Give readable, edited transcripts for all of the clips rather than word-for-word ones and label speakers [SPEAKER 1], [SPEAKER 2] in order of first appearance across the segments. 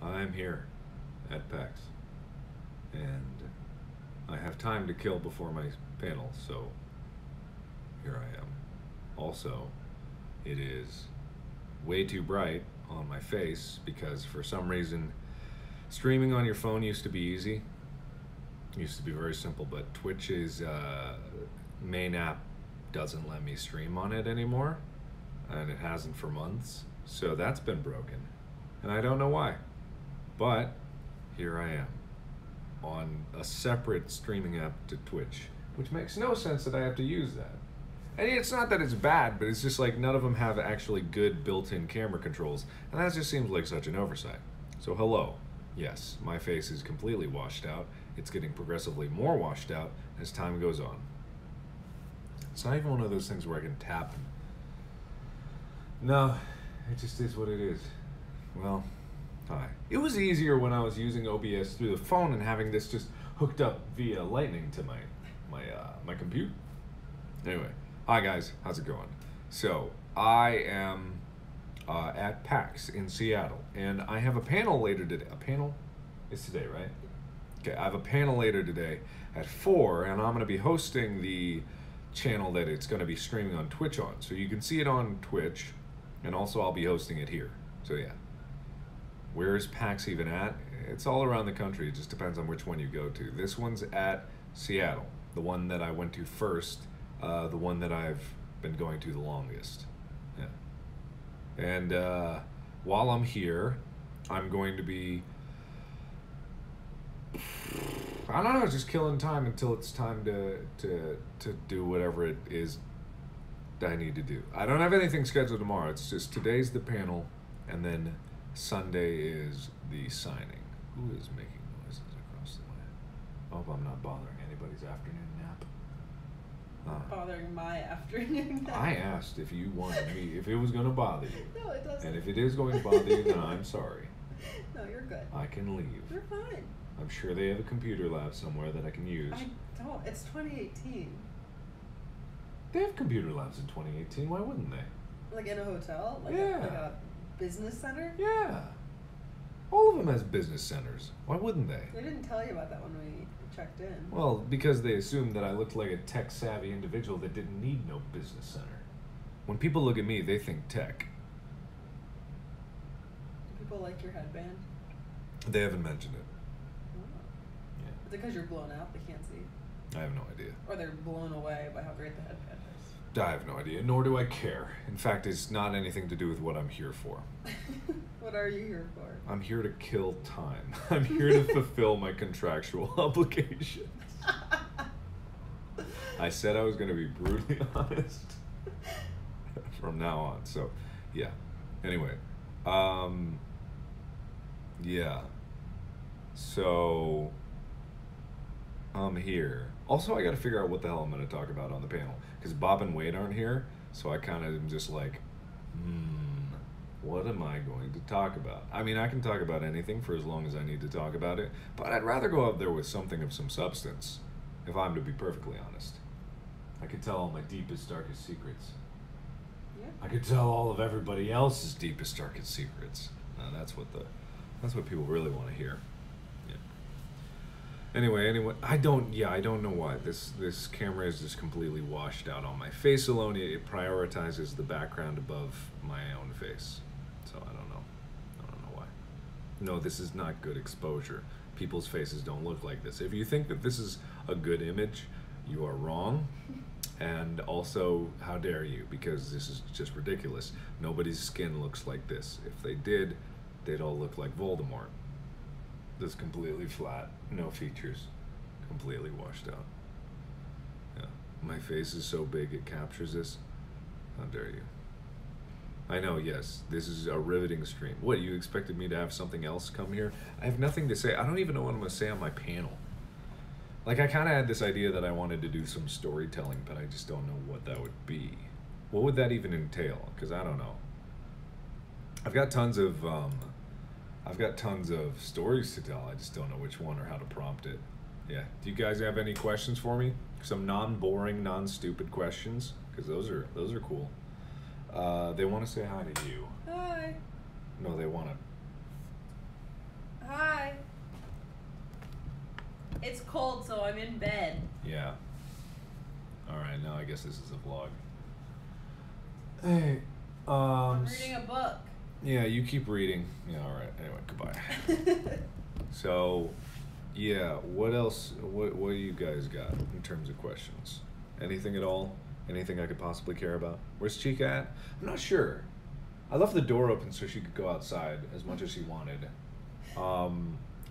[SPEAKER 1] I'm here at PAX, and I have time to kill before my panel, so here I am. Also, it is way too bright on my face because for some reason streaming on your phone used to be easy. It used to be very simple, but Twitch's main app doesn't let me stream on it anymore, and it hasn't for months, so that's been broken, and I don't know why. But here I am on a separate streaming app to Twitch, which makes no sense that I have to use that. And it's not that it's bad, but it's just like none of them have actually good built-in camera controls, and that just seems like such an oversight. So hello, yes, my face is completely washed out. It's getting progressively more washed out as time goes on. It's not even one of those things where I can tap. No, it just is what it is. Well, hi. It was easier when I was using OBS through the phone and having this just hooked up via lightning to my computer. Anyway, hi guys, how's it going? So I am at PAX in Seattle, and I have a panel later today. A panel? It's today, right? Okay, I have a panel later today at 4, and I'm going to be hosting the channel that it's going to be streaming on Twitch on. So you can see it on Twitch, and also I'll be hosting it here. So yeah. Where is PAX even at? It's all around the country. It just depends on which one you go to. This one's at Seattle, the one that I went to first, the one that I've been going to the longest. Yeah. And while I'm here, I'm going to be, I don't know, just killing time until it's time to do whatever it is that I need to do. I don't have anything scheduled tomorrow. It's just today's the panel, and then Sunday is the signing. Who is making noises across the way? I hope I'm not bothering anybody's afternoon nap.
[SPEAKER 2] Bothering my afternoon nap.
[SPEAKER 1] I asked if you wanted me, if it was going to bother you.
[SPEAKER 2] No, it doesn't.
[SPEAKER 1] And if it is going to bother you, then I'm sorry.
[SPEAKER 2] No, you're good.
[SPEAKER 1] I can leave.
[SPEAKER 2] You're fine.
[SPEAKER 1] I'm sure they have a computer lab somewhere that I can use.
[SPEAKER 2] I don't. It's 2018.
[SPEAKER 1] They have computer labs in 2018. Why wouldn't they?
[SPEAKER 2] Like in a hotel? Like
[SPEAKER 1] Yeah.
[SPEAKER 2] like a business center?
[SPEAKER 1] Yeah. All of them has business centers. Why wouldn't they?
[SPEAKER 2] They didn't tell you about that when we checked in.
[SPEAKER 1] Well, because they assumed that I looked like a tech-savvy individual that didn't need no business center. When people look at me, they think tech.
[SPEAKER 2] Do people like your headband?
[SPEAKER 1] They haven't mentioned it.
[SPEAKER 2] Oh.
[SPEAKER 1] Yeah.
[SPEAKER 2] Is it because you're blown out? They can't see?
[SPEAKER 1] I have no idea.
[SPEAKER 2] Or they're blown away by how great the headband is?
[SPEAKER 1] I have no idea, nor do I care. In fact, it's not anything to do with what I'm here for.
[SPEAKER 2] What are you here for?
[SPEAKER 1] I'm here to kill time. I'm here to fulfill my contractual obligations. I said I was going to be brutally honest from now on. So, yeah. Anyway, yeah. So, I'm here. Also, I got to figure out what the hell I'm going to talk about on the panel, because Bob and Wade aren't here, so I kind of am just like, what am I going to talk about? I mean, I can talk about anything for as long as I need to talk about it, but I'd rather go out there with something of some substance, if I'm to be perfectly honest. I could tell all my deepest, darkest secrets.
[SPEAKER 2] Yeah.
[SPEAKER 1] I could tell all of everybody else's deepest, darkest secrets. Now, that's what people really want to hear. Anyway, I don't know why. This camera is just completely washed out on my face alone. It prioritizes the background above my own face. So I don't know why. No, this is not good exposure. People's faces don't look like this. If you think that this is a good image, you are wrong. And also, how dare you? Because this is just ridiculous. Nobody's skin looks like this. If they did, they'd all look like Voldemort. Just completely flat, no features, completely washed out. Yeah, my face is so big it captures this. How dare you? I know, yes, this is a riveting stream. What, you expected me to have something else come here? I have nothing to say. I don't even know what I'm going to say on my panel. Like, I kind of had this idea that I wanted to do some storytelling, but I just don't know what that would be. What would that even entail? Because I don't know. I've got tons of stories to tell. I just don't know which one or how to prompt it. Yeah. Do you guys have any questions for me? Some non-boring, non-stupid questions? Because those are cool. They want to say hi to you.
[SPEAKER 2] Hi.
[SPEAKER 1] No, they want to
[SPEAKER 2] it's cold, so I'm in bed.
[SPEAKER 1] Yeah. All right, now I guess this is a vlog. Hey,
[SPEAKER 2] I'm reading a book.
[SPEAKER 1] Yeah, you keep reading. Yeah, all right. Anyway, goodbye. So, yeah, what else? What do you guys got in terms of questions? Anything at all? Anything I could possibly care about? Where's Chica at? I'm not sure. I left the door open so she could go outside as much as she wanted.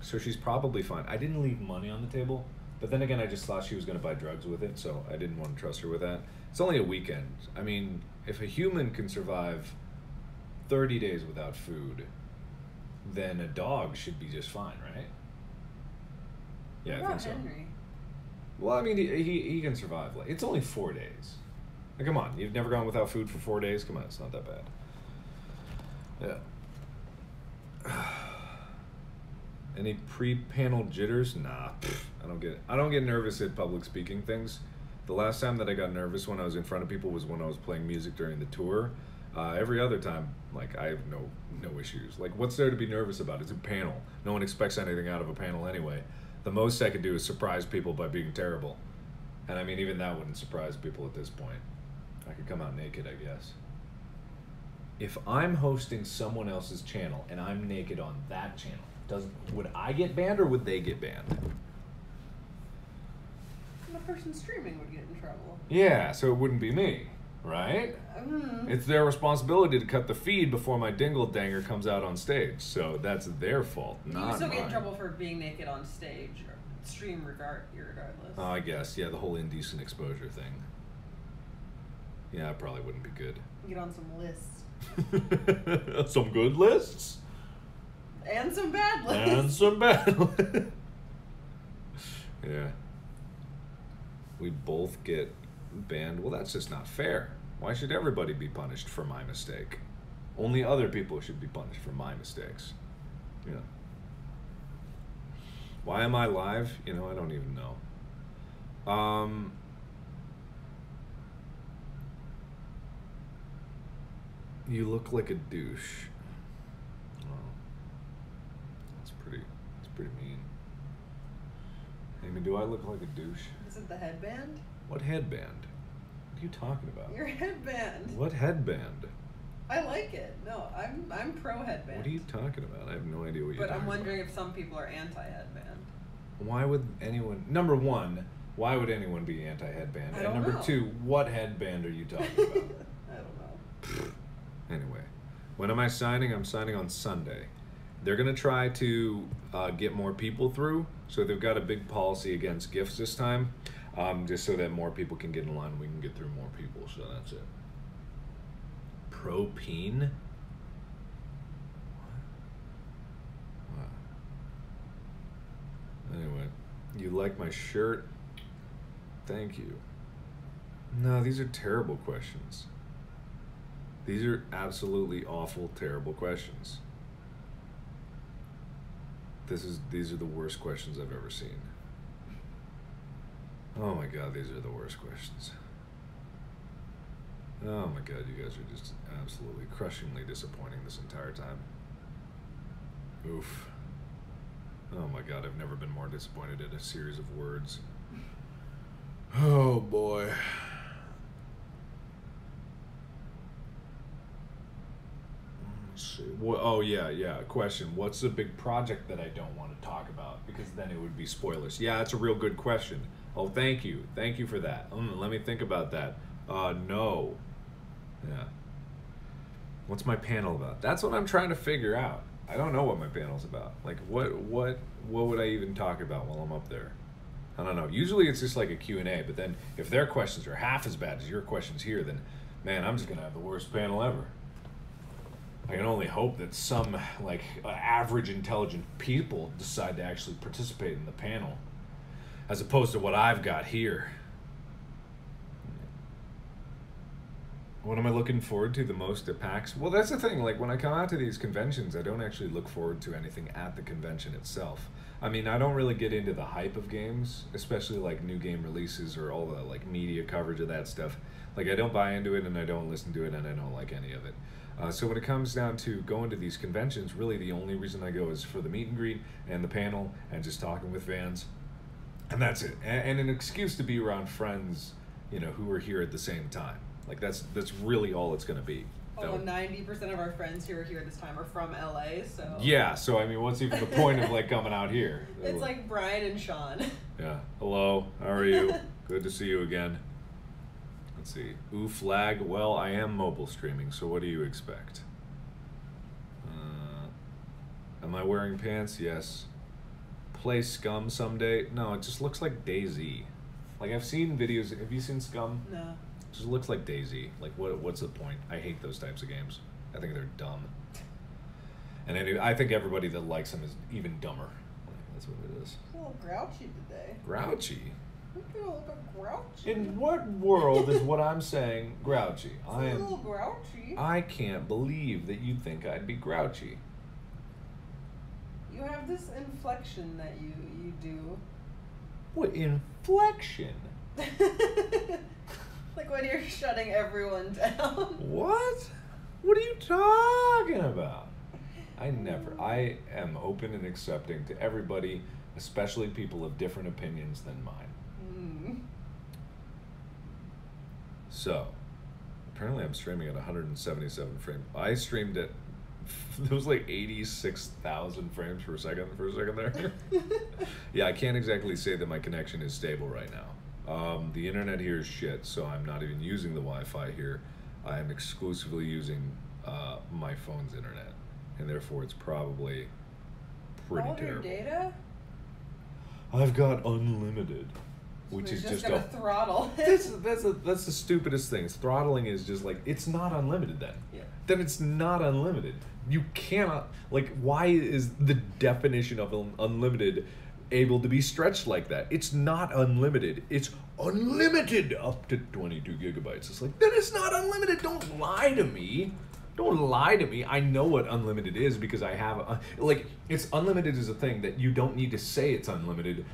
[SPEAKER 1] So she's probably fine. I didn't leave money on the table, but then again, I just thought she was going to buy drugs with it, so I didn't want to trust her with that. It's only a weekend. I mean, if a human can survive 30 days without food, then a dog should be just fine, right? Yeah, I think so.
[SPEAKER 2] Henry?
[SPEAKER 1] Well, I mean, he can survive. Like, it's only 4 days. Like, come on, you've never gone without food for 4 days? Come on, it's not that bad. Yeah. Any pre-panel jitters? Nah, I don't get nervous at public speaking things. The last time that I got nervous when I was in front of people was when I was playing music during the tour. Every other time, like, I have no issues. Like, what's there to be nervous about? It's a panel. No one expects anything out of a panel anyway. The most I could do is surprise people by being terrible. And I mean, even that wouldn't surprise people at this point. I could come out naked, I guess. If I'm hosting someone else's channel and I'm naked on that channel, would I get banned or would they get banned?
[SPEAKER 2] The person streaming would get in trouble.
[SPEAKER 1] Yeah, so it wouldn't be me, right? It's their responsibility to cut the feed before my dingle danger comes out on stage. So that's their fault, not mine.
[SPEAKER 2] You still get in trouble for being naked on stage or stream regardless.
[SPEAKER 1] Oh, I guess, yeah, the whole indecent exposure thing. Yeah, it probably wouldn't be good.
[SPEAKER 2] Get on some lists.
[SPEAKER 1] Some good lists?
[SPEAKER 2] And some bad lists.
[SPEAKER 1] And some bad lists. Yeah. We both get banned. Well, that's just not fair. Why should everybody be punished for my mistake? Only other people should be punished for my mistakes. Yeah. Why am I live? You know, I don't even know. You look like a douche. Oh. That's pretty mean. Amy, do I look like a douche?
[SPEAKER 2] Is it the headband?
[SPEAKER 1] What headband? What are you talking about?
[SPEAKER 2] Your headband.
[SPEAKER 1] What headband?
[SPEAKER 2] I like it. No, I'm pro headband.
[SPEAKER 1] What are you talking about? I have no idea what you're talking about.
[SPEAKER 2] But I'm wondering if some people are anti-headband.
[SPEAKER 1] Why would anyone... Number one, why would anyone be anti-headband?
[SPEAKER 2] I
[SPEAKER 1] And
[SPEAKER 2] don't
[SPEAKER 1] number
[SPEAKER 2] know.
[SPEAKER 1] two, what headband are you talking about?
[SPEAKER 2] I don't know.
[SPEAKER 1] Anyway, when am I signing? I'm signing on Sunday. They're going to try to get more people through, so they've got a big policy against gifts this time, just so that more people can get in line and we can get through more people, so that's it. Propene? What? Anyway, you like my shirt? Thank you. No, these are terrible questions. These are absolutely awful, terrible questions. These are the worst questions I've ever seen. Oh my god, these are the worst questions. Oh my god, you guys are just absolutely crushingly disappointing this entire time. Oof. Oh my god, I've never been more disappointed at a series of words. Oh boy. Oh yeah, question. What's the big project that I don't want to talk about? Because then it would be spoilers. Yeah, that's a real good question. Oh, thank you for that. Let me think about that. No. Yeah. What's my panel about? That's what I'm trying to figure out. I don't know what my panel's about. Like, what would I even talk about while I'm up there? I don't know. Usually it's just like a Q&A, but then if their questions are half as bad as your questions here, then, man, I'm just going to have the worst panel ever. I can only hope that some, like, average intelligent people decide to actually participate in the panel, as opposed to what I've got here. What am I looking forward to the most at PAX? Well, that's the thing. Like, when I come out to these conventions, I don't actually look forward to anything at the convention itself. I mean, I don't really get into the hype of games, especially, like, new game releases or all the, like, media coverage of that stuff. Like, I don't buy into it, and I don't listen to it, and I don't like any of it. So when it comes down to going to these conventions, really the only reason I go is for the meet and greet and the panel and just talking with fans. And that's it. And an excuse to be around friends, you know, who are here at the same time. Like that's really all it's going to be.
[SPEAKER 2] Although 90% of our friends who are here this time are from LA, so.
[SPEAKER 1] Yeah, so I mean, what's even the point of like coming out here?
[SPEAKER 2] It's like Brian and Sean.
[SPEAKER 1] Yeah. Hello. How are you? Good to see you again. Let's see. Ooh, flag. Well, I am mobile streaming, so what do you expect? Am I wearing pants? Yes. Play Scum someday? No, it just looks like DayZ. Like I've seen videos. Have you seen Scum?
[SPEAKER 2] No.
[SPEAKER 1] It just looks like DayZ. Like what's the point? I hate those types of games. I think they're dumb. And I think everybody that likes them is even dumber. Like, that's what it is.
[SPEAKER 2] A little grouchy today.
[SPEAKER 1] Grouchy?
[SPEAKER 2] You feel a little bit grouchy.
[SPEAKER 1] In what world is what I'm saying grouchy?
[SPEAKER 2] It's a little grouchy.
[SPEAKER 1] I can't believe that you think I'd be grouchy.
[SPEAKER 2] You have this inflection that you do.
[SPEAKER 1] What inflection?
[SPEAKER 2] Like when you're shutting everyone down.
[SPEAKER 1] What? What are you talking about? I am open and accepting to everybody, especially people of different opinions than mine. So, apparently I'm streaming at 177 frames. I streamed at, it was like 86,000 frames per second for a second there. Yeah, I can't exactly say that my connection is stable right now. The internet here is shit, so I'm not even using the Wi-Fi here. I am exclusively using my phone's internet, and therefore it's probably pretty terrible.
[SPEAKER 2] All your data?
[SPEAKER 1] I've got unlimited, which is just
[SPEAKER 2] a throttle.
[SPEAKER 1] That's the stupidest thing. Throttling is just like, it's not unlimited then.
[SPEAKER 2] Yeah.
[SPEAKER 1] Then it's not unlimited. You cannot, like, why is the definition of unlimited able to be stretched like that? It's not unlimited. It's unlimited up to 22 gigabytes. It's like, then it's not unlimited. Don't lie to me. Don't lie to me. I know what unlimited is because I have it's unlimited is a thing that you don't need to say it's unlimited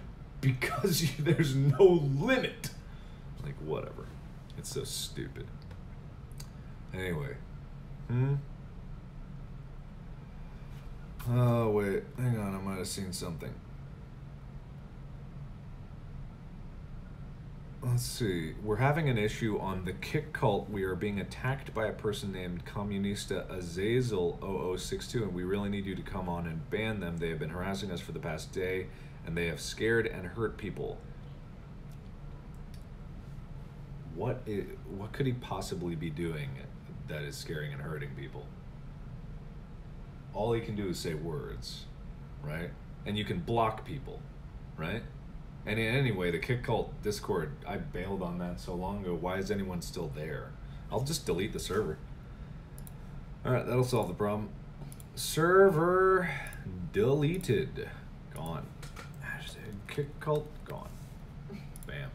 [SPEAKER 1] because there's no limit. Like, whatever. It's so stupid. Anyway. Oh, wait. Hang on. I might have seen something. Let's see. We're having an issue on the Kick Cult. We are being attacked by a person named Communista Azazel 0062, and we really need you to come on and ban them. They have been harassing us for the past day, and they have scared and hurt people. What could he possibly be doing that is scaring and hurting people? All he can do is say words, right? And you can block people, right? And anyway, the Kick Cult Discord, I bailed on that so long ago. Why is anyone still there? I'll just delete the server. Alright, that'll solve the problem. Server deleted. Gone. Hashtag Kick Cult gone. Bam.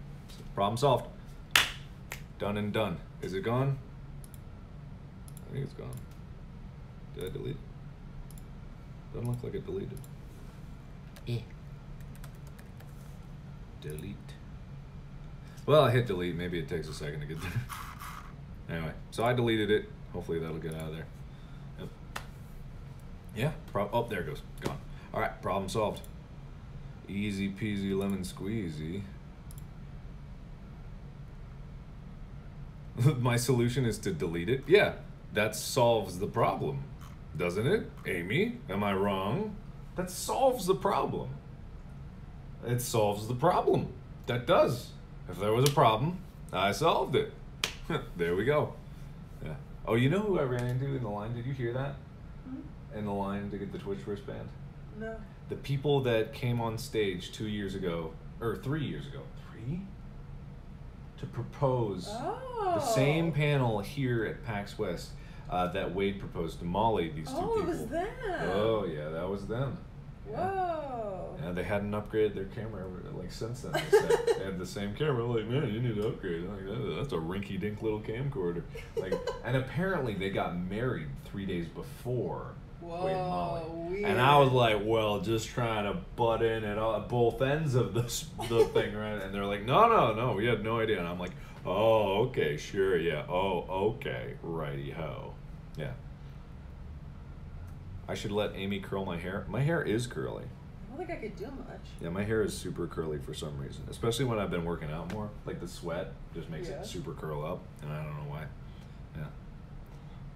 [SPEAKER 1] Problem solved. Done and done. Is it gone? I think it's gone. Did I delete it? Doesn't look like it deleted. Delete. Well, I hit delete. Maybe it takes a second to get there. Anyway, so I deleted it. Hopefully that'll get out of there. Yep. Yeah. Oh, there it goes. Gone. All right. Problem solved. Easy peasy lemon squeezy. My solution is to delete it. Yeah, that solves the problem, doesn't it, Amy? Am I wrong? That solves the problem. It solves the problem. That does. If there was a problem, I solved it. There we go. Yeah. Oh, you know who I ran into in the line? Did you hear that? In the line to get the Twitch wristband?
[SPEAKER 2] No.
[SPEAKER 1] The people that came on stage 2 years ago, or 3 years ago. 3? To propose the same panel here at PAX West that Wade proposed to Molly, these two people.
[SPEAKER 2] Oh, it was them.
[SPEAKER 1] Oh, yeah, that was them.
[SPEAKER 2] Whoa.
[SPEAKER 1] Yeah, they hadn't upgraded their camera like since then. They had the same camera. Like, man, you need to upgrade. Like, that's a rinky-dink little camcorder. Like, and apparently they got married 3 days before Wade and Molly.
[SPEAKER 2] Weird.
[SPEAKER 1] And I was like, well, just trying to butt in at both ends of the thing, right? And they're like, no, we had no idea. And I'm like, oh, okay, sure, yeah. Oh, okay, righty-ho. Yeah. I should let Amy curl my hair. My hair is curly.
[SPEAKER 2] Oh, don't think I could do much.
[SPEAKER 1] Yeah, my hair is super curly for some reason, especially when I've been working out more. Like the sweat just makes it super curl up, and I don't know why. Yeah.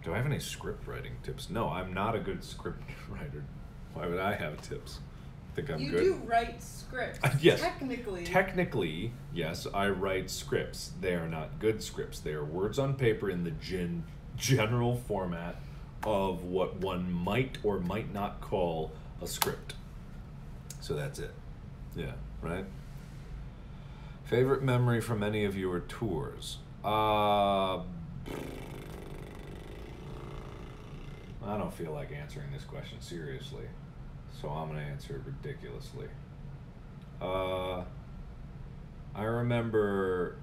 [SPEAKER 1] Do I have any script writing tips? No, I'm not a good script writer. Why would I have tips? I think I'm
[SPEAKER 2] you
[SPEAKER 1] good.
[SPEAKER 2] You do write scripts.
[SPEAKER 1] Yes.
[SPEAKER 2] Technically.
[SPEAKER 1] Technically, yes, I write scripts. They are not good scripts. They are words on paper in the general format of what one might or might not call a script. So that's it. Yeah, right? Favorite memory from any of your tours? I don't feel like answering this question seriously, so I'm going to answer it ridiculously. I remember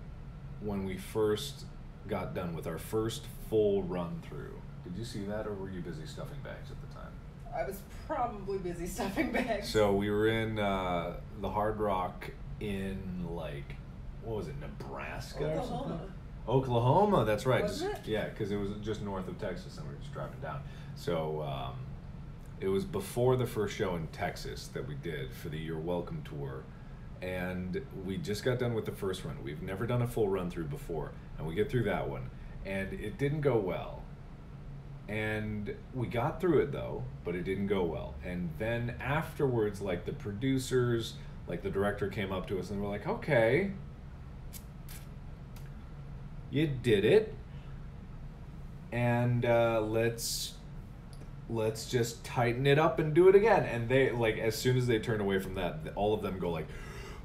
[SPEAKER 1] when we first got done with our first full run through. Did you see that, or were you busy stuffing bags at the time?
[SPEAKER 2] I was probably busy stuffing bags.
[SPEAKER 1] So we were in the Hard Rock in, like, what was it, Nebraska or something? Oklahoma, that's right.
[SPEAKER 2] Wasn't it?
[SPEAKER 1] Yeah, because it was just north of Texas, and we were just driving down. So it was before the first show in Texas that we did for the You're Welcome tour, and we just got done with the first run. We've never done a full run through before, and we get through that one, and it didn't go well. And we got through it though, but it didn't go well. And then afterwards, like the producers, like the director came up to us and were like, okay, you did it. And let's just tighten it up and do it again. And they, like, as soon as they turn away from that, all of them go like,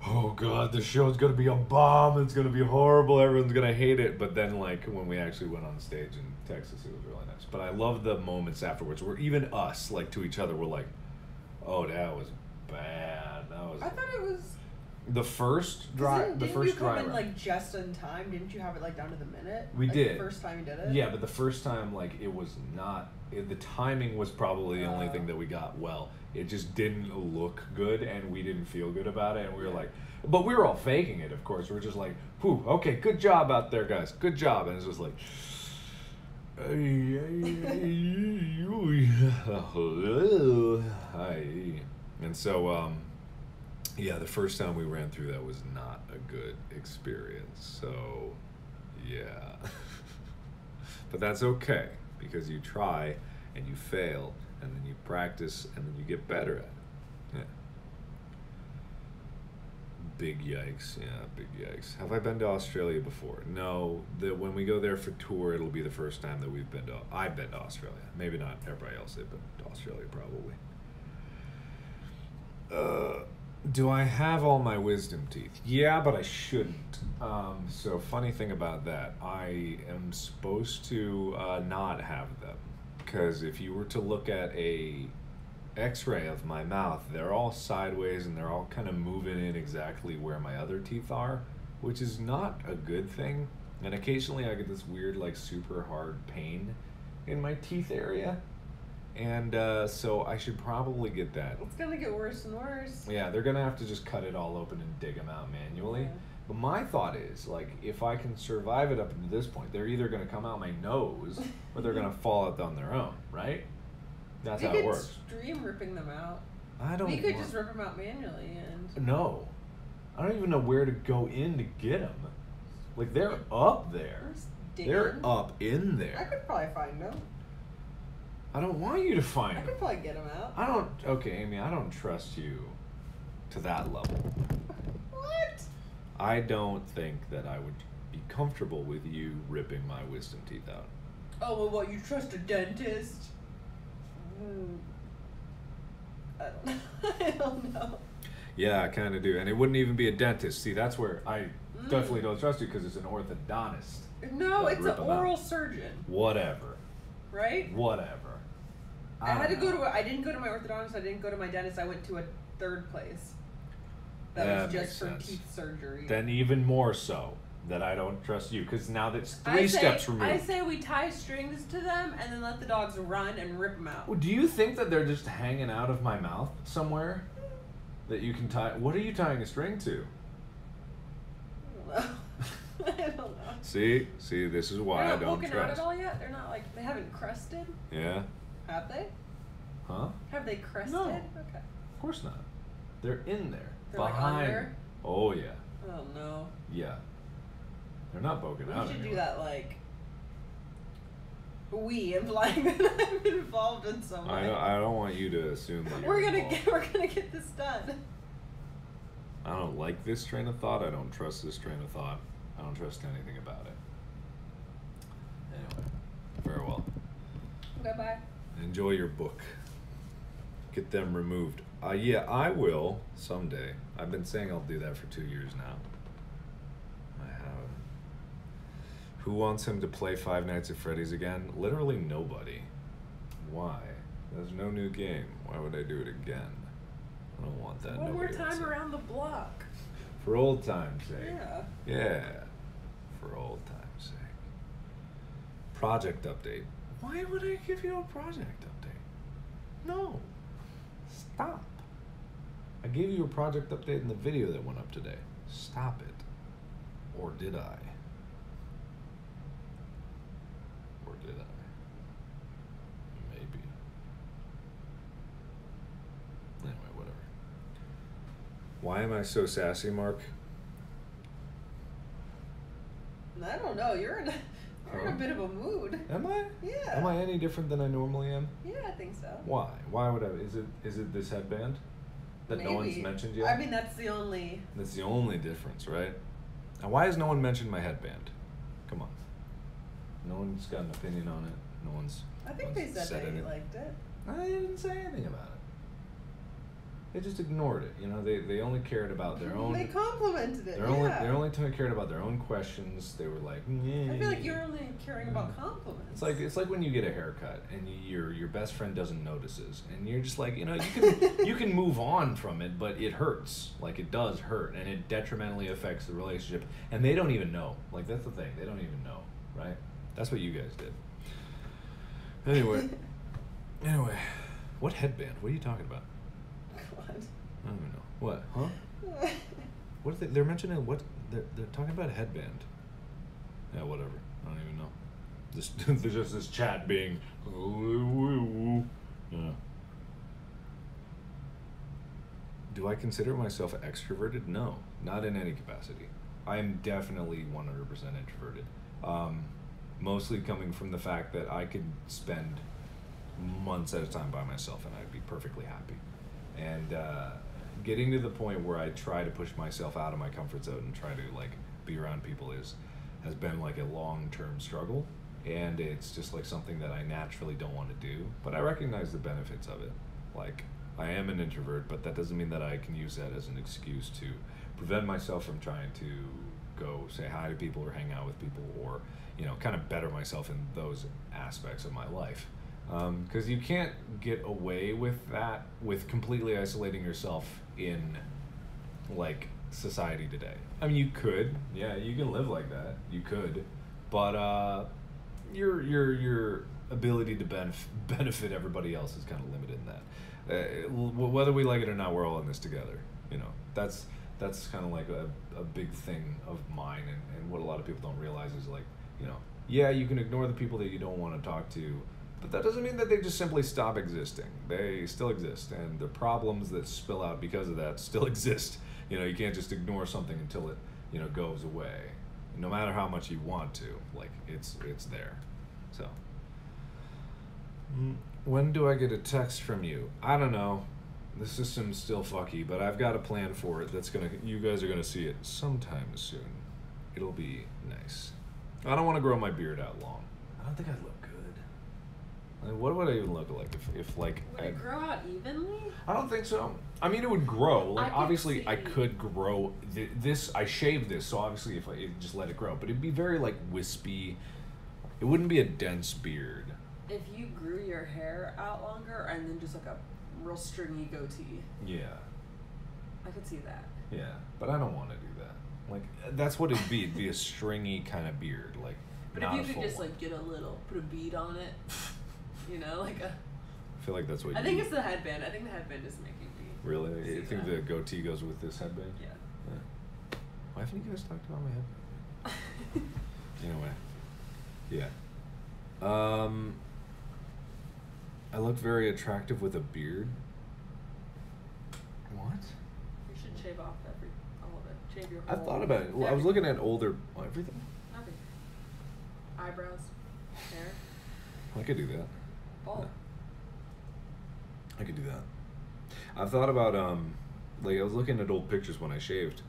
[SPEAKER 1] oh God, the show's gonna be a bomb. It's gonna be horrible. Everyone's gonna hate it. But then, like, when we actually went on stage in Texas, it was really nice. But I love the moments afterwards where even us, like, to each other, were like, oh, that was bad. That was.
[SPEAKER 2] I thought it was.
[SPEAKER 1] The first dry.
[SPEAKER 2] Didn't you come in like just in time? Didn't you have it like down to the minute?
[SPEAKER 1] We
[SPEAKER 2] like,
[SPEAKER 1] did.
[SPEAKER 2] The first time you did it.
[SPEAKER 1] Yeah, but the first time, like, it was not. The timing was probably the only thing that we got well. It just didn't look good, and we didn't feel good about it, and we were like, but we were all faking it, of course. We were just like, whew, okay, good job out there, guys, good job, and it's just like, and so, yeah, the first time we ran through that was not a good experience, so, yeah. But that's okay, because you try, and you fail, and then you practice, and then you get better at it. Yeah. Big yikes. Yeah, big yikes. Have I been to Australia before? No. When we go there for tour, it'll be the first time that I've been to Australia. Maybe not everybody else. They've been to Australia probably. Do I have all my wisdom teeth? Yeah, but I shouldn't. So funny thing about that, I am supposed to not have them. Because if you were to look at a x-ray of my mouth, they're all sideways and they're all kind of moving in exactly where my other teeth are, which is not a good thing. And occasionally I get this weird, like, super hard pain in my teeth area. And so I should probably get that.
[SPEAKER 2] It's gonna get worse and worse.
[SPEAKER 1] Yeah, they're gonna have to just cut it all open and dig them out manually.
[SPEAKER 2] Yeah.
[SPEAKER 1] But my thought is, like, if I can survive it up to this point, they're either gonna come out my nose or they're gonna fall out on their own, right? That's how it works.
[SPEAKER 2] We could stream ripping them out.
[SPEAKER 1] I don't.
[SPEAKER 2] We could just rip them out manually and.
[SPEAKER 1] No, I don't even know where to go in to get them. Like, they're up there. They're up in there.
[SPEAKER 2] I could probably find them.
[SPEAKER 1] I don't want you to find them.
[SPEAKER 2] I could probably get them out.
[SPEAKER 1] I don't. Okay, Amy, I don't trust you to that level.
[SPEAKER 2] What?
[SPEAKER 1] I don't think that I would be comfortable with you ripping my wisdom teeth out.
[SPEAKER 2] Oh, well, what, you trust a dentist? I don't know.
[SPEAKER 1] Yeah, I kind of do. And it wouldn't even be a dentist. See, that's where I definitely don't trust you, because it's an orthodontist.
[SPEAKER 2] No, it's an oral surgeon.
[SPEAKER 1] Whatever.
[SPEAKER 2] Right?
[SPEAKER 1] Whatever.
[SPEAKER 2] I didn't go to my orthodontist, I didn't go to my dentist, I went to a third place. That was just for teeth surgery.
[SPEAKER 1] Then even more so that I don't trust you, because now that's three steps removed.
[SPEAKER 2] I say we tie strings to them and then let the dogs run and rip them out.
[SPEAKER 1] Well, do you think that they're just hanging out of my mouth somewhere? That you can tie? What are you tying a string to?
[SPEAKER 2] I don't know. I don't know.
[SPEAKER 1] See, this is why I don't
[SPEAKER 2] poking
[SPEAKER 1] trust.
[SPEAKER 2] out at all yet? They're not, like, they haven't crusted?
[SPEAKER 1] Yeah.
[SPEAKER 2] Have they?
[SPEAKER 1] Huh?
[SPEAKER 2] Have they crested?
[SPEAKER 1] No.
[SPEAKER 2] Okay.
[SPEAKER 1] Of course not. They're in there.
[SPEAKER 2] They're
[SPEAKER 1] behind.
[SPEAKER 2] Like under?
[SPEAKER 1] Oh yeah.
[SPEAKER 2] Oh no.
[SPEAKER 1] Yeah. They're not poking out.
[SPEAKER 2] We should
[SPEAKER 1] anymore.
[SPEAKER 2] do that like. We implying that I'm involved in some way.
[SPEAKER 1] I don't want you to assume that
[SPEAKER 2] we're gonna get this done.
[SPEAKER 1] I don't like this train of thought. I don't trust this train of thought. I don't trust anything about it. Anyway, very well.
[SPEAKER 2] Okay, bye.
[SPEAKER 1] Enjoy your book. Get them removed. Yeah, I will someday. I've been saying I'll do that for 2 years now. I have. Who wants him to play Five Nights at Freddy's again? Literally nobody. Why? There's no new game. Why would I do it again? I don't want that.
[SPEAKER 2] One more time around the block.
[SPEAKER 1] For old time's sake.
[SPEAKER 2] Yeah.
[SPEAKER 1] Yeah. For old time's sake. Project update. Why would I give you a project update? No. Stop. I gave you a project update in the video that went up today. Stop it. Or did I? Or did I? Maybe. Anyway, whatever. Why am I so sassy, Mark?
[SPEAKER 2] I don't know. You're in a bit of a mood.
[SPEAKER 1] Am I?
[SPEAKER 2] Yeah.
[SPEAKER 1] Am I any different than I normally am?
[SPEAKER 2] Yeah, I think so.
[SPEAKER 1] Why? Why would I? Is it this headband that
[SPEAKER 2] Maybe.
[SPEAKER 1] no one's mentioned yet?
[SPEAKER 2] I mean, that's the only.
[SPEAKER 1] That's the only difference, right? Now, why has no one mentioned my headband? Come on. No one's got an opinion on it. No one's.
[SPEAKER 2] I think they said they
[SPEAKER 1] anything.
[SPEAKER 2] liked it.
[SPEAKER 1] I didn't say anything about it. They just ignored it. You know, they only cared about their own.
[SPEAKER 2] They complimented it.
[SPEAKER 1] They only cared about their own questions. They were like,
[SPEAKER 2] I feel like you're only caring about compliments.
[SPEAKER 1] It's like when you get a haircut and your best friend doesn't notices, and you're just like, you know, you can move on from it, but it hurts. Like, it does hurt, and it detrimentally affects the relationship, and they don't even know. Like, that's the thing. They don't even know, right? That's what you guys did. Anyway, what headband? What are you talking about? I don't even know. What? Huh? What are they're mentioning? What? They're talking about a headband. Yeah, whatever. I don't even know. There's just this chat being. Yeah. Do I consider myself extroverted? No, not in any capacity. I am definitely 100% introverted. Mostly coming from the fact that I could spend months at a time by myself and I'd be perfectly happy. And getting to the point where I try to push myself out of my comfort zone and try to like be around people has been like a long-term struggle, and it's just like something that I naturally don't want to do, but I recognize the benefits of it. Like, I am an introvert, but that doesn't mean that I can use that as an excuse to prevent myself from trying to go say hi to people or hang out with people, or, you know, kind of better myself in those aspects of my life. Because you can't get away with that, with completely isolating yourself in, like, society today. I mean, you could, yeah, you can live like that, you could, but your ability to benefit everybody else is kind of limited in that. Whether we like it or not, we're all in this together. You know, that's kind of like a big thing of mine, and what a lot of people don't realize is, like, you know, yeah, you can ignore the people that you don't want to talk to, but that doesn't mean that they just simply stop existing. They still exist, and the problems that spill out because of that still exist. You know, you can't just ignore something until it, you know, goes away. No matter how much you want to, like, it's there. So, when do I get a text from you? I don't know. The system's still fucky, but I've got a plan for it. You guys are gonna see it sometime soon. It'll be nice. I don't want to grow my beard out long. I don't think I'd look good. Like, what would I even look like if like?
[SPEAKER 2] Would it grow out evenly?
[SPEAKER 1] I don't think so. I mean, it would grow. Like, obviously,
[SPEAKER 2] see.
[SPEAKER 1] I could grow this. I shaved this, so obviously, if I just let it grow, but it'd be very like wispy. It wouldn't be a dense beard.
[SPEAKER 2] If you grew your hair out longer and then just like a real stringy goatee.
[SPEAKER 1] Yeah.
[SPEAKER 2] I could see that.
[SPEAKER 1] Yeah, but I don't want to do that. Like, that's what it'd be. It'd be a stringy kind of beard, like.
[SPEAKER 2] But
[SPEAKER 1] not
[SPEAKER 2] if you
[SPEAKER 1] a
[SPEAKER 2] could just
[SPEAKER 1] one.
[SPEAKER 2] like get a little, put a bead on it, you know, like a.
[SPEAKER 1] I feel like that's what.
[SPEAKER 2] I think it's the headband. I think the headband is making me.
[SPEAKER 1] Really? You think the goatee goes with this headband?
[SPEAKER 2] Yeah.
[SPEAKER 1] Why haven't you guys talked about my headband? Anyway. Yeah. I look very attractive with a beard. What?
[SPEAKER 2] shave off all of it. Shave your whole...
[SPEAKER 1] I've thought about it. Well, I was looking at older... everything?
[SPEAKER 2] Nothing. Eyebrows. Hair.
[SPEAKER 1] I could do that.
[SPEAKER 2] Bald.
[SPEAKER 1] Yeah. I could do that. I've thought about, like, I was looking at old pictures when I shaved.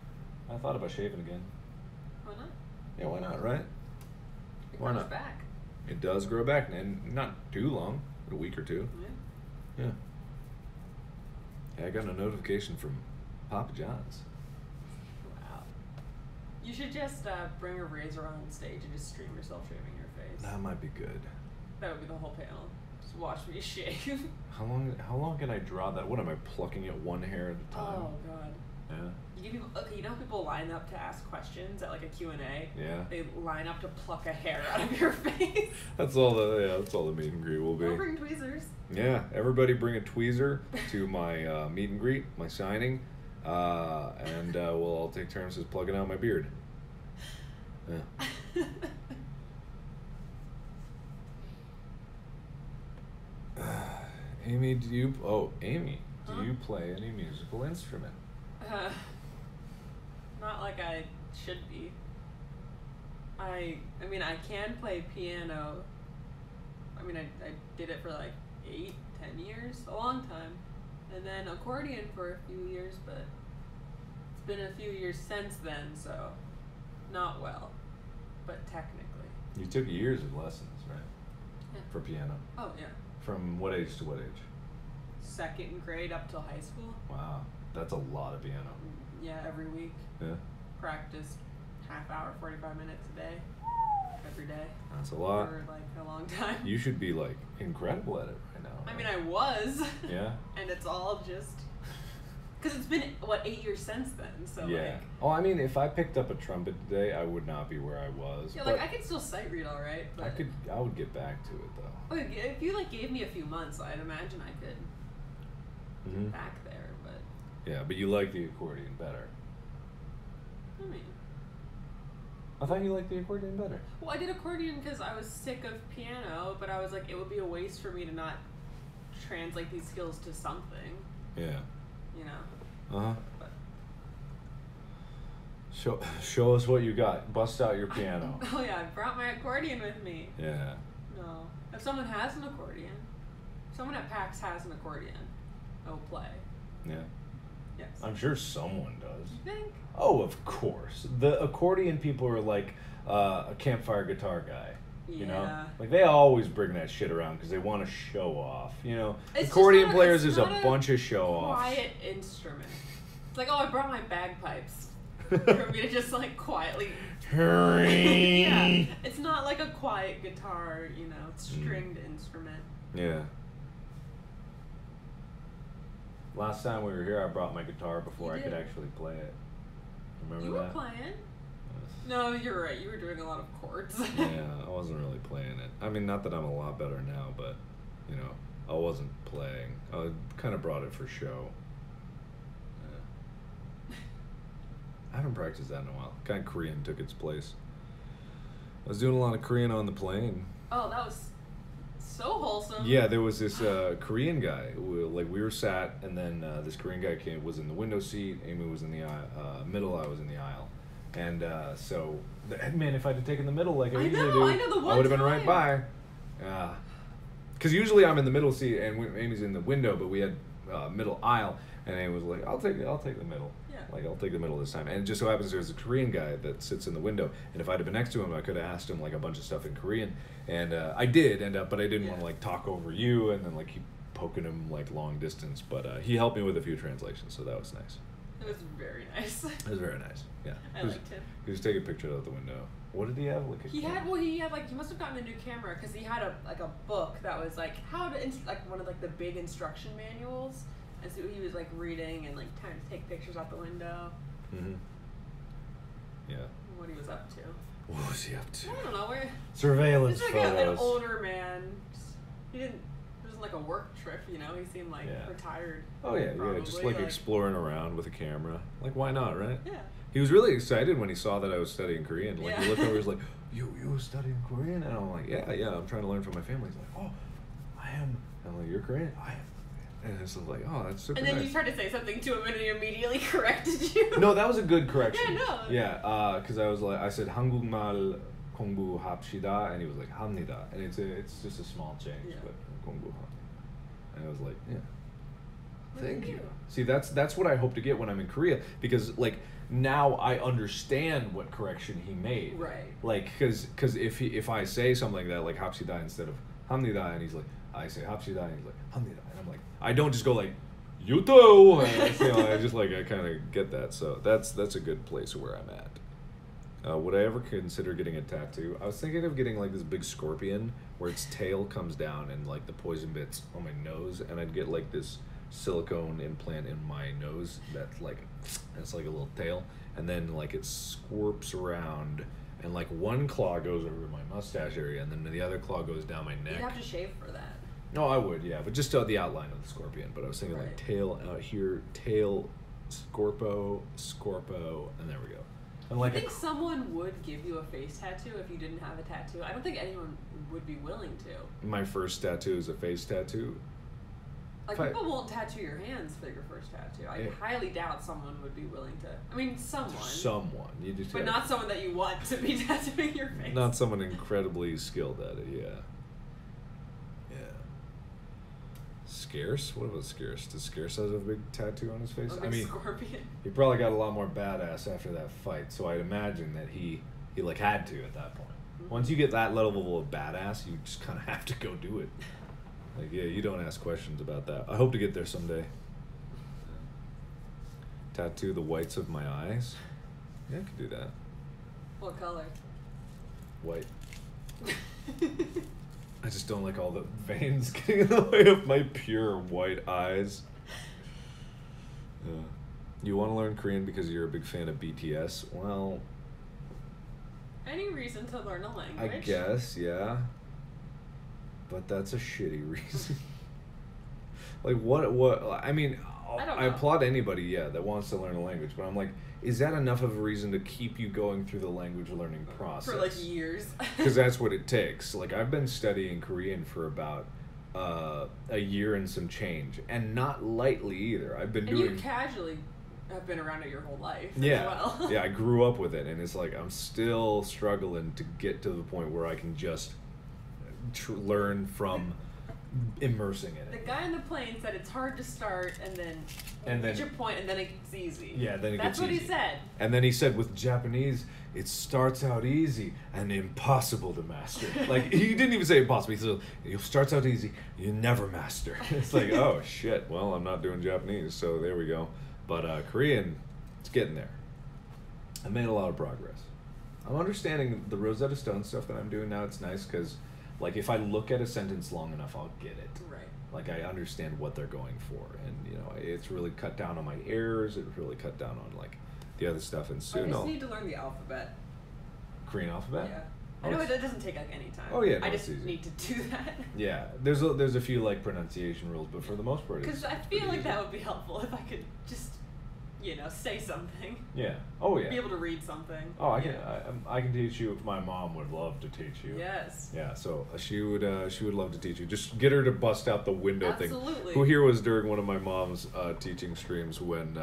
[SPEAKER 1] I thought about shaving again.
[SPEAKER 2] Why not?
[SPEAKER 1] Yeah, why not, right?
[SPEAKER 2] It
[SPEAKER 1] Why
[SPEAKER 2] grows
[SPEAKER 1] not?
[SPEAKER 2] back.
[SPEAKER 1] It does grow back, and not too long. A week or two.
[SPEAKER 2] Yeah.
[SPEAKER 1] Yeah. Yeah, I got a notification from Papa John's.
[SPEAKER 2] Wow. You should just bring a razor on stage and just stream yourself shaving your face.
[SPEAKER 1] That might be good.
[SPEAKER 2] That would be the whole panel. Just watch me shave.
[SPEAKER 1] How long can I draw that? What am I plucking it one hair at a time?
[SPEAKER 2] Oh god.
[SPEAKER 1] Yeah.
[SPEAKER 2] You give people, okay, you know how people line up to ask questions at like a Q&A?
[SPEAKER 1] Yeah.
[SPEAKER 2] They line up to pluck a hair out of your face.
[SPEAKER 1] That's all the meet and greet will be.
[SPEAKER 2] I'll bring tweezers.
[SPEAKER 1] Yeah, everybody bring a tweezer to my meet and greet, my signing, and we'll all take turns just plugging out my beard. Yeah. Amy, Amy, do you play any musical instrument?
[SPEAKER 2] Not like I should be. I mean, I can play piano. I mean, I did it for like 8-10 years, a long time. And then accordion for a few years, but it's been a few years since then, so not well, but technically.
[SPEAKER 1] You took years of lessons, right?
[SPEAKER 2] Yeah.
[SPEAKER 1] For piano.
[SPEAKER 2] Oh, yeah.
[SPEAKER 1] From what age to what age?
[SPEAKER 2] 2nd grade up till high school.
[SPEAKER 1] Wow, that's a lot of piano.
[SPEAKER 2] Yeah, every week.
[SPEAKER 1] Yeah.
[SPEAKER 2] Practiced half hour, 45 minutes a day. Every day.
[SPEAKER 1] That's a lot.
[SPEAKER 2] For like a long time.
[SPEAKER 1] You should be like incredible at it right now.
[SPEAKER 2] I
[SPEAKER 1] right?
[SPEAKER 2] mean, I was.
[SPEAKER 1] Yeah.
[SPEAKER 2] And it's all just because it's been 8 years since then. So
[SPEAKER 1] yeah.
[SPEAKER 2] like.
[SPEAKER 1] Oh, I mean, if I picked up a trumpet today, I would not be where I was.
[SPEAKER 2] Yeah, like I could still sight read all right. But
[SPEAKER 1] I would get back to it though.
[SPEAKER 2] Oh, if you like gave me a few months, I'd imagine I could
[SPEAKER 1] Mm-hmm.
[SPEAKER 2] get back there. But
[SPEAKER 1] Yeah, but you like the accordion better.
[SPEAKER 2] I mean.
[SPEAKER 1] I thought you liked the accordion better.
[SPEAKER 2] Well, I did accordion because I was sick of piano, but I was like, it would be a waste for me to not translate these skills to something.
[SPEAKER 1] Yeah.
[SPEAKER 2] You know.
[SPEAKER 1] Uh-huh.
[SPEAKER 2] But
[SPEAKER 1] Show us what you got. Bust out your piano.
[SPEAKER 2] oh yeah, I brought my accordion with me.
[SPEAKER 1] Yeah.
[SPEAKER 2] No. If someone has an accordion, someone at PAX has an accordion, I'll play.
[SPEAKER 1] Yeah.
[SPEAKER 2] Yes.
[SPEAKER 1] I'm sure someone does.
[SPEAKER 2] You think?
[SPEAKER 1] Oh, of course. The accordion people are like a campfire guitar guy. You know,
[SPEAKER 2] Yeah.
[SPEAKER 1] like they always bring that shit around because they want to show off. You know,
[SPEAKER 2] It's
[SPEAKER 1] accordion
[SPEAKER 2] just not-
[SPEAKER 1] players
[SPEAKER 2] it's
[SPEAKER 1] is a
[SPEAKER 2] not
[SPEAKER 1] bunch of show offs.
[SPEAKER 2] Quiet instrument. It's like, oh, I brought my bagpipes for me to just like quietly. Yeah, it's not like a quiet guitar. You know, it's stringed instrument.
[SPEAKER 1] Yeah. Last time we were here, I brought my guitar before I
[SPEAKER 2] You
[SPEAKER 1] could
[SPEAKER 2] did.
[SPEAKER 1] actually play it. Remember
[SPEAKER 2] You were
[SPEAKER 1] that?
[SPEAKER 2] playing. No, you're right. You were doing a lot of chords.
[SPEAKER 1] Yeah, I wasn't really playing it. I mean, not that I'm a lot better now, but, you know, I wasn't playing. I kind of brought it for show. Yeah. I haven't practiced that in a while. Kind of Korean took its place. I was doing a lot of Korean on the plane.
[SPEAKER 2] Oh, that was so wholesome.
[SPEAKER 1] Yeah, there was this Korean guy. We were sat, and then this Korean guy was in the window seat. Amy was in the middle. I was in the aisle. And so, man, if I'd have taken the middle like I usually do, I would have been right by. Because usually I'm in the middle seat and Amy's in the window, but we had middle aisle, and Amy was like, "I'll take the middle."
[SPEAKER 2] Yeah.
[SPEAKER 1] Like, I'll take the middle this time. And it just so happens there's a Korean guy that sits in the window, and if I'd have been next to him, I could have asked him like a bunch of stuff in Korean, and I did end up, but I didn't want to like talk over you and then like keep poking him like long distance. But he helped me with a few translations, so that was nice.
[SPEAKER 2] It was very nice.
[SPEAKER 1] It was very nice. Yeah.
[SPEAKER 2] I liked him.
[SPEAKER 1] He was taking pictures out the window. What did he have? Like
[SPEAKER 2] He had like he must have gotten a new camera because he had a book that was like how to like one of like the big instruction manuals, and so he was like reading and like trying to take pictures out the window.
[SPEAKER 1] Mm-hmm. Yeah.
[SPEAKER 2] What he was up to.
[SPEAKER 1] What was he up to?
[SPEAKER 2] I don't know.
[SPEAKER 1] Surveillance
[SPEAKER 2] He's like an
[SPEAKER 1] photos.
[SPEAKER 2] older man. He didn't. It wasn't like a work trip, you know. He seemed like retired.
[SPEAKER 1] Oh yeah,
[SPEAKER 2] probably,
[SPEAKER 1] just like exploring around with a camera. Like why not, right?
[SPEAKER 2] Yeah.
[SPEAKER 1] He was really excited when he saw that I was studying Korean. Like he looked over, he was like, "You were studying Korean?" And I'm like, "Yeah, I'm trying to learn from my family." He's like, "Oh, I am." And I'm like, "You're Korean?" I am. And it's like, oh, that's super
[SPEAKER 2] And then
[SPEAKER 1] nice.
[SPEAKER 2] you tried to say something to him and he immediately corrected you.
[SPEAKER 1] No, that was a good correction.
[SPEAKER 2] Yeah, no.
[SPEAKER 1] Yeah, because I was like, I said 한국말 공부합시다, and he was like 합니다, and it's just a small change,
[SPEAKER 2] Yeah.
[SPEAKER 1] but 공부합니다. And I was like, yeah,
[SPEAKER 2] Look
[SPEAKER 1] thank
[SPEAKER 2] at
[SPEAKER 1] you.
[SPEAKER 2] you.
[SPEAKER 1] See, that's what I hope to get when I'm in Korea, because like now I understand what correction he made.
[SPEAKER 2] Right.
[SPEAKER 1] Like, because if I say something like that, like 합시다 instead of 합니다, and he's like, I say 합시다, and he's like 합니다, and I'm like, I don't just go like, you too. And, you know, I just like I kind of get that. So that's a good place where I'm at. Would I ever consider getting a tattoo? I was thinking of getting like this big scorpion where its tail comes down and like the poison bits on my nose, and I'd get like this silicone implant in my nose that's like it's like a little tail, and then like it squirps around, and like one claw goes over my mustache area, and then the other claw goes down my neck.
[SPEAKER 2] You'd have to shave for that.
[SPEAKER 1] No, I would, yeah, but just the outline of the scorpion. But I was thinking like
[SPEAKER 2] Right.
[SPEAKER 1] tail out here, tail, scorpo, and there we go. And
[SPEAKER 2] I
[SPEAKER 1] like
[SPEAKER 2] think someone would give you a face tattoo if you didn't have a tattoo. I don't think anyone would be willing to.
[SPEAKER 1] my first tattoo is a face tattoo.
[SPEAKER 2] Like,
[SPEAKER 1] If I-
[SPEAKER 2] people won't tattoo your hands for your first tattoo. I
[SPEAKER 1] Yeah.
[SPEAKER 2] highly doubt someone would be willing to. I mean, someone.
[SPEAKER 1] Someone you just
[SPEAKER 2] But
[SPEAKER 1] gotta-
[SPEAKER 2] not someone that you want to be tattooing your face.
[SPEAKER 1] not someone incredibly skilled at it. Yeah. Yeah. Scarce? What about Scarce? Does Scarce have a big tattoo on his face?
[SPEAKER 2] A
[SPEAKER 1] I
[SPEAKER 2] big
[SPEAKER 1] mean,
[SPEAKER 2] scorpion.
[SPEAKER 1] he probably got a lot more badass after that fight, so I'd imagine that he like had to at that point. Once you get that level of badass, you just kind of have to go do it. Like, yeah, you don't ask questions about that. I hope to get there someday. Tattoo the whites of my eyes. Yeah, I could do that.
[SPEAKER 2] What color?
[SPEAKER 1] White. I just don't like all the veins getting in the way of my pure white eyes. You want to learn Korean because you're a big fan of BTS? Well,
[SPEAKER 2] Any reason to learn a language?
[SPEAKER 1] I guess, yeah. But that's a shitty reason. Like, what, I mean,
[SPEAKER 2] I don't
[SPEAKER 1] I
[SPEAKER 2] know.
[SPEAKER 1] applaud anybody, yeah, that wants to learn a language, but I'm like, is that enough of a reason to keep you going through the language learning process?
[SPEAKER 2] For like years.
[SPEAKER 1] Because that's what it takes. Like, I've been studying Korean for about a year and some change, and not lightly either. I've been
[SPEAKER 2] And
[SPEAKER 1] doing.
[SPEAKER 2] you casually have been around it your whole life
[SPEAKER 1] Yeah,
[SPEAKER 2] as well.
[SPEAKER 1] yeah. I grew up with it, and it's like I'm still struggling to get to the point where I can just learn from immersing in
[SPEAKER 2] The
[SPEAKER 1] it.
[SPEAKER 2] guy on the plane said it's hard to start and then reach your point and then it gets easy.
[SPEAKER 1] Yeah, then it
[SPEAKER 2] That's
[SPEAKER 1] gets
[SPEAKER 2] what
[SPEAKER 1] easy.
[SPEAKER 2] he said.
[SPEAKER 1] And then he said with Japanese, it starts out easy and impossible to master. Like, he didn't even say impossible. He said, it starts out easy, you never master. It's like, oh, shit. Well, I'm not doing Japanese, so there we go. But Korean, it's getting there. I made a lot of progress. I'm understanding the Rosetta Stone stuff that I'm doing now. It's nice because, like, if I look at a sentence long enough, I'll get it.
[SPEAKER 2] Right.
[SPEAKER 1] Like, I understand what they're going for, and you know, it's really cut down on my errors. It's really cut down on like the other stuff, and
[SPEAKER 2] I
[SPEAKER 1] soon
[SPEAKER 2] just
[SPEAKER 1] I'll
[SPEAKER 2] need to learn the alphabet.
[SPEAKER 1] Korean alphabet.
[SPEAKER 2] Yeah.
[SPEAKER 1] Oh,
[SPEAKER 2] I know
[SPEAKER 1] it's-
[SPEAKER 2] it doesn't take like any time.
[SPEAKER 1] Oh, yeah, no,
[SPEAKER 2] I
[SPEAKER 1] it's
[SPEAKER 2] just
[SPEAKER 1] easy.
[SPEAKER 2] need to do that.
[SPEAKER 1] Yeah, there's a few like pronunciation rules, but for the most part,
[SPEAKER 2] Because I feel like that would be helpful if I could just, say something.
[SPEAKER 1] Yeah. Oh yeah.
[SPEAKER 2] Be able to read something.
[SPEAKER 1] Oh, I can.
[SPEAKER 2] Yeah.
[SPEAKER 1] I can teach you. My mom would love to teach you.
[SPEAKER 2] Yes.
[SPEAKER 1] Yeah. So she would love to teach you. Just get her to bust out the window thing.
[SPEAKER 2] Absolutely.
[SPEAKER 1] Who here was during one of my mom's teaching streams when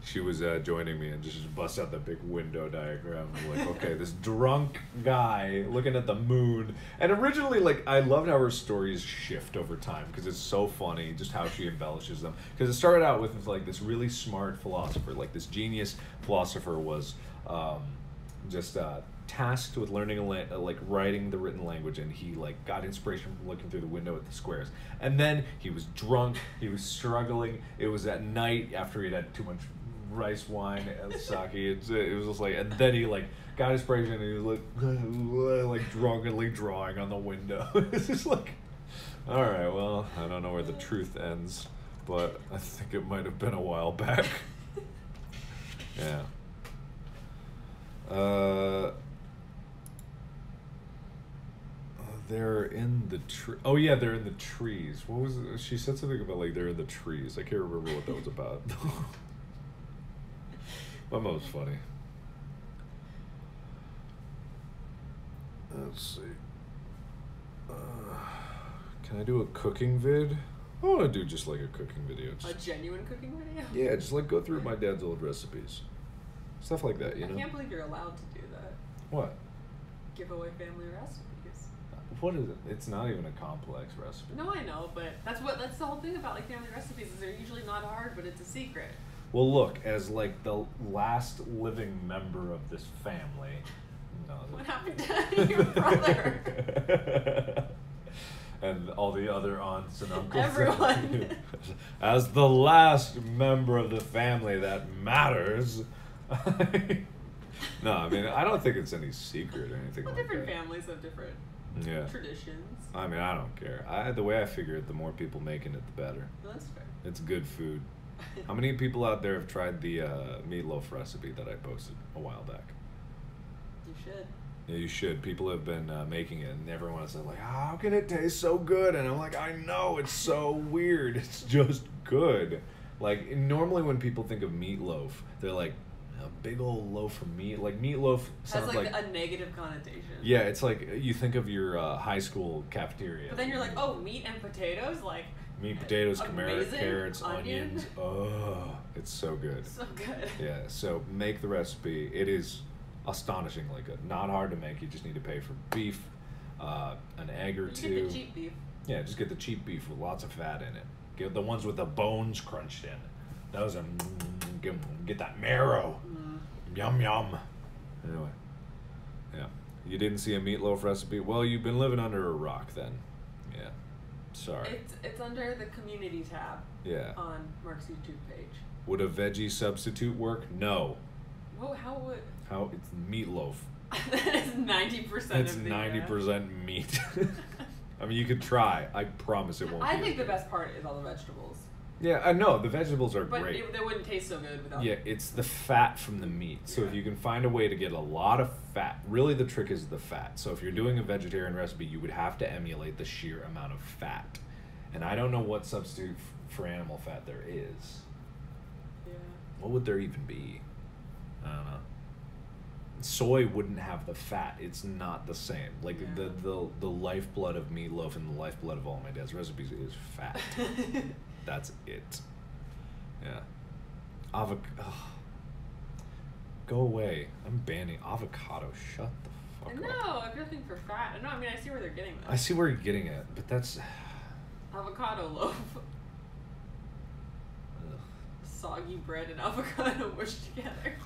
[SPEAKER 1] she was joining me and just bust out the big window diagram. I'm like, okay, this drunk guy looking at the moon. And originally, like, I loved how her stories shift over time because it's so funny just how she embellishes them. Because it started out with like this really smart philosopher, like this genius philosopher was just tasked with learning like writing the written language, and he like got inspiration from looking through the window at the squares. And then he was drunk, he was struggling. It was at night after he'd had too much rice wine and sake. It was just like, and then he like got inspiration and he was like drunkenly drawing on the window. It's just like, all right, well, I don't know where the truth ends, but I think it might have been a while back. Yeah. They're in the tree. Oh yeah, they're in the trees. What was it? She said something about like they're in the trees. I can't remember what that was about. My mom's funny. Let's see. Can I do a cooking vid? I want to do just like a cooking video.
[SPEAKER 2] A genuine cooking video?
[SPEAKER 1] Yeah, just like go through my dad's old recipes. Stuff like that, you know?
[SPEAKER 2] I can't believe you're allowed to do that.
[SPEAKER 1] What?
[SPEAKER 2] Give away family recipes.
[SPEAKER 1] What is it? It's not even a complex recipe.
[SPEAKER 2] No, I know, but that's the whole thing about like family recipes is they're usually not hard, but it's a secret.
[SPEAKER 1] Well, look, as like the last living member of this family, no.
[SPEAKER 2] What happened to your brother?
[SPEAKER 1] And all the other aunts and uncles.
[SPEAKER 2] Everyone.
[SPEAKER 1] As the last member of the family that matters. No, I mean, I don't think it's any secret or anything
[SPEAKER 2] Well,
[SPEAKER 1] like
[SPEAKER 2] different
[SPEAKER 1] that.
[SPEAKER 2] families have different traditions.
[SPEAKER 1] I mean, I don't care. The way I figure it, the more people making it, the better.
[SPEAKER 2] Well, that's fair.
[SPEAKER 1] It's good food. How many people out there have tried the meatloaf recipe that I posted a while back?
[SPEAKER 2] You should.
[SPEAKER 1] Yeah, you should. People have been making it, and everyone is like, how can it taste so good? And I'm like, I know, it's so weird. It's just good. Like, normally when people think of meatloaf, they're like, a big old loaf of meat. Like, meatloaf sounds
[SPEAKER 2] has like a negative connotation.
[SPEAKER 1] Yeah, it's like you think of your high school cafeteria.
[SPEAKER 2] But then you're like, oh, meat and potatoes? Like,
[SPEAKER 1] meat, potatoes,
[SPEAKER 2] amazing.
[SPEAKER 1] carrots,
[SPEAKER 2] Onion.
[SPEAKER 1] onions. Oh, it's so good.
[SPEAKER 2] So good.
[SPEAKER 1] Yeah, so make the recipe. It is astonishingly good. Not hard to make. You just need to pay for beef, an egg or two.
[SPEAKER 2] Get the cheap beef.
[SPEAKER 1] Yeah, just get the cheap beef with lots of fat in it. Get the ones with the bones crunched in. Those are get that marrow. Yum yum. Anyway, yeah. You didn't see a meatloaf recipe? Well, you've been living under a rock then. Yeah. Sorry.
[SPEAKER 2] It's under the community tab.
[SPEAKER 1] Yeah.
[SPEAKER 2] On Mark's YouTube page.
[SPEAKER 1] Would a veggie substitute work? No.
[SPEAKER 2] Well, how would?
[SPEAKER 1] How? It's meatloaf.
[SPEAKER 2] It's 90%.
[SPEAKER 1] It's 90% meat. I mean, you could try. I promise it won't.
[SPEAKER 2] I think the best part is all the vegetables.
[SPEAKER 1] Yeah, I know the vegetables are
[SPEAKER 2] but
[SPEAKER 1] great.
[SPEAKER 2] But they wouldn't taste so good without.
[SPEAKER 1] Yeah, it's the fat from the meat. So if you can find a way to get a lot of fat, really the trick is the fat. So if you're doing a vegetarian recipe, you would have to emulate the sheer amount of fat. And I don't know what substitute for animal fat there is.
[SPEAKER 2] Yeah.
[SPEAKER 1] What would there even be? I don't know. Soy wouldn't have the fat. It's not the same. Like the lifeblood of meatloaf and the lifeblood of all my dad's recipes is fat. That's it. Yeah. Go away. I'm banning avocado. Shut the fuck up.
[SPEAKER 2] No, if you're looking for fat. No, I mean, I see where they're getting that.
[SPEAKER 1] I see where you're getting at, but that's...
[SPEAKER 2] Avocado loaf.
[SPEAKER 1] Ugh.
[SPEAKER 2] Soggy bread and avocado mushed together.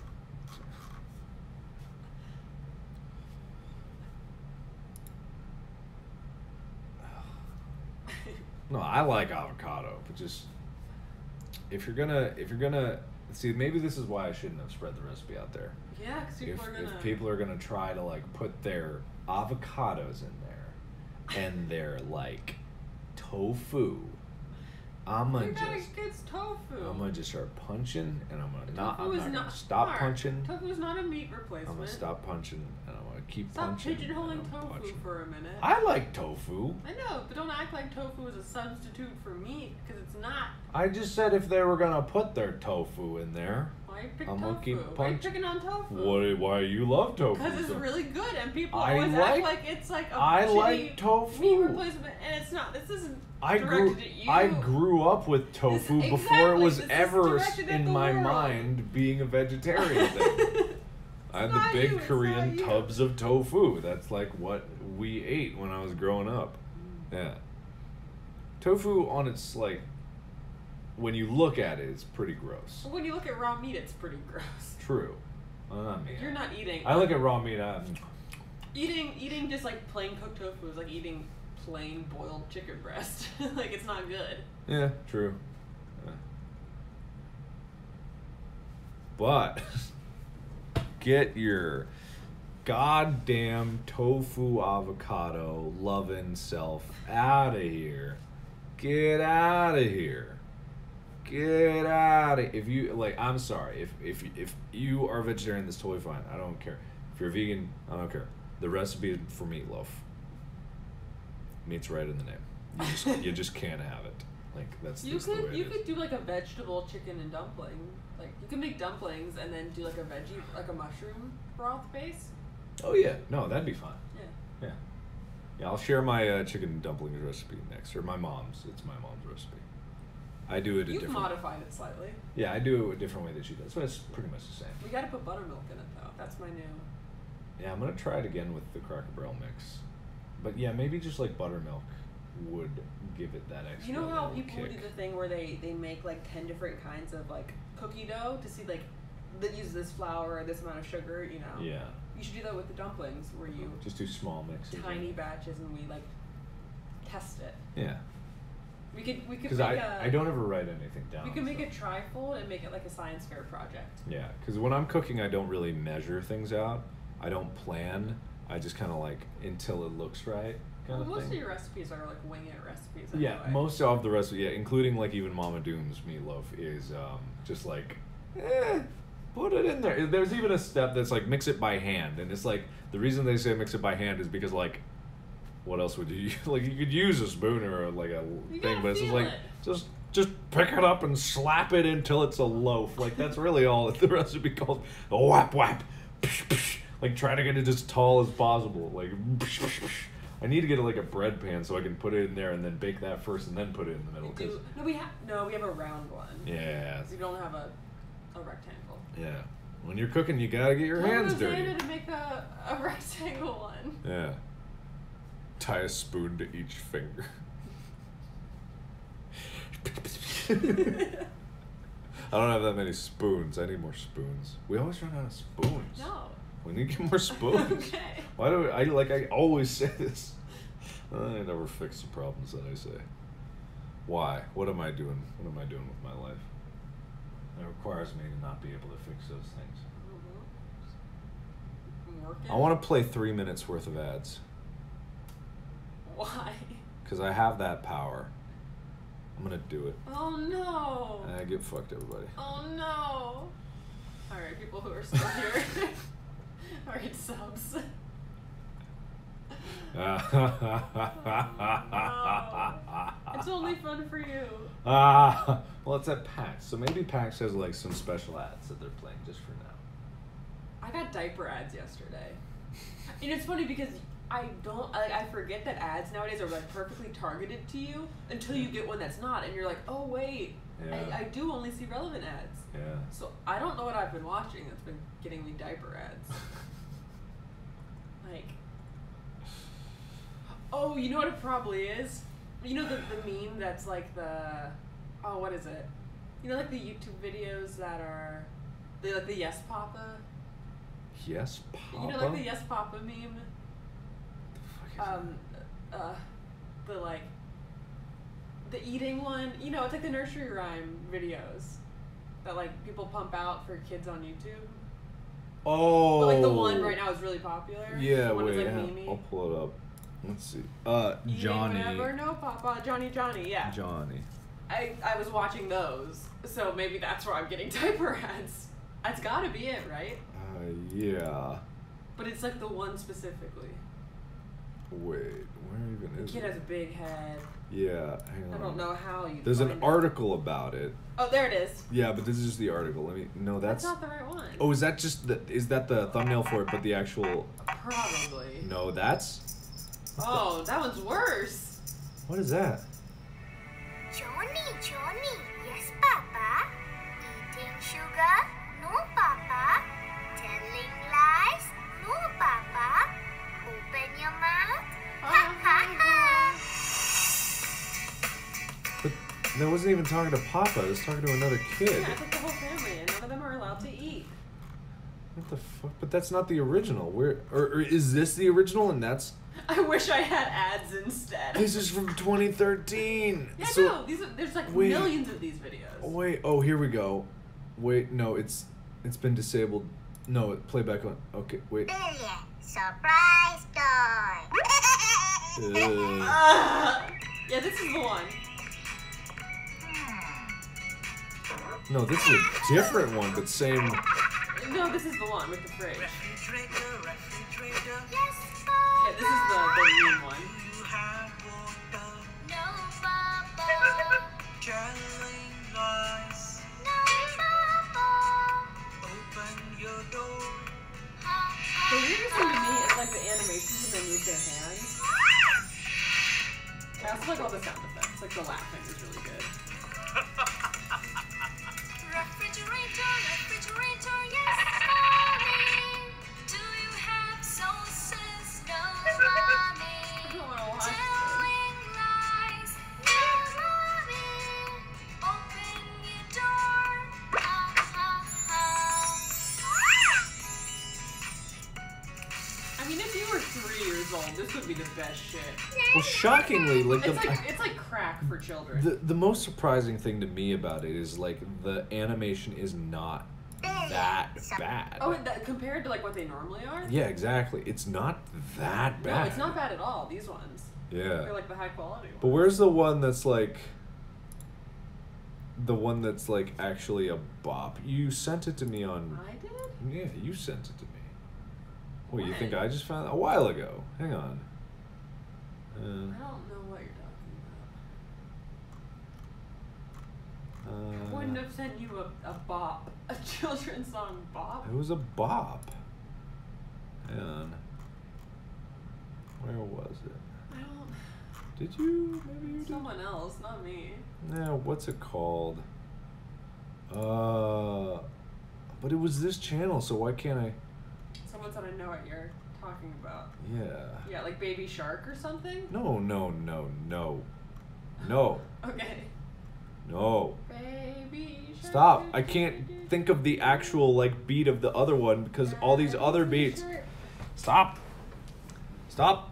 [SPEAKER 1] No, I like avocado, but just if you're gonna see, maybe this is why I shouldn't have spread the recipe out there.
[SPEAKER 2] Yeah, because
[SPEAKER 1] if people are gonna try to like put their avocados in there, and they're like tofu, I'm gonna just start punching, and I'm not gonna stop punching.
[SPEAKER 2] Tofu is not a meat replacement.
[SPEAKER 1] I'm gonna stop punching, and I'm gonna keep
[SPEAKER 2] Stop
[SPEAKER 1] punching.
[SPEAKER 2] Stop pigeonholing tofu for a minute.
[SPEAKER 1] I like tofu.
[SPEAKER 2] I know, but don't act like tofu is a substitute for meat, because it's not.
[SPEAKER 1] I just said if they were gonna put their tofu in there.
[SPEAKER 2] Why you pick
[SPEAKER 1] I'm
[SPEAKER 2] tofu?
[SPEAKER 1] gonna keep
[SPEAKER 2] Why you picking on tofu?
[SPEAKER 1] Why you love tofu?
[SPEAKER 2] Because it's really good, and people
[SPEAKER 1] I
[SPEAKER 2] always
[SPEAKER 1] like-
[SPEAKER 2] act like it's like a
[SPEAKER 1] I
[SPEAKER 2] shitty
[SPEAKER 1] like tofu.
[SPEAKER 2] meat replacement, and it's not. This isn't
[SPEAKER 1] I
[SPEAKER 2] directed at you.
[SPEAKER 1] grew up with tofu
[SPEAKER 2] This-
[SPEAKER 1] before it was
[SPEAKER 2] exactly, this is
[SPEAKER 1] ever
[SPEAKER 2] directed at
[SPEAKER 1] in
[SPEAKER 2] the
[SPEAKER 1] my
[SPEAKER 2] world.
[SPEAKER 1] mind being a vegetarian thing. I had the
[SPEAKER 2] not
[SPEAKER 1] big
[SPEAKER 2] you, it's
[SPEAKER 1] Korean
[SPEAKER 2] not you.
[SPEAKER 1] tubs of tofu. That's like what we ate when I was growing up. Yeah. Tofu on its like when you look at it, it's pretty gross.
[SPEAKER 2] When you look at raw meat, it's pretty gross.
[SPEAKER 1] True. Well, not me.
[SPEAKER 2] You're not eating.
[SPEAKER 1] I look at raw meat.
[SPEAKER 2] Eating just like plain cooked tofu is like eating plain boiled chicken breast. Like it's not good.
[SPEAKER 1] Yeah, true. Yeah. But get your goddamn tofu avocado loving self out of here. Get out of here. Get out of if you like I'm sorry if you are a vegetarian, that's totally fine. I don't care. If you're a vegan, I don't care. The recipe is for meatloaf. Meat's right in the name. You just can't have it. Like that's
[SPEAKER 2] You
[SPEAKER 1] just the way
[SPEAKER 2] could
[SPEAKER 1] it
[SPEAKER 2] you
[SPEAKER 1] is.
[SPEAKER 2] could do like a vegetable chicken and dumpling. Like you can make dumplings and then do like a veggie like a mushroom broth base.
[SPEAKER 1] Oh yeah, no, that'd be fine.
[SPEAKER 2] Yeah.
[SPEAKER 1] Yeah, Yeah, I'll share my chicken dumplings recipe next, or my mom's. It's my mom's recipe. I do it a
[SPEAKER 2] You've
[SPEAKER 1] different.
[SPEAKER 2] modified it slightly.
[SPEAKER 1] Yeah, I do it a different way that she does, but it's pretty much the same.
[SPEAKER 2] We gotta put buttermilk in it though. That's my new.
[SPEAKER 1] Yeah, I'm gonna try it again with the Cracker Barrel mix, but yeah, maybe just like buttermilk would give it that extra.
[SPEAKER 2] You know how
[SPEAKER 1] little
[SPEAKER 2] people
[SPEAKER 1] kick.
[SPEAKER 2] do the thing where they make like 10 different kinds of like cookie dough to see like that uses this flour or this amount of sugar, you know?
[SPEAKER 1] Yeah.
[SPEAKER 2] You should do that with the dumplings where you
[SPEAKER 1] Just do small mixes.
[SPEAKER 2] tiny batches and we like test it.
[SPEAKER 1] Yeah.
[SPEAKER 2] We could
[SPEAKER 1] Because
[SPEAKER 2] make
[SPEAKER 1] I don't ever write anything down.
[SPEAKER 2] we could make
[SPEAKER 1] so.
[SPEAKER 2] a trifold and make it like a science fair project.
[SPEAKER 1] Yeah, because when I'm cooking, I don't really measure things out. I don't plan. I just kind of like until it looks right.
[SPEAKER 2] Well,
[SPEAKER 1] Kind
[SPEAKER 2] most
[SPEAKER 1] of
[SPEAKER 2] of
[SPEAKER 1] thing.
[SPEAKER 2] your recipes are like wing it recipes.
[SPEAKER 1] Yeah,
[SPEAKER 2] Anyway.
[SPEAKER 1] most of the rest, yeah, including like even Mama Doom's meatloaf is just like, put it in there. There's even a step that's like mix it by hand, and it's like the reason they say mix it by hand is because like, what else would you use? Like you could use a spoon or like a thing, but it's just like just pick it up and slap it until it's a loaf. Like that's really all the recipe calls. Whap whap, psh, psh. Like try to get it as tall as possible. Like. Psh, psh, psh. I need to get like a bread pan so I can put it in there and then bake that first and then put it in the middle.
[SPEAKER 2] We have a round one.
[SPEAKER 1] Yeah.
[SPEAKER 2] We don't have a rectangle.
[SPEAKER 1] Yeah. When you're cooking, you gotta get your hands dirty.
[SPEAKER 2] To make a rectangle one.
[SPEAKER 1] Yeah. Tie a spoon to each finger. I don't have that many spoons. I need more spoons. We always run out of spoons.
[SPEAKER 2] No.
[SPEAKER 1] We need to get more spoons.
[SPEAKER 2] Okay.
[SPEAKER 1] Why do I always say this? I never fix the problems that I say. Why? What am I doing? What am I doing with my life? It requires me to not be able to fix those things.
[SPEAKER 2] Mm-hmm.
[SPEAKER 1] I want to play 3 minutes worth of ads.
[SPEAKER 2] Why?
[SPEAKER 1] Because I have that power. I'm gonna do it.
[SPEAKER 2] Oh no.
[SPEAKER 1] And I get fucked, everybody.
[SPEAKER 2] Oh no. Alright, people who are still here. Alright, subs. It's only fun for you.
[SPEAKER 1] Well, it's at PAX, so maybe PAX has like some special ads that they're playing just for now.
[SPEAKER 2] I got diaper ads yesterday. And it's funny because I forget that ads nowadays are like perfectly targeted to you until you get one that's not, and you're like, oh wait,
[SPEAKER 1] Yeah.
[SPEAKER 2] I do only see relevant ads.
[SPEAKER 1] Yeah.
[SPEAKER 2] So I don't know what I've been watching that's been getting me diaper ads. Like, oh, you know what it probably is? You know the meme that's like what is it? You know, like the YouTube videos that are, they like the Yes Papa?
[SPEAKER 1] Yes, Papa?
[SPEAKER 2] You know, like the Yes Papa meme? The like, the eating one, you know, it's like the nursery rhyme videos that like people pump out for kids on YouTube.
[SPEAKER 1] Oh.
[SPEAKER 2] But like the one right now is really popular.
[SPEAKER 1] Yeah,
[SPEAKER 2] the one
[SPEAKER 1] wait,
[SPEAKER 2] is, like,
[SPEAKER 1] yeah,
[SPEAKER 2] memey.
[SPEAKER 1] I'll pull it up. Let's see.
[SPEAKER 2] Eating
[SPEAKER 1] Johnny.
[SPEAKER 2] whatever, no Papa, Johnny, yeah.
[SPEAKER 1] Johnny.
[SPEAKER 2] I was watching those, so maybe that's where I'm getting diaper ads. That's gotta be it, right?
[SPEAKER 1] Yeah.
[SPEAKER 2] But it's like the one specifically.
[SPEAKER 1] Wait, where even
[SPEAKER 2] The
[SPEAKER 1] is
[SPEAKER 2] kid
[SPEAKER 1] it?
[SPEAKER 2] has a big head.
[SPEAKER 1] Yeah, hang on.
[SPEAKER 2] I don't know how you.
[SPEAKER 1] There's an
[SPEAKER 2] find it.
[SPEAKER 1] article about it.
[SPEAKER 2] Oh, there it is.
[SPEAKER 1] Yeah, but this is just the article. No,
[SPEAKER 2] That's not the right one.
[SPEAKER 1] Oh, is that just is that the thumbnail for it? But the actual.
[SPEAKER 2] Probably.
[SPEAKER 1] No, that's.
[SPEAKER 2] Oh, that one's worse.
[SPEAKER 1] What is that?
[SPEAKER 3] Johnny, yes, Papa. Eating sugar, no, Papa. Telling lies, no, Papa. Open your mouth, ha ha ha.
[SPEAKER 1] But that wasn't even talking to Papa. It was talking to another kid.
[SPEAKER 2] Yeah, it's like the whole family, and none of them are allowed to eat.
[SPEAKER 1] What the fuck? But that's not the original. Or is this the original? And that's.
[SPEAKER 2] I wish I had ads instead.
[SPEAKER 1] This is from 2013.
[SPEAKER 2] Yeah,
[SPEAKER 1] So-
[SPEAKER 2] no, there's like
[SPEAKER 1] wait.
[SPEAKER 2] millions of these videos.
[SPEAKER 1] Wait. Oh, here we go. Wait. No, it's been disabled. No, play back on. Okay. Wait.
[SPEAKER 3] Brilliant surprise toy.
[SPEAKER 2] Yeah, this is the one.
[SPEAKER 1] No, this is a different one, but same.
[SPEAKER 2] No, this is the one with the fridge.
[SPEAKER 3] Yes,
[SPEAKER 2] Yeah, this is the mean one.
[SPEAKER 3] no, Papa. No, Papa.
[SPEAKER 2] The weirdest thing to me is like the animations when they move their hands. also like all the sound effects. Like the laughing is really good.
[SPEAKER 3] Refrigerator, refrigerator, yes, mommy. Do you have sauces? No, mommy.
[SPEAKER 2] I don't want to watch this.
[SPEAKER 3] Telling lies, no, mommy. Open your door. Ha, ha, ha.
[SPEAKER 2] I mean, if you were 3 years old, this would be the best shit.
[SPEAKER 1] Well, shockingly, like
[SPEAKER 2] It's like crack for children.
[SPEAKER 1] the most surprising thing to me about it is like the animation is not that bad.
[SPEAKER 2] Oh, compared to like what they normally are?
[SPEAKER 1] Yeah, exactly. It's not that bad.
[SPEAKER 2] No, it's not bad at all. These ones.
[SPEAKER 1] Yeah.
[SPEAKER 2] They're like the high quality ones.
[SPEAKER 1] But where's the one that's like actually a bop? You sent it to me on.
[SPEAKER 2] I did?
[SPEAKER 1] Yeah, you sent it to me. Wait, you
[SPEAKER 2] When?
[SPEAKER 1] think I just found it? A while ago? Hang on.
[SPEAKER 2] I don't know what you're talking about. I wouldn't have sent you a bop. A children's song bop.
[SPEAKER 1] It was a bop. Hang on. Where was it?
[SPEAKER 2] I don't.
[SPEAKER 1] Did you? Maybe you did.
[SPEAKER 2] Someone else, not me.
[SPEAKER 1] No, what's it called? But it was this channel, so why can't I?
[SPEAKER 2] Someone said I know what you're talking about.
[SPEAKER 1] Yeah.
[SPEAKER 2] Yeah, like Baby Shark or something?
[SPEAKER 1] No.
[SPEAKER 2] Okay.
[SPEAKER 1] No.
[SPEAKER 2] Baby Shark.
[SPEAKER 1] Stop. I can't think of the actual like beat of the other one because all these other beats. Stop. Stop.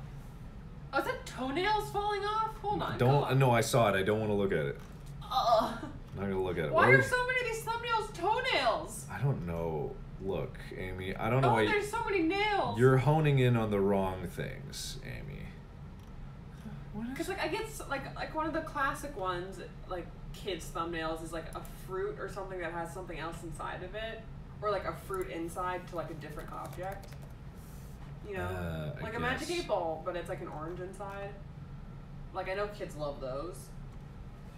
[SPEAKER 2] Oh, is that toenails falling off? Hold on.
[SPEAKER 1] Don't. No, I saw it. I don't want to look at it.
[SPEAKER 2] Ugh.
[SPEAKER 1] I'm not gonna look at it.
[SPEAKER 2] Why
[SPEAKER 1] What
[SPEAKER 2] are
[SPEAKER 1] is-
[SPEAKER 2] so many of these thumbnails toenails?
[SPEAKER 1] I don't know. Look, Amy. I don't know
[SPEAKER 2] Oh,
[SPEAKER 1] why.
[SPEAKER 2] there's so many nails.
[SPEAKER 1] You're honing in on the wrong things, Amy.
[SPEAKER 2] Because like I get like one of the classic ones, like kids thumbnails is like a fruit or something that has something else inside of it, or like a fruit inside to like a different object. You know,
[SPEAKER 1] I
[SPEAKER 2] like a magic
[SPEAKER 1] guess.
[SPEAKER 2] 8-ball, but it's like an orange inside. Like I know kids love those.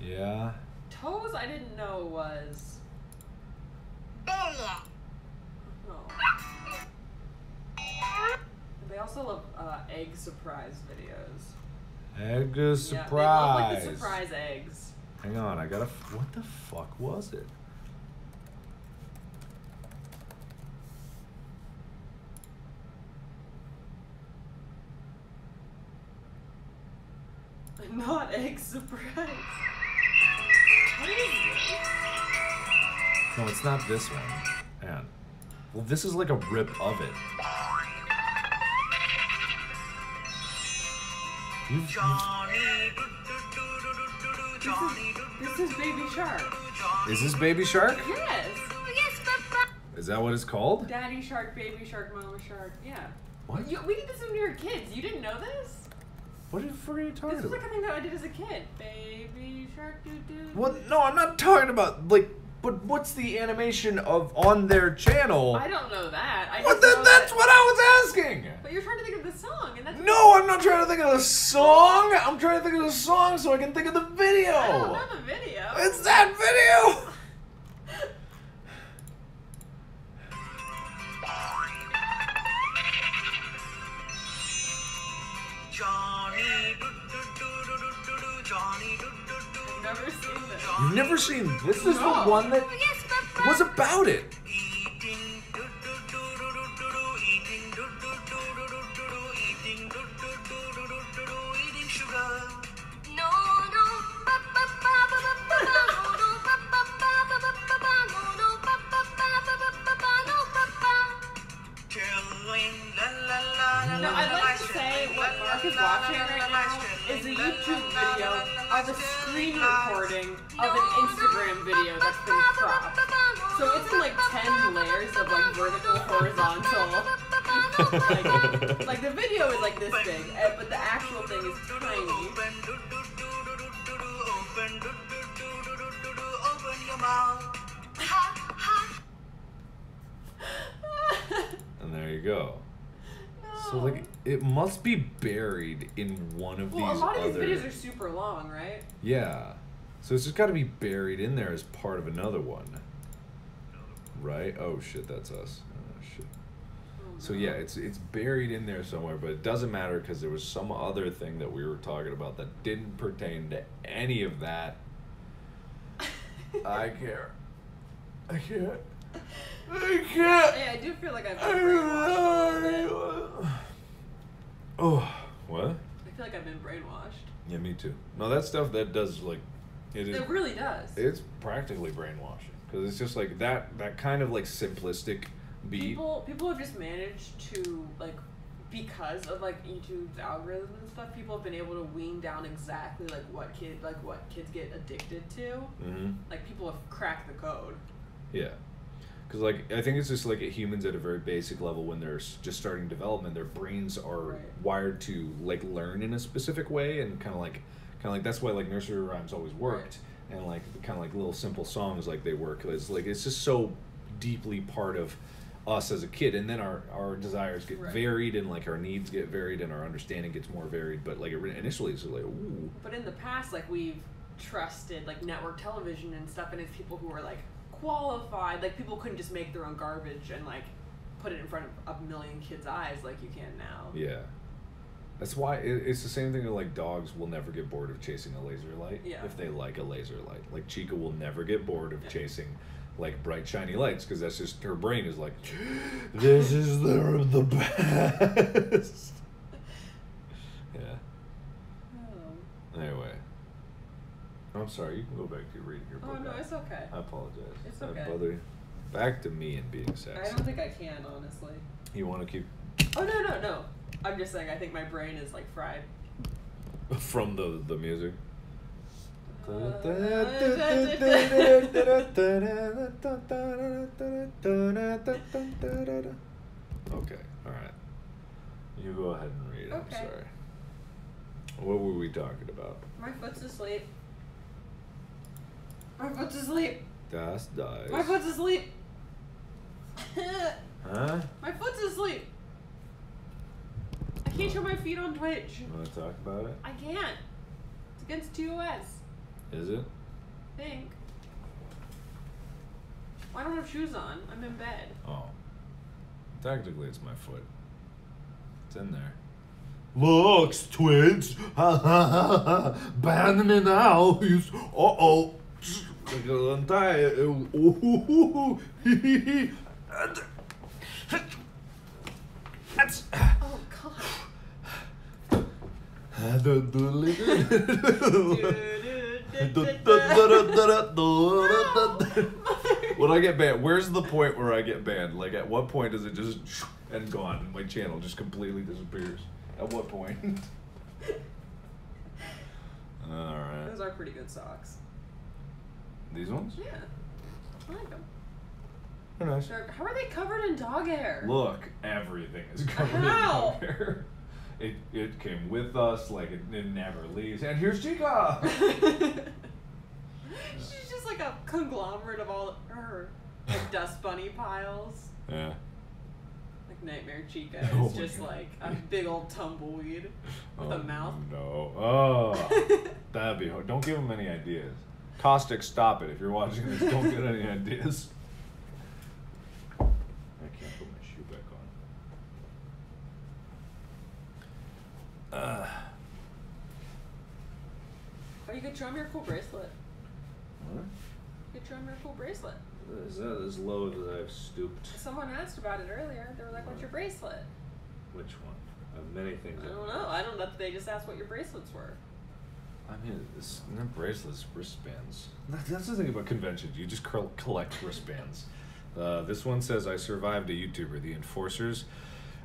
[SPEAKER 1] Yeah.
[SPEAKER 2] Toes, I didn't know was.
[SPEAKER 3] Belly.
[SPEAKER 2] Oh. They also love egg surprise videos.
[SPEAKER 1] Egg
[SPEAKER 2] Yeah,
[SPEAKER 1] surprise.
[SPEAKER 2] they love like the surprise eggs.
[SPEAKER 1] Hang on, I gotta. What the fuck was it?
[SPEAKER 2] Not egg surprise. What is this?
[SPEAKER 1] No, it's not this one. Hang on. Well, this is like a rip of it.
[SPEAKER 2] This is Baby Shark.
[SPEAKER 1] Is this Baby Shark?
[SPEAKER 2] Yes.
[SPEAKER 3] Yes, Papa.
[SPEAKER 1] Is that what it's called?
[SPEAKER 2] Daddy Shark, Baby Shark, Mama Shark. Yeah.
[SPEAKER 1] What?
[SPEAKER 2] We did this when we were kids. You didn't know this?
[SPEAKER 1] What the fuck are you talking
[SPEAKER 2] This was like
[SPEAKER 1] about?
[SPEAKER 2] a thing that I did as a kid. Baby Shark, doo doo.
[SPEAKER 1] Well, no, I'm not talking about like. But what's the animation of on their channel?
[SPEAKER 2] I don't know that. I
[SPEAKER 1] What
[SPEAKER 2] just know
[SPEAKER 1] that's
[SPEAKER 2] that-
[SPEAKER 1] what I was asking.
[SPEAKER 2] But you're trying to think of the song, and that's.
[SPEAKER 1] No, I'm not trying to think of the song. I'm trying to think of the song so I can think of the video.
[SPEAKER 2] I don't know the video.
[SPEAKER 1] It's that video.
[SPEAKER 2] I've never seen this.
[SPEAKER 1] You've never seen this? Is
[SPEAKER 2] No.
[SPEAKER 1] the one that
[SPEAKER 3] Yes, Papa.
[SPEAKER 1] was about it.
[SPEAKER 3] No, no, Papa, Papa, Papa, no, no, Papa, Papa, Papa, no, no, Papa, Papa, Papa, no, Papa.
[SPEAKER 2] Now, I'd like to say what Mark is watching right now is a YouTube video of a screen recording of an Instagram video that's been cropped. So it's in like 10 layers of like vertical, horizontal. like the video is like this big, but the actual thing is tiny.
[SPEAKER 1] And there you go. So
[SPEAKER 2] No.
[SPEAKER 1] like it must be buried in one of
[SPEAKER 2] Well, a
[SPEAKER 1] these
[SPEAKER 2] lot of
[SPEAKER 1] other.
[SPEAKER 2] these videos are super long, right?
[SPEAKER 1] Yeah. So it's just got to be buried in there as part of another one. Right? Oh shit, that's us. Oh shit.
[SPEAKER 2] Oh
[SPEAKER 1] So yeah, it's buried in there somewhere, but it doesn't matter because there was some other thing that we were talking about that didn't pertain to any of that. I care. I can't. I can't.
[SPEAKER 2] Hey, I do feel like I've been brainwashed a little bit.
[SPEAKER 1] Oh, what?
[SPEAKER 2] I feel like I've been brainwashed.
[SPEAKER 1] Yeah, me too. No, that stuff that does like,
[SPEAKER 2] It really does.
[SPEAKER 1] It's practically brainwashing because it's just like that kind of like simplistic beat.
[SPEAKER 2] People have just managed to like, because of like YouTube's algorithm and stuff, people have been able to wean down exactly like what kids get addicted to.
[SPEAKER 1] Mm-hmm.
[SPEAKER 2] Like people have cracked the code.
[SPEAKER 1] Yeah. Because, like, I think it's just, like, humans at a very basic level when they're just starting development, their brains are wired to, like, learn in a specific way and kind of like, that's why, like, nursery rhymes always worked. Right. And, like, kind of like little simple songs, like, they work. It's, like, it's just so deeply part of us as a kid. And then our desires get varied and, like, our needs get varied and our understanding gets more varied. But, like, initially it's like, ooh.
[SPEAKER 2] But in the past, like, we've trusted, like, network television and stuff, and it's people who are, like, qualified. Like, people couldn't just make their own garbage and like put it in front of a million kids' eyes like you can now.
[SPEAKER 1] Yeah, that's why it's the same thing that like dogs will never get bored of chasing a laser light if they like a laser light. Like Chica will never get bored of chasing like bright shiny lights because that's just her brain is like, this is the best. Yeah. Oh. Anyway. I'm sorry, you can go back to reading your book.
[SPEAKER 2] Oh, no, it's okay.
[SPEAKER 1] I apologize.
[SPEAKER 2] It's okay.
[SPEAKER 1] Bother you. Back to me and being sexy.
[SPEAKER 2] I don't think I can, honestly.
[SPEAKER 1] You want to keep...
[SPEAKER 2] Oh, no. I'm just saying, I think my brain is, like, fried.
[SPEAKER 1] From the music? Okay, alright. You go ahead and read. I'm sorry. What were we talking about?
[SPEAKER 2] My foot's asleep. My foot's asleep.
[SPEAKER 1] Das dies.
[SPEAKER 2] My foot's asleep.
[SPEAKER 1] Huh?
[SPEAKER 2] My foot's asleep. I can't show my feet on Twitch.
[SPEAKER 1] You want to talk about it?
[SPEAKER 2] I can't. It's against TOS.
[SPEAKER 1] Is it?
[SPEAKER 2] I think. Well, I don't have shoes on. I'm in bed.
[SPEAKER 1] Oh. Technically, it's my foot. It's in there. Looks, Twitch. Ha ha ha ha. Ban me now. Uh-oh. That's.
[SPEAKER 2] Oh God.
[SPEAKER 1] When I get banned, where's the point where I get banned? Like, at what point does it just and gone? My channel just completely disappears. At what point? All right.
[SPEAKER 2] Those are pretty good socks.
[SPEAKER 1] These ones?
[SPEAKER 2] Yeah, I like them.
[SPEAKER 1] They're nice.
[SPEAKER 2] How are they covered in dog hair?
[SPEAKER 1] Look, everything is covered in dog hair. It came with us, like it never leaves. And here's Chica!
[SPEAKER 2] She's just like a conglomerate of all her like dust bunny piles.
[SPEAKER 1] Yeah.
[SPEAKER 2] Like Nightmare Chica is just like a big old tumbleweed with a mouth.
[SPEAKER 1] No. Oh. That'd be hard. Don't give him any ideas. Caustic, stop it. If you're watching this, don't get any ideas. I can't put my shoe back on.
[SPEAKER 2] Oh, you could show him your cool bracelet.
[SPEAKER 1] What?
[SPEAKER 2] You could show him your cool bracelet.
[SPEAKER 1] Is that as low as I've stooped?
[SPEAKER 2] Someone asked about it earlier. They were like, "What's your bracelet?"
[SPEAKER 1] Which one? I have many things.
[SPEAKER 2] I don't know. I don't know. They just asked what your bracelets were.
[SPEAKER 1] I mean, it's not bracelets, wristbands. That's the thing about conventions. You just collect wristbands. This one says, "I survived a YouTuber." The enforcers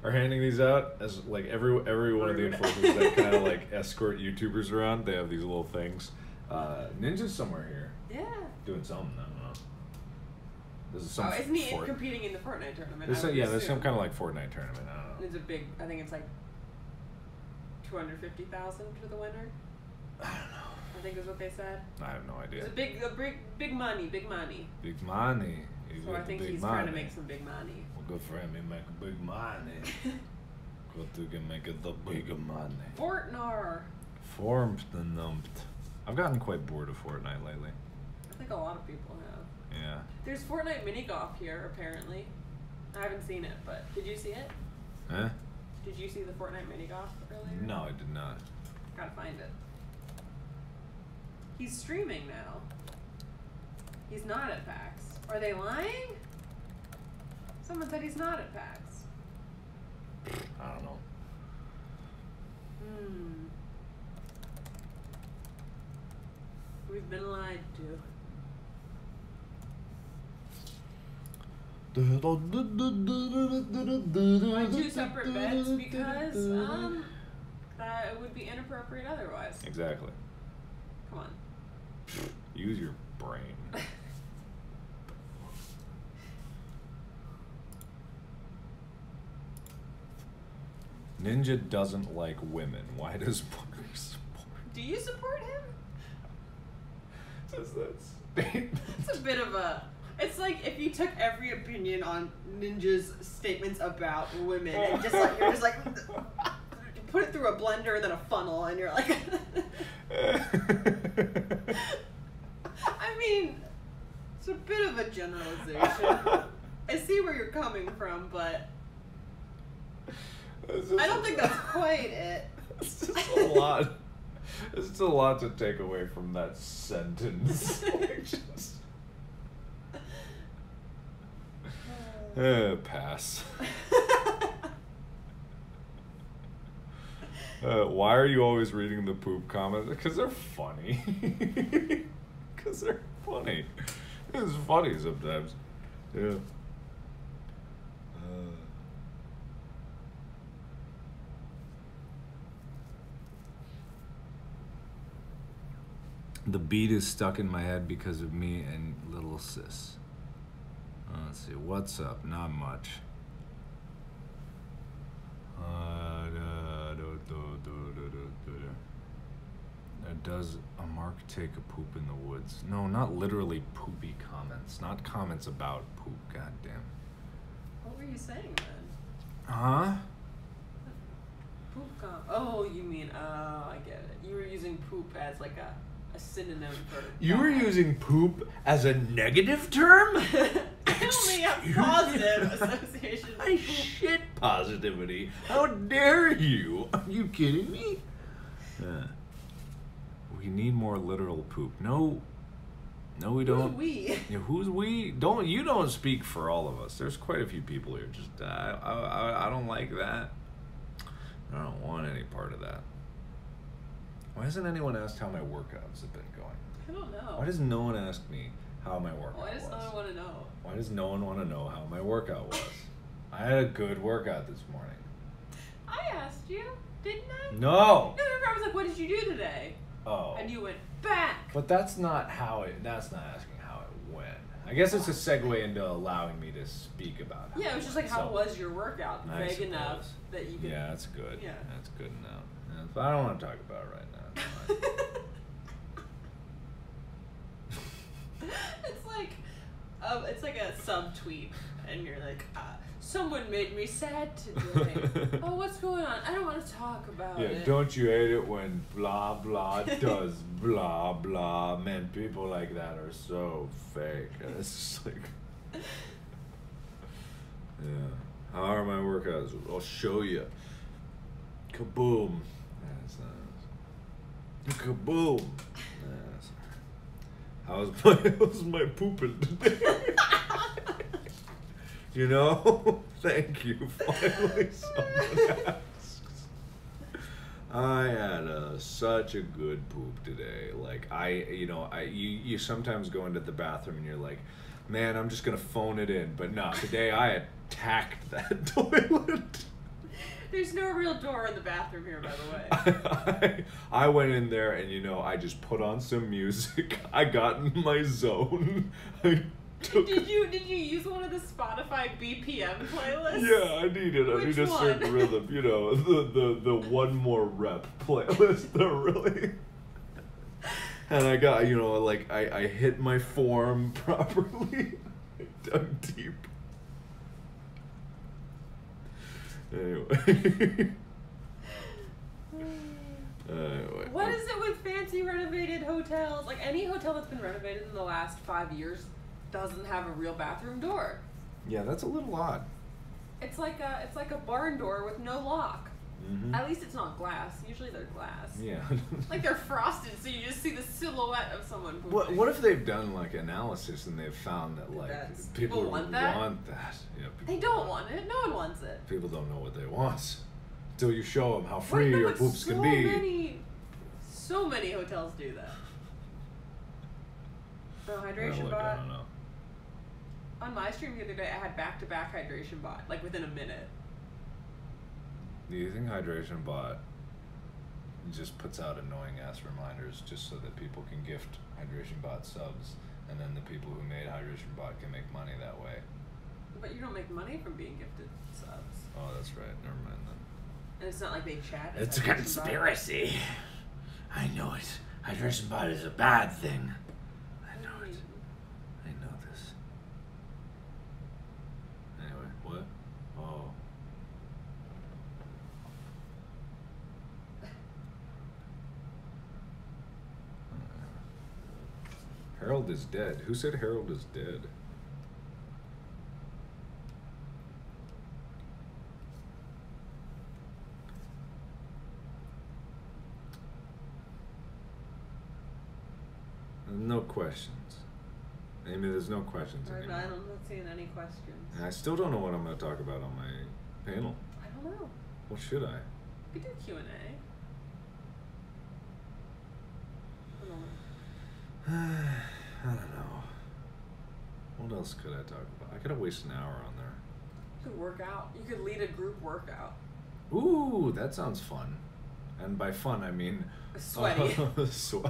[SPEAKER 1] are handing these out as like every one of the enforcers that kind of like escort YouTubers around. They have these little things. Ninja's somewhere here.
[SPEAKER 2] Yeah.
[SPEAKER 1] Doing something. I don't know. This is some.
[SPEAKER 2] Oh, isn't he competing in the Fortnite tournament?
[SPEAKER 1] There's some kind of like Fortnite tournament. I don't know.
[SPEAKER 2] It's a big. I think it's like 250,000 for the winner.
[SPEAKER 1] I don't know.
[SPEAKER 2] I think is what they said.
[SPEAKER 1] I have no idea.
[SPEAKER 2] It's big money.
[SPEAKER 1] Big money.
[SPEAKER 2] So I think he's trying to make some big money.
[SPEAKER 1] Well, good for him. He make big money. Good to can make the big money.
[SPEAKER 2] Fortnite.
[SPEAKER 1] I've gotten quite bored of Fortnite lately.
[SPEAKER 2] I think a lot of people have.
[SPEAKER 1] Yeah.
[SPEAKER 2] There's Fortnite mini golf here, apparently. I haven't seen it, but did you see it?
[SPEAKER 1] Huh?
[SPEAKER 2] Did you see the Fortnite mini golf earlier?
[SPEAKER 1] No, I did not.
[SPEAKER 2] Gotta find it. He's streaming now. He's not at PAX. Are they lying? Someone said he's not at PAX.
[SPEAKER 1] I don't know.
[SPEAKER 2] We've been lied to. Why 2 separate beds? Because that would be inappropriate otherwise.
[SPEAKER 1] Exactly.
[SPEAKER 2] Come on.
[SPEAKER 1] Use your brain. Ninja doesn't like women. Why does Mark support?
[SPEAKER 2] Do you support him?
[SPEAKER 1] Says that statement.
[SPEAKER 2] It's a bit of a... It's like if you took every opinion on Ninja's statements about women and just like, you're just like... put it through a blender and then a funnel and you're like... I mean, it's a bit of a generalization. I see where you're coming from, but... I don't think that's quite it.
[SPEAKER 1] It's just a lot. It's just a lot to take away from that sentence. Pass. Why are you always reading the poop comments? Because they're funny. Because they're funny. It's funny sometimes. Yeah. The beat is stuck in my head because of me and little sis. Let's see, what's up? Not much. Does a Mark take a poop in the woods? No, not literally poopy comments. Not comments about poop, goddamn.
[SPEAKER 2] What were you saying then?
[SPEAKER 1] Huh?
[SPEAKER 2] Poop oh, you mean, I get it. You were using poop as like a synonym for...
[SPEAKER 1] You were using poop as a negative term?
[SPEAKER 2] I only have positive association with
[SPEAKER 1] I shit positivity. How dare you? Are you kidding me? We need more literal poop. No, we don't.
[SPEAKER 2] Who's we?
[SPEAKER 1] Yeah, who's we? You don't speak for all of us. There's quite a few people here. Just I don't like that. I don't want any part of that. Why hasn't anyone asked how my workouts have been going?
[SPEAKER 2] I don't know.
[SPEAKER 1] Why does no one ask me how my workout was?
[SPEAKER 2] Why does no one want to know?
[SPEAKER 1] Why does no one want to know how my workout was? I had a good workout this morning.
[SPEAKER 2] I asked you, didn't I?
[SPEAKER 1] No!
[SPEAKER 2] No, remember I was like, what did you do today?
[SPEAKER 1] Oh.
[SPEAKER 2] And you went back.
[SPEAKER 1] But that's not asking how it went. I guess it's a segue into allowing me to speak about how
[SPEAKER 2] it was just like, how was your workout? Vague enough that you could...
[SPEAKER 1] Yeah, that's good.
[SPEAKER 2] Yeah.
[SPEAKER 1] That's good enough. Yeah, but I don't want to talk about it right now.
[SPEAKER 2] It's like a subtweet, and you're like, someone made me sad today. Oh, what's going on? I don't want to talk about it.
[SPEAKER 1] Yeah, don't you hate it when blah blah does blah blah? Man, people like that are so fake. And it's just like, yeah. How are my workouts? I'll show you. Kaboom. Kaboom. How's my pooping today? You know? Thank you. Finally someone asks. I had such a good poop today. Like you sometimes go into the bathroom and you're like, man, I'm just gonna phone it in. But no, today I attacked that toilet.
[SPEAKER 2] There's no real door in the bathroom here, by the way.
[SPEAKER 1] I went in there and, I just put on some music. I got in my zone.
[SPEAKER 2] Did you use one of the Spotify BPM playlists?
[SPEAKER 1] Yeah, I need it. I need a certain rhythm. The one more rep playlist. They're really... And I got, I hit my form properly. I dug deep. Anyway.
[SPEAKER 2] What is it with fancy renovated hotels? Like, any hotel that's been renovated in the last 5 years doesn't have a real bathroom door.
[SPEAKER 1] Yeah, that's a little odd.
[SPEAKER 2] It's like a barn door with no lock.
[SPEAKER 1] Mm-hmm.
[SPEAKER 2] At least it's not glass. Usually they're glass.
[SPEAKER 1] Yeah.
[SPEAKER 2] Like they're frosted, so you just see the silhouette of someone pooping.
[SPEAKER 1] What if they've done like analysis and they've found that like people
[SPEAKER 2] want that?
[SPEAKER 1] Yeah,
[SPEAKER 2] They don't want it. No one wants it.
[SPEAKER 1] People don't know what they want until you show them how free your poops can be.
[SPEAKER 2] So many hotels do that. The hydration bot.
[SPEAKER 1] I don't know.
[SPEAKER 2] On my stream the other day, I had back-to-back hydration bot, like within a minute.
[SPEAKER 1] Do you think hydration bot just puts out annoying ass reminders just so that people can gift hydration bot subs, and then the people who made hydration bot can make money that way?
[SPEAKER 2] But you don't make money from being gifted subs.
[SPEAKER 1] Oh, that's right. Never mind then.
[SPEAKER 2] And it's not like they chat.
[SPEAKER 4] It's a conspiracy. I know it. Hydration bot is a bad thing. I know it. I know this.
[SPEAKER 1] Anyway, what? Oh. Harold is dead. Who said Harold is dead? No questions. Amy, there's no questions anymore.
[SPEAKER 2] I'm not seeing any questions.
[SPEAKER 1] And I still don't know what I'm going to talk about on my panel.
[SPEAKER 2] I don't know.
[SPEAKER 1] What should I?
[SPEAKER 2] We do Q&A.
[SPEAKER 1] I don't know. What else could I talk about? I could have wasted an hour on there.
[SPEAKER 2] You could work out. You could lead a group workout.
[SPEAKER 1] Ooh, that sounds fun. And by fun, I mean
[SPEAKER 2] Sweaty.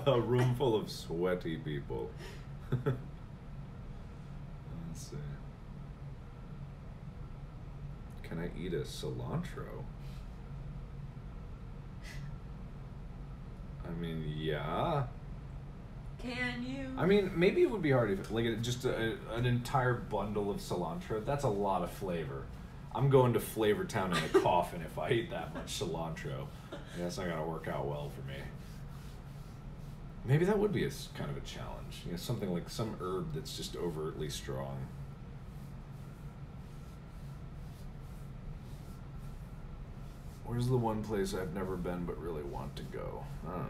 [SPEAKER 1] A room full of sweaty people. Let's see. Can I eat a cilantro? I mean, yeah.
[SPEAKER 2] Can you?
[SPEAKER 1] I mean, maybe it would be hard if, like, just an entire bundle of cilantro. That's a lot of flavor. I'm going to Flavor Town in a coffin if I eat that much cilantro. That's not gonna work out well for me. Maybe that would be kind of a challenge. You know, something like some herb that's just overtly strong. Where's the one place I've never been but really want to go? I don't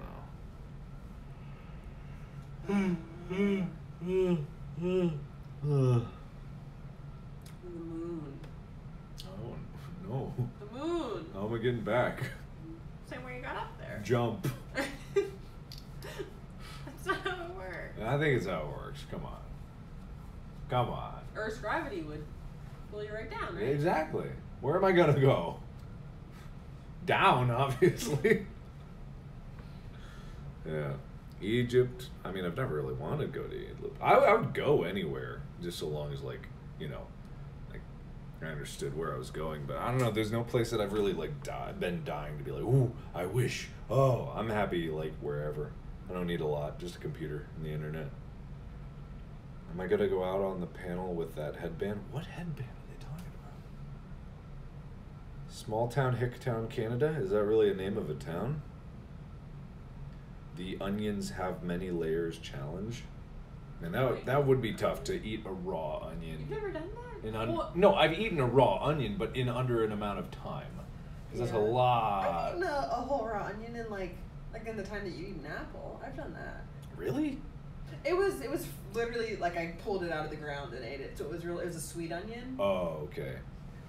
[SPEAKER 1] know.
[SPEAKER 2] The moon.
[SPEAKER 1] Oh, no.
[SPEAKER 2] The moon.
[SPEAKER 1] How am I getting back?
[SPEAKER 2] Same way you got up there.
[SPEAKER 1] Jump.
[SPEAKER 2] That's not how it works.
[SPEAKER 1] I think it's how it works. Come on. Come on.
[SPEAKER 2] Earth's gravity would pull you right down, right?
[SPEAKER 1] Exactly. Where am I gonna go? Down, obviously. Yeah. Egypt. I mean, I've never really wanted to go to Egypt. I would go anywhere, just so long as, like, you know, like, I understood where I was going. But I don't know. There's no place that I've really, like, been dying to be like, ooh, I wish. Oh, I'm happy, like, wherever. I don't need a lot. Just a computer and the internet. Am I gonna go out on the panel with that headband? What headband are they talking about? Small Town, Hicktown, Canada? Is that really a name of a town? The Onions Have Many Layers challenge. Man, that would be tough to eat a raw onion.
[SPEAKER 2] You've never done that?
[SPEAKER 1] No, I've eaten a raw onion, but in under an amount of time. Because that's a lot.
[SPEAKER 2] I've eaten a whole raw onion in like in the time that you eat an apple. I've done that.
[SPEAKER 1] Really?
[SPEAKER 2] It was literally like I pulled it out of the ground and ate it. So it was a sweet onion.
[SPEAKER 1] Oh, okay.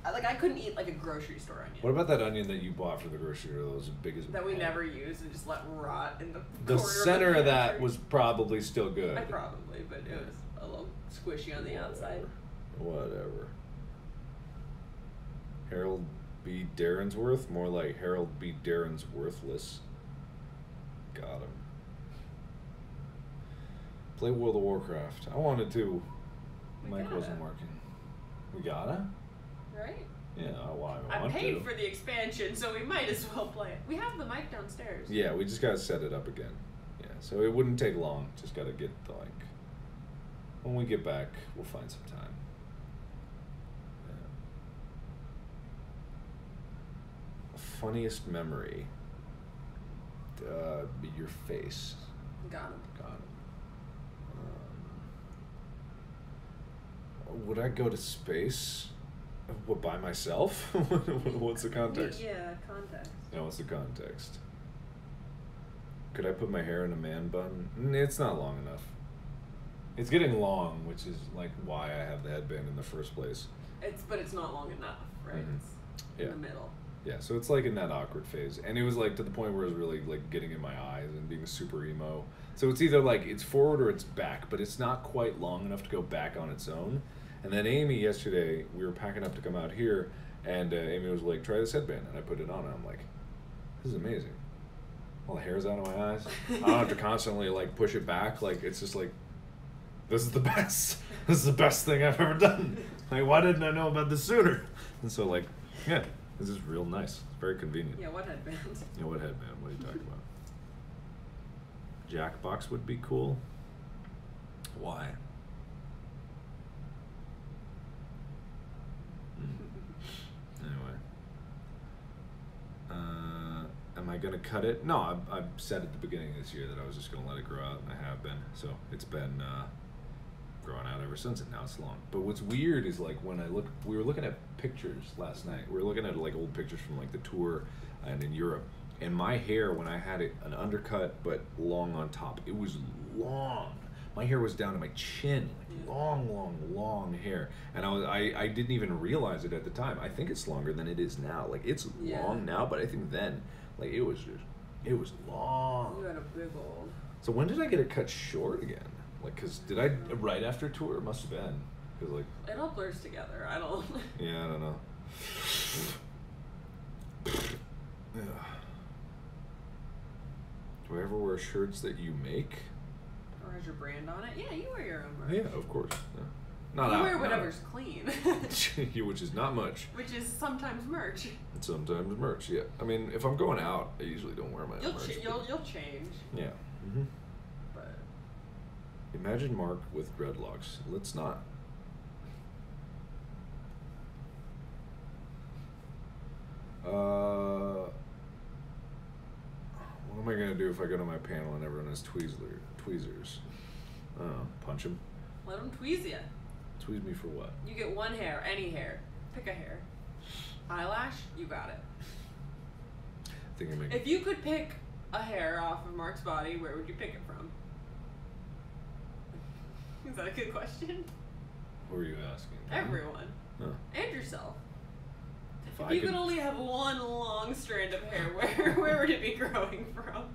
[SPEAKER 2] I couldn't eat like a grocery store onion.
[SPEAKER 1] What about that onion that you bought for the grocery store that was as big as a
[SPEAKER 2] that we
[SPEAKER 1] pen?
[SPEAKER 2] never used and just let rot in the
[SPEAKER 1] The
[SPEAKER 2] corner
[SPEAKER 1] center
[SPEAKER 2] of
[SPEAKER 1] of
[SPEAKER 2] the
[SPEAKER 1] that
[SPEAKER 2] pantry.
[SPEAKER 1] was probably still good.
[SPEAKER 2] Probably, but it was a little squishy on the outside.
[SPEAKER 1] Whatever. Harold B. Darrensworth? More like Harold B. Darren's worthless. Got him. Play World of Warcraft. I wanted to. Mic wasn't working. We gotta?
[SPEAKER 2] Right?
[SPEAKER 1] Yeah, I want
[SPEAKER 2] I paid
[SPEAKER 1] to.
[SPEAKER 2] for the expansion, so we might as well play it. We have the mic downstairs.
[SPEAKER 1] Yeah, we just gotta set it up again. Yeah, so it wouldn't take long. Just gotta get the like. When we get back, we'll find some time. Yeah. Funniest memory. Your face.
[SPEAKER 2] Got him.
[SPEAKER 1] Got him. Would I go to space? What, by myself? What's the context?
[SPEAKER 2] Yeah, context.
[SPEAKER 1] No, what's the context? Could I put my hair in a man bun? It's not long enough. It's getting long, which is like why I have the headband in the first place.
[SPEAKER 2] But it's not long enough, right?
[SPEAKER 1] Mhm.
[SPEAKER 2] It's
[SPEAKER 1] Yeah.
[SPEAKER 2] in the middle.
[SPEAKER 1] Yeah, so it's like in that awkward phase, and it was like to the point where it was really like getting in my eyes and being super emo. So it's either like it's forward or it's back, but it's not quite long enough to go back on its own. And then Amy yesterday, we were packing up to come out here, and Amy was like, "Try this headband," and I put it on, and I'm like, "This is amazing. All the hair's out of my eyes. I don't have to constantly like push it back. Like it's just like, this is the best. This is the best thing I've ever done. Like, why didn't I know about this sooner?" And so like, yeah. This is real nice. It's very convenient.
[SPEAKER 2] Yeah, what headband?
[SPEAKER 1] Yeah, what headband? What are you talking about? Jackbox would be cool. Why? Anyway. Am I gonna cut it? No, I said at the beginning of this year that I was just gonna let it grow out, and I have been. So it's been growing out ever since, and now it's long. But what's weird is like when we were looking at pictures last night. We were looking at like old pictures from like the tour and in Europe. And my hair, when I had it an undercut but long on top, it was long. My hair was down to my chin, like long hair. And I didn't even realize it at the time. I think it's longer than it is now. Like it's long now, but I think then, like it was long.
[SPEAKER 2] You had a big old.
[SPEAKER 1] So when did I get it cut short again? Like, cause did I right after tour? It must have been. Cause like
[SPEAKER 2] It all blurs together. I don't.
[SPEAKER 1] yeah, I don't know. Yeah. Do I ever wear shirts that you make?
[SPEAKER 2] Or has your brand on it? Yeah, you wear your own merch.
[SPEAKER 1] Yeah, of course. Yeah. Not
[SPEAKER 2] You
[SPEAKER 1] out,
[SPEAKER 2] wear
[SPEAKER 1] not
[SPEAKER 2] whatever's clean.
[SPEAKER 1] out. Which is not much.
[SPEAKER 2] Which is sometimes merch.
[SPEAKER 1] And sometimes merch. Yeah. I mean, if I'm going out, I usually don't wear my own
[SPEAKER 2] You'll
[SPEAKER 1] merch.
[SPEAKER 2] you'll change.
[SPEAKER 1] Yeah. Mm-hmm.
[SPEAKER 2] But
[SPEAKER 1] Imagine Mark with dreadlocks. Let's not. What am I gonna do if I go to my panel and everyone has tweezers? Punch him.
[SPEAKER 2] let them tweeze you.
[SPEAKER 1] Tweeze me for what?
[SPEAKER 2] You get one hair, any hair. Pick a hair. Eyelash, you got it.
[SPEAKER 1] I think I make.
[SPEAKER 2] If you could pick a hair off of Mark's body, where would you pick it from? Is that a good question?
[SPEAKER 1] Who are you asking?
[SPEAKER 2] Everyone.
[SPEAKER 1] Huh.
[SPEAKER 2] And yourself.
[SPEAKER 1] If
[SPEAKER 2] If
[SPEAKER 1] I
[SPEAKER 2] you
[SPEAKER 1] could
[SPEAKER 2] could only have one long strand of hair, where would it be growing from?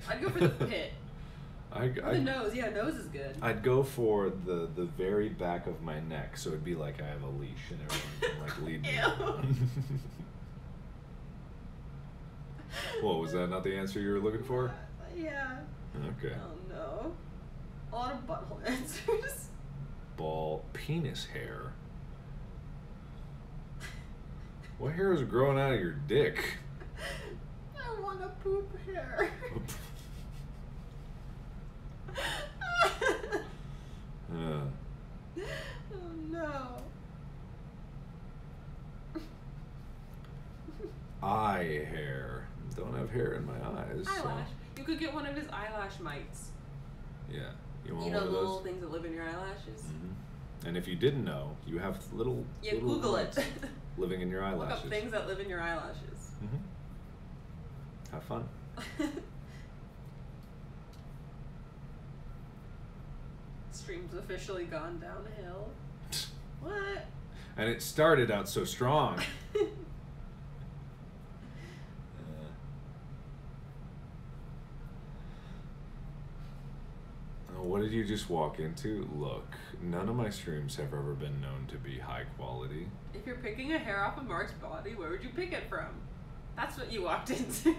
[SPEAKER 2] I'd go for the pit. Or the nose. Yeah, nose is good.
[SPEAKER 1] I'd go for the very back of my neck, so it'd be like I have a leash and everyone can like lead me. What, was that not the answer you were looking for?
[SPEAKER 2] Yeah.
[SPEAKER 1] Okay.
[SPEAKER 2] Oh no. A lot of butthole answers.
[SPEAKER 1] Ball penis hair. What hair is growing out of your dick?
[SPEAKER 2] I want a poop hair.
[SPEAKER 1] Uh,
[SPEAKER 2] Oh no.
[SPEAKER 1] eye hair. Don't have hair in my eyes. so-
[SPEAKER 2] Eyelash. You could get one of his eyelash mites.
[SPEAKER 1] Yeah. You want
[SPEAKER 2] You
[SPEAKER 1] one
[SPEAKER 2] know
[SPEAKER 1] of
[SPEAKER 2] the
[SPEAKER 1] those?
[SPEAKER 2] little things that live in your eyelashes?
[SPEAKER 1] Mhm. And if you didn't know, you have little.
[SPEAKER 2] Yeah,
[SPEAKER 1] little
[SPEAKER 2] Google it.
[SPEAKER 1] mites living in your
[SPEAKER 2] Look
[SPEAKER 1] eyelashes.
[SPEAKER 2] up things that live in your eyelashes.
[SPEAKER 1] Have fun.
[SPEAKER 2] Stream's officially gone downhill. What?
[SPEAKER 1] And it started out so strong. What did you just walk into? Look, none of my streams have ever been known to be high quality.
[SPEAKER 2] If you're picking a hair off of Mark's body, where would you pick it from? That's what you walked into.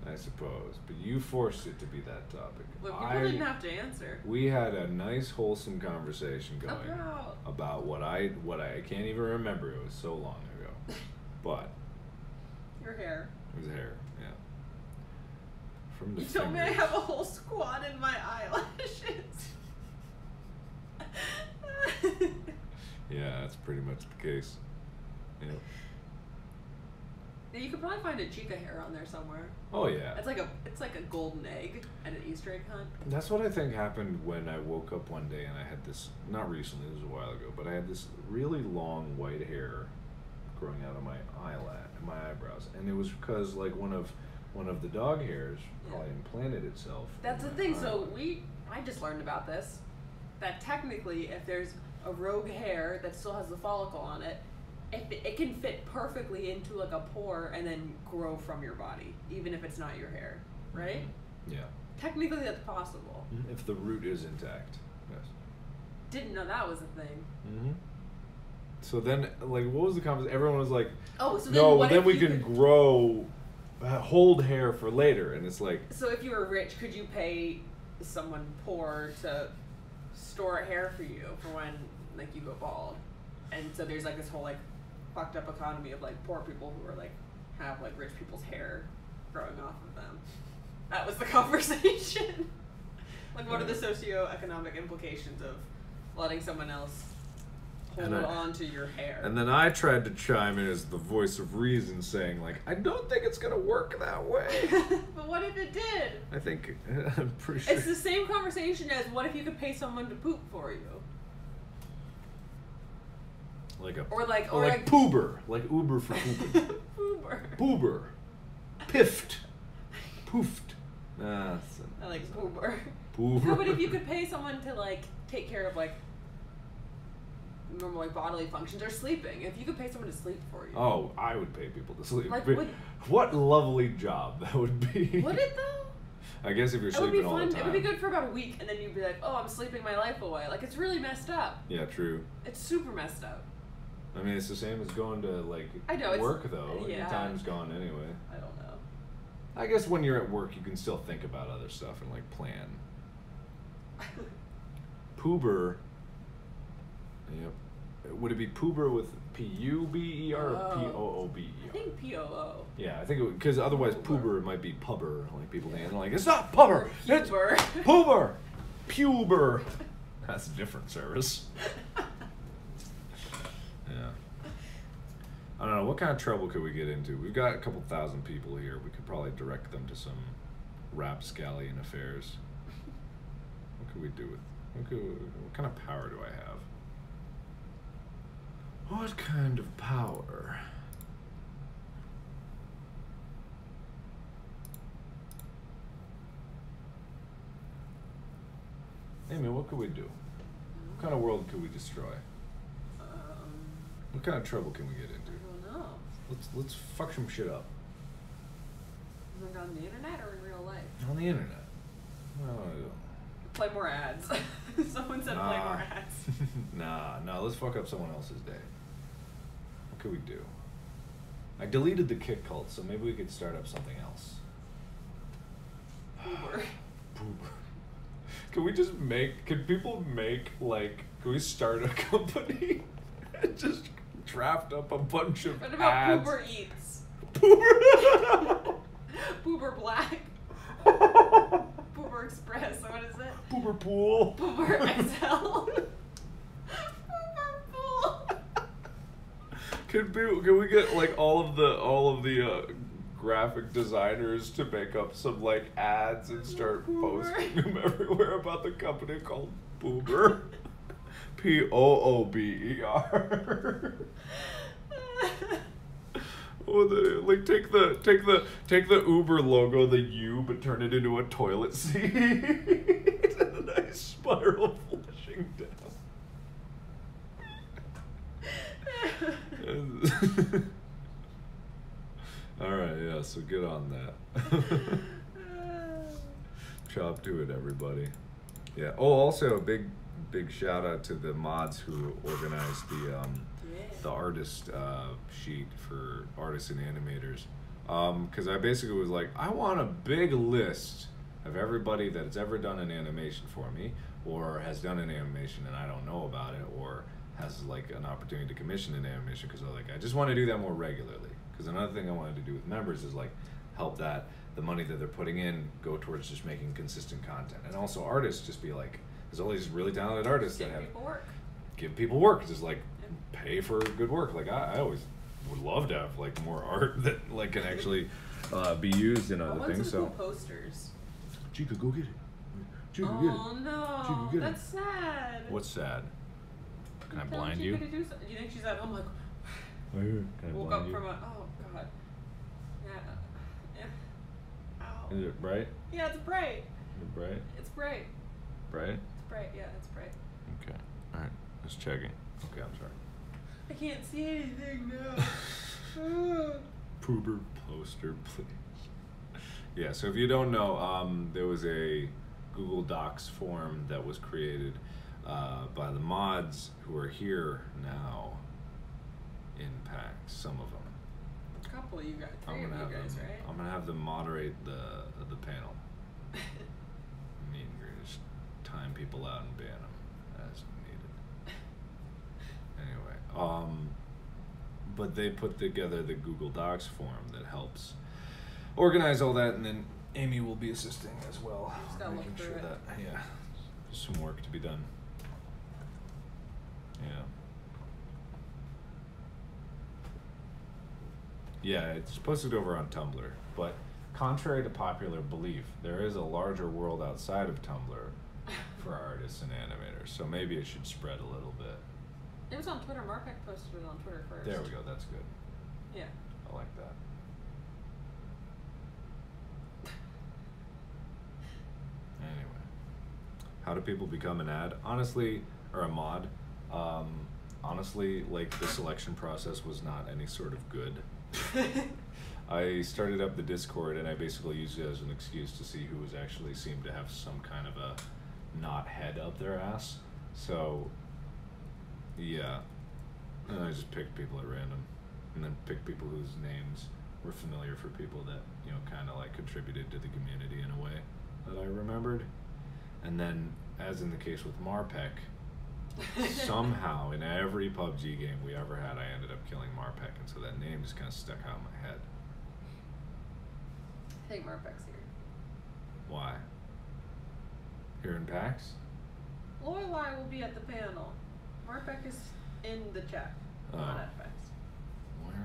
[SPEAKER 1] I suppose, but you forced it to be that topic.
[SPEAKER 2] Look, people didn't have to answer.
[SPEAKER 1] We had a nice, wholesome conversation going about what I can't even remember. It was so long ago, but
[SPEAKER 2] Your hair.
[SPEAKER 1] it was hair. Yeah. From the
[SPEAKER 2] You told me I
[SPEAKER 1] fingers.
[SPEAKER 2] have a whole squad in my eyelashes.
[SPEAKER 1] Yeah, that's pretty much the case. Yeah.
[SPEAKER 2] You could probably find a chica hair on there somewhere.
[SPEAKER 1] Oh yeah.
[SPEAKER 2] It's like a golden egg at an Easter egg hunt.
[SPEAKER 1] That's what I think happened when I woke up one day and I had this, not recently, this was a while ago, but I had this really long white hair growing out of my my eyebrows, and it was because like one of the dog hairs probably implanted itself.
[SPEAKER 2] That's the thing. So I just learned about this, that technically if there's a rogue hair that still has the follicle on it, it can fit perfectly into like a pore and then grow from your body, even if it's not your hair, right?
[SPEAKER 1] Yeah.
[SPEAKER 2] Technically that's possible.
[SPEAKER 1] If the root is intact, yes.
[SPEAKER 2] Didn't know that was a thing.
[SPEAKER 1] Mm-hmm. So then, like, what was the conversation? Everyone was like,
[SPEAKER 2] "Oh, so then
[SPEAKER 1] no,
[SPEAKER 2] what
[SPEAKER 1] then
[SPEAKER 2] if
[SPEAKER 1] we
[SPEAKER 2] you
[SPEAKER 1] can
[SPEAKER 2] could
[SPEAKER 1] grow, hold hair for later." And it's like,
[SPEAKER 2] so if you were rich, could you pay someone poor to store hair for you for when like you go bald? And so there's like this whole like fucked up economy of like poor people who are like have like rich people's hair growing off of them. That was the conversation. Like, what are the socioeconomic implications of letting someone else hold on to your hair?
[SPEAKER 1] And then I tried to chime in as the voice of reason, saying like, I don't think it's gonna work that way.
[SPEAKER 2] But what if it did?
[SPEAKER 1] I think I'm pretty sure
[SPEAKER 2] It's the same conversation as what if you could pay someone to poop for you?
[SPEAKER 1] like a
[SPEAKER 2] Or like
[SPEAKER 1] poober, like Uber for pooping. Poober, piffed, poofed.
[SPEAKER 2] I like poober.
[SPEAKER 1] Poober.
[SPEAKER 2] No, but if you could pay someone to like take care of like normal like bodily functions or sleeping, if you could pay someone to sleep for you.
[SPEAKER 1] Oh, I would pay people to sleep.
[SPEAKER 2] Like,
[SPEAKER 1] what lovely job that would be.
[SPEAKER 2] Would it though?
[SPEAKER 1] I guess if you're
[SPEAKER 2] It would
[SPEAKER 1] sleeping
[SPEAKER 2] be
[SPEAKER 1] all
[SPEAKER 2] fun.
[SPEAKER 1] the time.
[SPEAKER 2] It would be good for about a week, and then you'd be like, "Oh, I'm sleeping my life away." Like it's really messed up.
[SPEAKER 1] Yeah, true.
[SPEAKER 2] It's super messed up.
[SPEAKER 1] I mean, it's the same as going to like
[SPEAKER 2] I know,
[SPEAKER 1] work though.
[SPEAKER 2] yeah.
[SPEAKER 1] Your time's gone anyway.
[SPEAKER 2] I don't know.
[SPEAKER 1] I guess when you're at work, you can still think about other stuff and like plan. Poober. Yep. Would it be poober with P-U-B-E-R or P-O-O-B-E-R?
[SPEAKER 2] I think P-O-O.
[SPEAKER 1] Yeah, I think it because otherwise poober might be pubber. Like people think like it's not pubber, it's
[SPEAKER 2] Puber.
[SPEAKER 1] poober, puber. That's a different service. Yeah. I don't know, what kind of trouble could we get into? We've got a couple thousand people here. We could probably direct them to some rapscallion affairs. What could we do with what kind of power do I have? What kind of power? Hey man, what could we do? What kind of world could we destroy? What kind of trouble can we get into?
[SPEAKER 2] I don't know.
[SPEAKER 1] Let's fuck some shit up.
[SPEAKER 2] Like on the internet or in real life?
[SPEAKER 1] On the internet. Well,
[SPEAKER 2] Play more ads. Someone said play more ads.
[SPEAKER 1] nah, let's fuck up someone else's day. What could we do? I deleted the kick cult, so maybe we could start up something else.
[SPEAKER 2] Uber.
[SPEAKER 1] Can people make, like, can we start a company and just draft up a bunch of
[SPEAKER 2] What about
[SPEAKER 1] ads?
[SPEAKER 2] Uber Eats?
[SPEAKER 1] Poober!
[SPEAKER 2] Uber Black. Uber Express. What is it?
[SPEAKER 1] Poober Pool.
[SPEAKER 2] Uber XL. Uber Pool.
[SPEAKER 1] Can we get like all of the graphic designers to make up some like ads and start posting them everywhere about the company called Poober? P-O-O-B-E-R. Like take the Uber logo, the U, but turn it into a toilet seat and a nice spiral flushing down. All right, yeah. So get on that. Chop to it, everybody. Yeah. Oh, also a big shout out to the mods who organized the artist sheet for artists and animators. Because I basically was like, I want a big list of everybody that's ever done an animation for me, or has done an animation and I don't know about it, or has like an opportunity to commission an animation, because I just want to do that more regularly. Because another thing I wanted to do with members is like help that the money that they're putting in go towards just making consistent content, and also artists just be like, there's all these really talented artists that have
[SPEAKER 2] Give people work.
[SPEAKER 1] give people work, just like pay for good work. Like I always would love to have like more art that like can actually be used in other things.
[SPEAKER 2] Some
[SPEAKER 1] So
[SPEAKER 2] cool posters.
[SPEAKER 1] Chica, go get it. Chica, get it.
[SPEAKER 2] Oh no,
[SPEAKER 1] Chica, get
[SPEAKER 2] that's sad.
[SPEAKER 1] What's sad? Can I
[SPEAKER 2] Tell
[SPEAKER 1] blind
[SPEAKER 2] Chica
[SPEAKER 1] you?
[SPEAKER 2] to do something. Do you think she's at home like?
[SPEAKER 1] Can I
[SPEAKER 2] Woke
[SPEAKER 1] blind
[SPEAKER 2] up
[SPEAKER 1] you?
[SPEAKER 2] from a. Oh god. Yeah. Ow.
[SPEAKER 1] Is it bright?
[SPEAKER 2] Yeah, it's bright.
[SPEAKER 1] Is it bright?
[SPEAKER 2] It's bright.
[SPEAKER 1] Bright?
[SPEAKER 2] It's bright. Yeah, it's bright.
[SPEAKER 1] Okay. All right. Just checking. Okay, I'm sorry.
[SPEAKER 2] I can't see anything now.
[SPEAKER 1] Poober poster, please. Yeah, so if you don't know, there was a Google Docs form that was created by the mods who are here now in PAX, some of them.
[SPEAKER 2] A couple of you guys, three of you guys, right?
[SPEAKER 1] I'm gonna have them moderate the panel. Meet and greet, just time people out and ban them as needed. Anyway, but they put together the Google Docs form that helps organize all that, and then Amy will be assisting as well,
[SPEAKER 2] just gotta
[SPEAKER 1] making
[SPEAKER 2] look through
[SPEAKER 1] sure
[SPEAKER 2] it.
[SPEAKER 1] that there's some work to be done. Yeah, it's posted over on Tumblr, but contrary to popular belief, there is a larger world outside of Tumblr for artists and animators, so maybe it should spread a little bit.
[SPEAKER 2] It was on Twitter. Mark posted it on Twitter first.
[SPEAKER 1] There we go, that's good.
[SPEAKER 2] Yeah.
[SPEAKER 1] I like that. Anyway, how do people become an ad? Honestly, or a mod? Honestly, like the selection process was not any sort of good. I started up the Discord and I basically used it as an excuse to see who was actually seemed to have some kind of a not head up their ass. So, yeah. And I just picked people at random. And then picked people whose names were familiar for people that, you know, kind of like contributed to the community in a way that I remembered. And then, as in the case with Marpek, somehow in every PUBG game we ever had, I ended up killing Marpek, and so that name just kind of stuck out in my head.
[SPEAKER 2] I think Marpek's here.
[SPEAKER 1] Why? Here in PAX?
[SPEAKER 2] Lorelai will be at the panel. Marpek is in the chat.
[SPEAKER 1] Oh.
[SPEAKER 2] Not at PAX.
[SPEAKER 1] What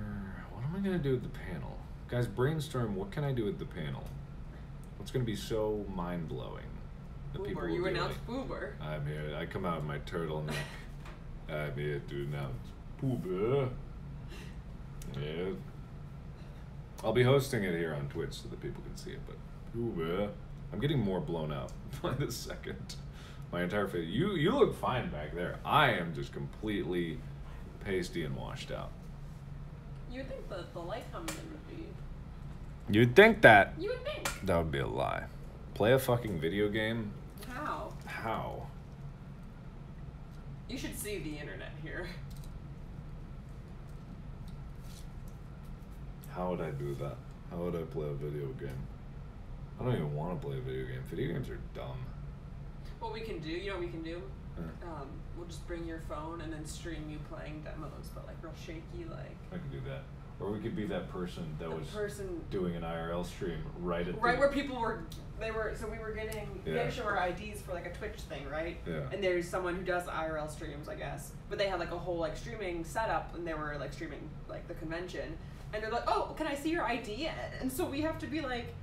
[SPEAKER 1] am I going to do at the panel? Guys, brainstorm, what can I do at the panel? What's going to be so mind-blowing? That people
[SPEAKER 2] Boober,
[SPEAKER 1] will
[SPEAKER 2] you
[SPEAKER 1] be
[SPEAKER 2] announced
[SPEAKER 1] like,
[SPEAKER 2] Boober.
[SPEAKER 1] I'm here. I come out in my turtleneck. I'm here to announce Boober. Yeah. I'll be hosting it here on Twitch so that people can see it, but Boober. I'm getting more blown out by the second. My entire face. You look fine back there. I am just completely pasty and washed out.
[SPEAKER 2] You would think that the light coming in would be.
[SPEAKER 1] You'd think that.
[SPEAKER 2] You would think.
[SPEAKER 1] That would be a lie. Play a fucking video game?
[SPEAKER 2] How?
[SPEAKER 1] How?
[SPEAKER 2] You should see the internet here.
[SPEAKER 1] How would I do that? How would I play a video game? I don't even want to play a video game. Video games are dumb.
[SPEAKER 2] What we can do, you know what we can do?
[SPEAKER 1] Huh.
[SPEAKER 2] We'll just bring your phone and then stream you playing demos, but like real shaky, like.
[SPEAKER 1] I can do that. Or we could be that person that
[SPEAKER 2] The
[SPEAKER 1] was
[SPEAKER 2] person
[SPEAKER 1] doing an IRL stream right at
[SPEAKER 2] right
[SPEAKER 1] the...
[SPEAKER 2] where people were, so we were getting, we had
[SPEAKER 1] Yeah.
[SPEAKER 2] to show our IDs for like a Twitch thing, right?
[SPEAKER 1] Yeah.
[SPEAKER 2] And there's someone who does IRL streams, I guess, but they had like a whole like streaming setup, and they were like streaming like the convention, and they're like, oh, can I see your ID? And so we have to be like,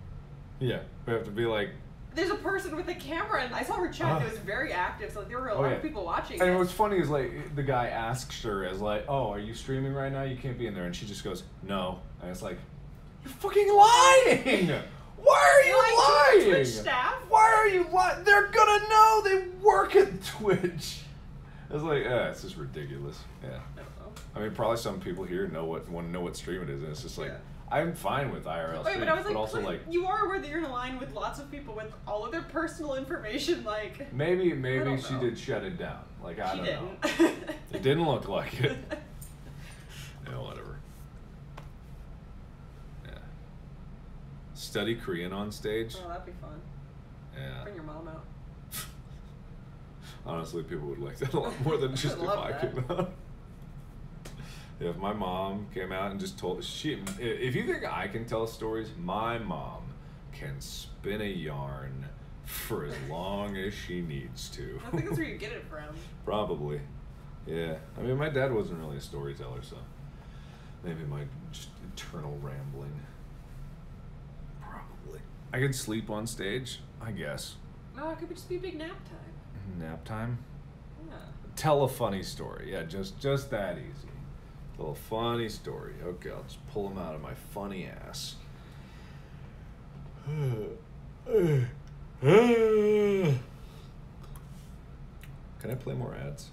[SPEAKER 1] Yeah, we have to be like...
[SPEAKER 2] there's a person with a camera, and I saw her chat, it was very active, so there were a lot of people watching
[SPEAKER 1] And
[SPEAKER 2] it.
[SPEAKER 1] what's funny is like, the guy asks her, is like, oh, are you streaming right now? You can't be in there. And she just goes, no. And it's like, you're fucking lying! Why are you lying?
[SPEAKER 2] Twitch staff?
[SPEAKER 1] Why are you lying? They're gonna know they work at Twitch. It's like, it's just ridiculous. Yeah.
[SPEAKER 2] I don't know.
[SPEAKER 1] I mean, probably some people here want to know what stream it is, and it's just like,
[SPEAKER 2] Yeah.
[SPEAKER 1] I'm fine with IRL
[SPEAKER 2] Wait,
[SPEAKER 1] streams,
[SPEAKER 2] but I was like,
[SPEAKER 1] also like,
[SPEAKER 2] you are aware that you're in a line with lots of people with all of their personal information, like.
[SPEAKER 1] maybe
[SPEAKER 2] don't
[SPEAKER 1] she
[SPEAKER 2] know.
[SPEAKER 1] did shut it down. Like, I
[SPEAKER 2] She
[SPEAKER 1] don't
[SPEAKER 2] didn't.
[SPEAKER 1] know. It didn't look like it. Yeah, whatever. Yeah. Study Korean on stage.
[SPEAKER 2] Oh, that'd be fun.
[SPEAKER 1] Yeah.
[SPEAKER 2] Bring your mom out.
[SPEAKER 1] Honestly, people would like that a lot more than just if
[SPEAKER 2] love
[SPEAKER 1] I
[SPEAKER 2] that.
[SPEAKER 1] came out. Yeah, if my mom came out and just told if you think I can tell stories, my mom can spin a yarn for as long as she needs to.
[SPEAKER 2] I think that's where you get it from.
[SPEAKER 1] Probably. Yeah. I mean, my dad wasn't really a storyteller, so. Maybe my just eternal rambling. Probably. I could sleep on stage, I guess.
[SPEAKER 2] No, it could just be big nap time.
[SPEAKER 1] Nap time?
[SPEAKER 2] Yeah.
[SPEAKER 1] Tell a funny story. Yeah, just that easy. Tell a funny story. Okay, I'll just pull them out of my funny ass. Can I play more ads?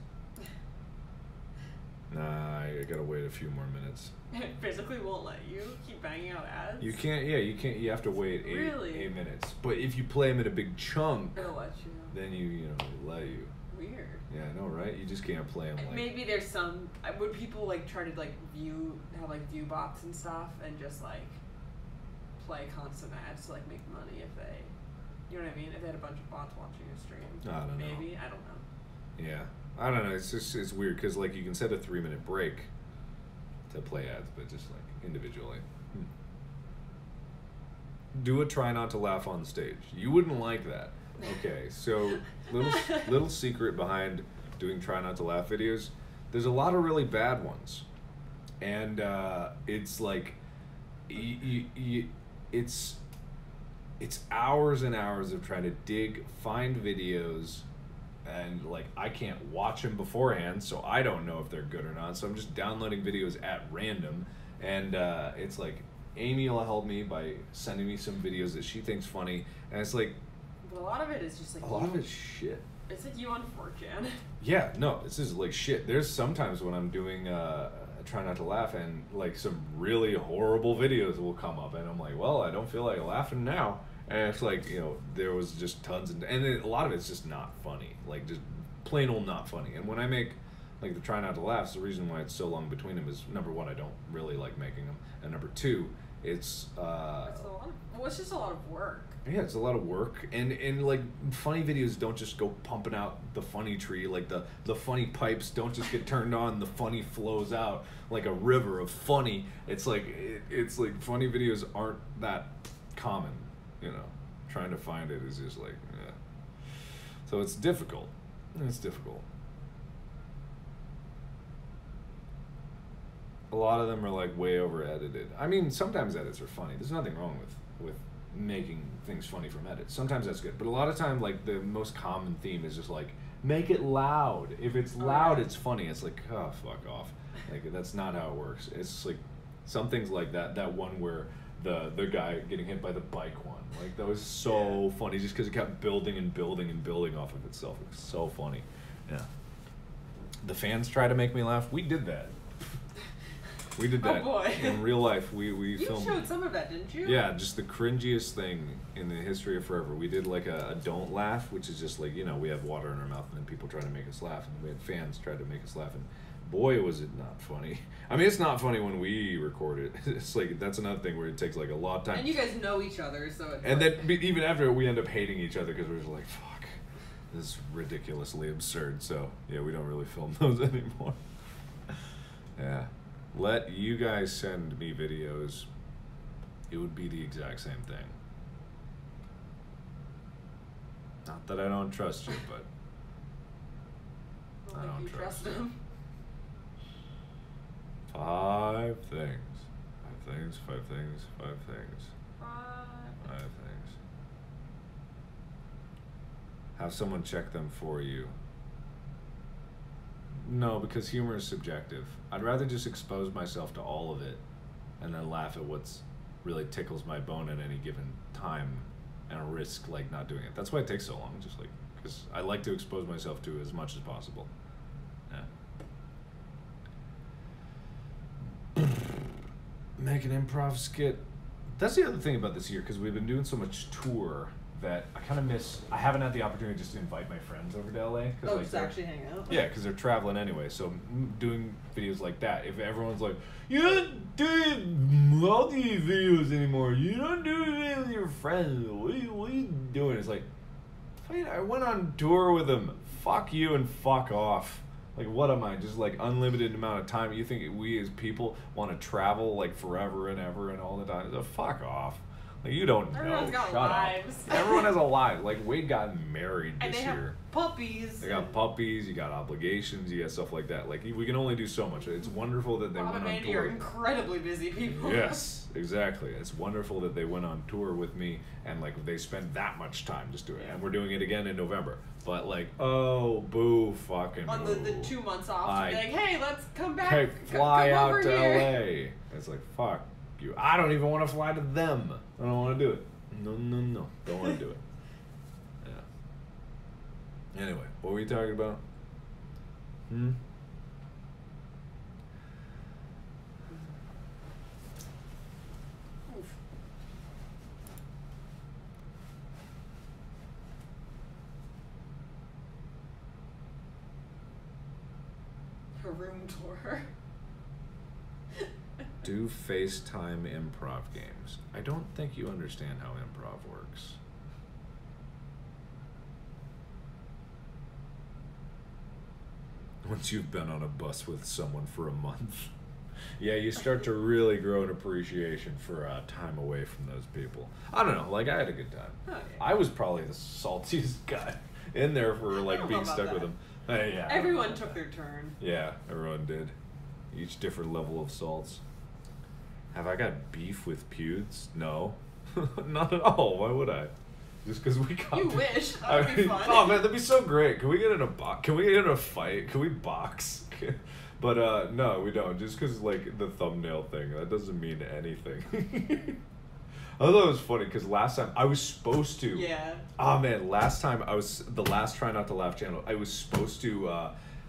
[SPEAKER 1] Nah, I gotta wait a few more minutes.
[SPEAKER 2] It physically won't let you keep banging out ads?
[SPEAKER 1] You can't, yeah, you can't, you have to wait
[SPEAKER 2] Really?
[SPEAKER 1] 8 minutes. But if you play them in a big chunk,
[SPEAKER 2] It'll let you.
[SPEAKER 1] then you know, they let you.
[SPEAKER 2] Weird.
[SPEAKER 1] Yeah, I know, right? You just can't play them like...
[SPEAKER 2] Maybe there's some, would people like try to like have like view bots and stuff and just like play constant ads to like make money if they, you know what I mean? If they had a bunch of bots watching a stream.
[SPEAKER 1] I don't know.
[SPEAKER 2] Maybe, I don't know.
[SPEAKER 1] Yeah. I don't know, it's just, it's weird, because like you can set a 3-minute break to play ads, but just like individually. Do a try not to laugh on stage. You wouldn't like that. Okay, so little secret behind doing try not to laugh videos. There's a lot of really bad ones, and it's like it's hours and hours of trying to find videos, and like I can't watch them beforehand, so I don't know if they're good or not. So I'm just downloading videos at random, and it's like Amy will help me by sending me some videos that she thinks funny, and it's like
[SPEAKER 2] But a lot of it is just like
[SPEAKER 1] a lot of it's shit.
[SPEAKER 2] It's like you on 4chan.
[SPEAKER 1] Yeah, no, this is like shit. There's sometimes when I'm doing try not to laugh, and like some really horrible videos will come up, and I'm like, well, I don't feel like laughing now. And it's like, you know, there was just tons and then a lot of it's just not funny, like just plain old not funny. And when I make like the try not to laughs, the reason why it's so long between them is number one, I don't really like making them, and number two, it's
[SPEAKER 2] it's just a lot of work.
[SPEAKER 1] Yeah, it's a lot of work, and like funny videos don't just go pumping out the funny tree, like the funny pipes don't just get turned on, the funny flows out like a river of funny. It's like it's like funny videos aren't that common, you know. Trying to find it is just like, yeah. So it's difficult. It's difficult. A lot of them are like way over edited. I mean, sometimes edits are funny. There's nothing wrong with making things funny from edits. Sometimes that's good, but a lot of time, like the most common theme is just like make it loud. If it's loud, it's funny. It's like, oh, fuck off. Like that's not how it works. It's just like some things like that. That one where the guy getting hit by the bike one, like that was so funny just because it kept building and building and building off of itself. It was so funny. Yeah. The fans try to make me laugh. We did that. We did that in real life. We filmed.
[SPEAKER 2] You showed some of that, didn't you?
[SPEAKER 1] Yeah, just the cringiest thing in the history of forever. We did like a don't laugh, which is just like, you know, we have water in our mouth and then people try to make us laugh, and we had fans try to make us laugh, and boy was it not funny. I mean, it's not funny when we record it. It's like that's another thing where it takes like a lot of time.
[SPEAKER 2] And you guys know each other, so it's
[SPEAKER 1] and
[SPEAKER 2] like...
[SPEAKER 1] then even after we end up hating each other because we're just like, fuck, this is ridiculously absurd. So yeah, we don't really film those anymore. Yeah. Let you guys send me videos. It would be the exact same thing. Not that I don't trust you, but I don't trust you. 5 things. 5 things, 5 things, 5 things. 5 things. Have someone check them for you. No, because humor is subjective. I'd rather just expose myself to all of it and then laugh at what's really tickles my bone at any given time and risk like not doing it. That's why it takes so long, just like because I like to expose myself to as much as possible. Yeah. Make an improv skit. That's the other thing about this year, because we've been doing so much tour that I kind of miss. I haven't had the opportunity just to invite my friends over to LA.
[SPEAKER 2] Oh, like, just actually hang out?
[SPEAKER 1] Yeah, because they're traveling anyway. So doing videos like that, if everyone's like, you don't do multi videos anymore, you don't do it with your friends, what are you doing? It's like, wait, I went on tour with them. Fuck you and fuck off. Like, what am I? Just like unlimited amount of time? You think we as people want to travel like forever and ever and all the time? So fuck off. Like, you don't know.
[SPEAKER 2] Everyone's got
[SPEAKER 1] Shut
[SPEAKER 2] lives.
[SPEAKER 1] up. Everyone has a life. Like, Wade got married
[SPEAKER 2] And
[SPEAKER 1] this
[SPEAKER 2] they have
[SPEAKER 1] year.
[SPEAKER 2] puppies.
[SPEAKER 1] They got puppies, you got obligations, you got stuff like that. Like, we can only do so much. It's wonderful that they
[SPEAKER 2] Rob
[SPEAKER 1] went
[SPEAKER 2] and
[SPEAKER 1] on
[SPEAKER 2] Andy
[SPEAKER 1] tour.
[SPEAKER 2] are incredibly busy people.
[SPEAKER 1] Yes, exactly. It's wonderful that they went on tour with me and, like, they spent that much time just doing it. And we're doing it again in November. But, like, oh, boo, fucking
[SPEAKER 2] On the 2 months off,
[SPEAKER 1] I-
[SPEAKER 2] to be like, hey, let's come back.
[SPEAKER 1] Hey, fly
[SPEAKER 2] come
[SPEAKER 1] out
[SPEAKER 2] over
[SPEAKER 1] to
[SPEAKER 2] here.
[SPEAKER 1] LA. It's like, fuck you. I don't even want to fly to them. I don't want to do it. No. Don't want to do it. Yeah. Anyway, what were you talking about?
[SPEAKER 2] A room tour.
[SPEAKER 1] Do FaceTime improv games. I don't think you understand how improv works. Once you've been on a bus with someone for a month, yeah, you start to really grow an appreciation for time away from those people. I don't know, like, I had a good time.
[SPEAKER 2] Okay.
[SPEAKER 1] I was probably the saltiest guy in there for,
[SPEAKER 2] I
[SPEAKER 1] like,
[SPEAKER 2] don't
[SPEAKER 1] being
[SPEAKER 2] know about
[SPEAKER 1] stuck with
[SPEAKER 2] that.
[SPEAKER 1] him. Yeah, I don't know
[SPEAKER 2] Everyone
[SPEAKER 1] about
[SPEAKER 2] took
[SPEAKER 1] that.
[SPEAKER 2] their turn.
[SPEAKER 1] Yeah, everyone did. Each different level of salts. Have I got beef with Pewds? No. Not at all. Why would I? Just because we got...
[SPEAKER 2] You wish. That would be fun.
[SPEAKER 1] Oh, man, that'd be so great. Can we get in a Can we get in a fight? Can we box? But, no, we don't. Just because, like, the thumbnail thing. That doesn't mean anything. I thought it was funny because last time I was supposed to...
[SPEAKER 2] Yeah.
[SPEAKER 1] Oh, man, last time the last Try Not to Laugh channel, I was supposed to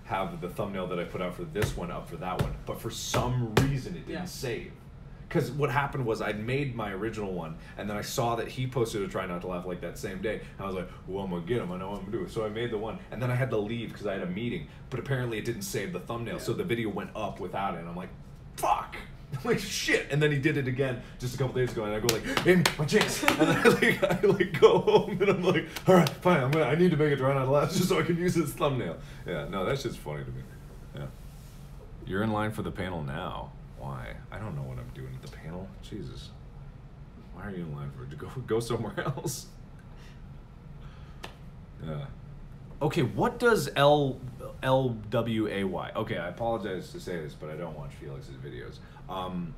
[SPEAKER 1] have the thumbnail that I put out for this one up for that one. But for some reason, it didn't save. Because what happened was I'd made my original one, and then I saw that he posted a Try Not to Laugh like that same day. And I was like, well, I'm going to get him. I know what I'm going to do. So I made the one, and then I had to leave because I had a meeting. But apparently it didn't save the thumbnail, so the video went up without it. And I'm like, fuck. I'm like, shit. And then he did it again just a couple days ago, and I go like, Amy, my chance. And then I go home, and I'm like, all right, fine. I need to make a Try Not to Laugh just so I can use this thumbnail. Yeah, no, that's just funny to me. Yeah. You're in line for the panel now. Why? I don't know what I'm doing at the panel. Jesus. Why are you in line for it? Go somewhere else. Yeah. Okay, what does LWAY? Okay, I apologize to say this, but I don't watch Felix's videos.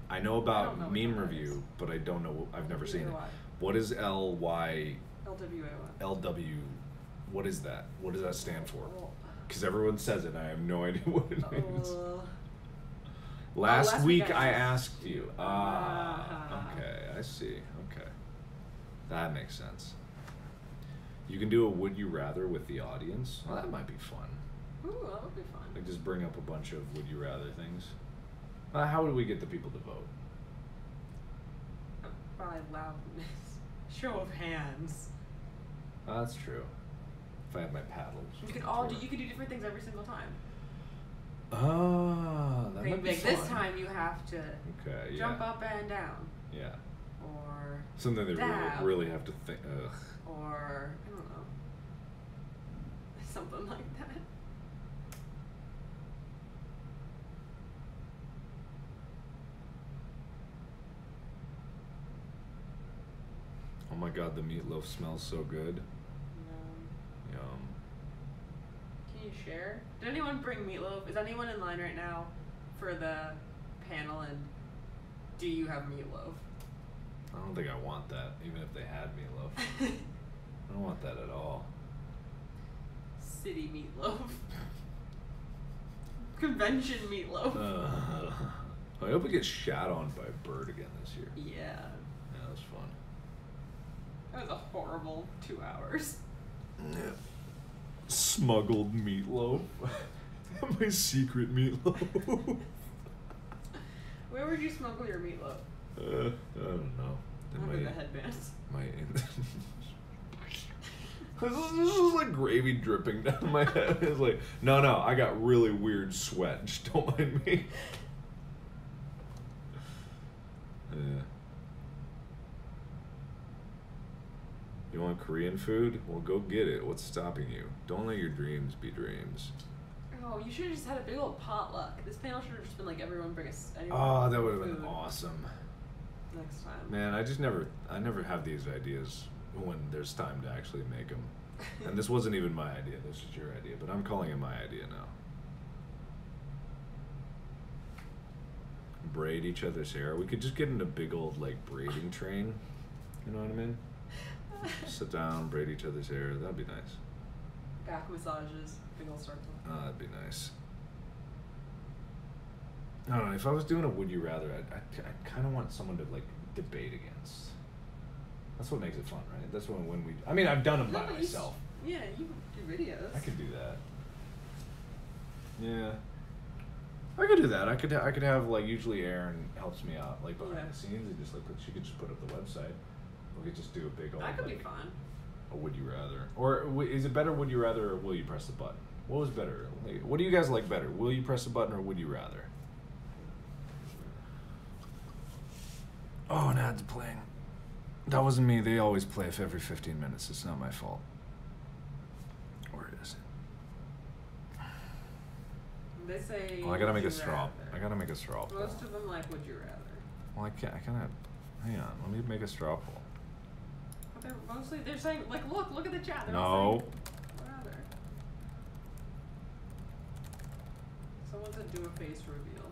[SPEAKER 1] I know about
[SPEAKER 2] know what
[SPEAKER 1] Meme
[SPEAKER 2] that
[SPEAKER 1] Review,
[SPEAKER 2] is.
[SPEAKER 1] but I don't know. I've never seen it.
[SPEAKER 2] LWAY.
[SPEAKER 1] What is LY?
[SPEAKER 2] LWA1.
[SPEAKER 1] LW? What is that? What does that stand for?
[SPEAKER 2] Oh.
[SPEAKER 1] Because everyone says it, and I have no idea what it means.
[SPEAKER 2] Last
[SPEAKER 1] Last
[SPEAKER 2] week
[SPEAKER 1] week
[SPEAKER 2] I
[SPEAKER 1] I
[SPEAKER 2] asked.
[SPEAKER 1] asked you. Okay, I see. Okay. That makes sense. You can do a Would You Rather with the audience. Well, that might be fun.
[SPEAKER 2] Ooh, that would be fun.
[SPEAKER 1] Like, just bring up a bunch of Would You Rather things. How would we get the people to vote?
[SPEAKER 2] By loudness. Show of hands.
[SPEAKER 1] That's true. If I had my paddles.
[SPEAKER 2] You could do different things every single time.
[SPEAKER 1] Oh, that might be
[SPEAKER 2] Like
[SPEAKER 1] fun.
[SPEAKER 2] this time you have to jump up and down.
[SPEAKER 1] Yeah.
[SPEAKER 2] Or
[SPEAKER 1] Something they
[SPEAKER 2] dab.
[SPEAKER 1] really have to think. Ugh.
[SPEAKER 2] Or I don't know. Something like that.
[SPEAKER 1] Oh my god, the meatloaf smells so good. Yum.
[SPEAKER 2] Can you share? Did anyone bring meatloaf? Is anyone in line right now for the panel? And do you have meatloaf?
[SPEAKER 1] I don't think I want that, even if they had meatloaf. I don't want that at all.
[SPEAKER 2] City meatloaf. Convention meatloaf.
[SPEAKER 1] I hope it gets shot on by a bird again this year.
[SPEAKER 2] Yeah.
[SPEAKER 1] Yeah, that was fun.
[SPEAKER 2] That was a horrible 2 hours.
[SPEAKER 1] Yeah. Smuggled meatloaf. My secret meatloaf.
[SPEAKER 2] Where would you smuggle your meatloaf?
[SPEAKER 1] I don't know.
[SPEAKER 2] Under the headbands.
[SPEAKER 1] This is like gravy dripping down my head. It's like, no, I got really weird sweat. Just don't mind me. Yeah. You want Korean food? Well, go get it. What's stopping you? Don't let your dreams be dreams.
[SPEAKER 2] Oh, you should have just had a big old potluck. This panel should have just been like everyone bring us.
[SPEAKER 1] Oh, that would have been awesome.
[SPEAKER 2] next time.
[SPEAKER 1] Man, I never have these ideas when there's time to actually make them. And this wasn't even my idea. This is your idea, but I'm calling it my idea now. Braid each other's hair. We could just get in a big old like braiding train. You know what I mean? Sit down, braid each other's hair. That'd be nice.
[SPEAKER 2] Back massages, big old circle.
[SPEAKER 1] Oh, that'd be nice. I don't know. If I was doing a would you rather, I kind of want someone to like debate against. That's what makes it fun, right? That's when we. I mean, I've done them by myself.
[SPEAKER 2] Yeah, you do videos.
[SPEAKER 1] I could do that. Yeah. I could do that. I could have like usually Erin helps me out like behind the scenes and just like she could just put up the website. We could just do a big old.
[SPEAKER 2] That could
[SPEAKER 1] like,
[SPEAKER 2] be fun.
[SPEAKER 1] A would you rather, or is it better would you rather or will you press the button? What was better? Like, what do you guys like better? Will you press the button or would you rather? Oh, an ad's playing. That wasn't me. They always play every 15 minutes. It's not my fault. Where is it?
[SPEAKER 2] They say.
[SPEAKER 1] Oh, I gotta make a
[SPEAKER 2] would you
[SPEAKER 1] straw.
[SPEAKER 2] rather.
[SPEAKER 1] I gotta make a straw poll.
[SPEAKER 2] Most of them like would you rather.
[SPEAKER 1] Well, I can't. Hang on. Let me make a straw poll.
[SPEAKER 2] But they're saying like look at the chat. They're
[SPEAKER 1] No.
[SPEAKER 2] all saying, rather. Someone said do a face reveal.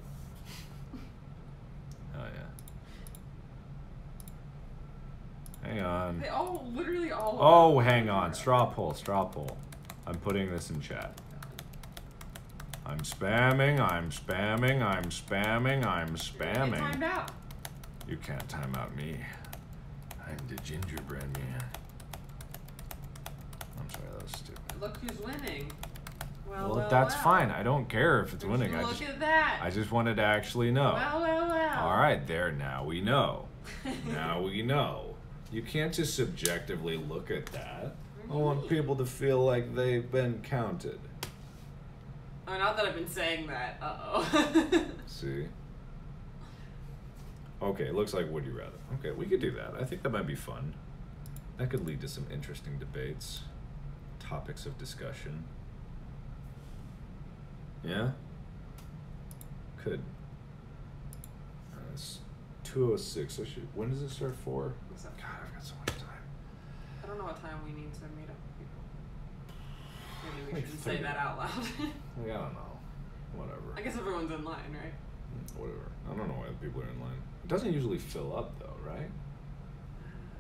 [SPEAKER 1] Oh yeah. Hang on.
[SPEAKER 2] They all literally all.
[SPEAKER 1] Oh, hang on. Straw poll. I'm putting this in chat. I'm spamming.
[SPEAKER 2] Get timed out.
[SPEAKER 1] You can't time out me. I'm the gingerbread man. I'm sorry, that was stupid.
[SPEAKER 2] Look who's winning.
[SPEAKER 1] Well, that's fine. I don't care if it's winning.
[SPEAKER 2] Look at that.
[SPEAKER 1] I just wanted to actually know.
[SPEAKER 2] Well.
[SPEAKER 1] All right, there. Now we know. Now we know. You can't just subjectively look at that. I want people to feel like they've been counted.
[SPEAKER 2] Oh, not that I've been saying that. Uh-oh.
[SPEAKER 1] See? Okay, it looks like would you rather. Okay, we could do that. I think that might be fun. That could lead to some interesting debates, topics of discussion. Yeah? Could. It's 2:06. When does it start for?
[SPEAKER 2] What's up?
[SPEAKER 1] God, I've got so much time.
[SPEAKER 2] I don't know what time we need to meet up with people. Maybe we
[SPEAKER 1] Like
[SPEAKER 2] shouldn't say
[SPEAKER 1] 30.
[SPEAKER 2] that out loud.
[SPEAKER 1] Like, I don't know. Whatever.
[SPEAKER 2] I guess everyone's in line, right?
[SPEAKER 1] Whatever. I don't know why the people are in line. It doesn't usually fill up though, right?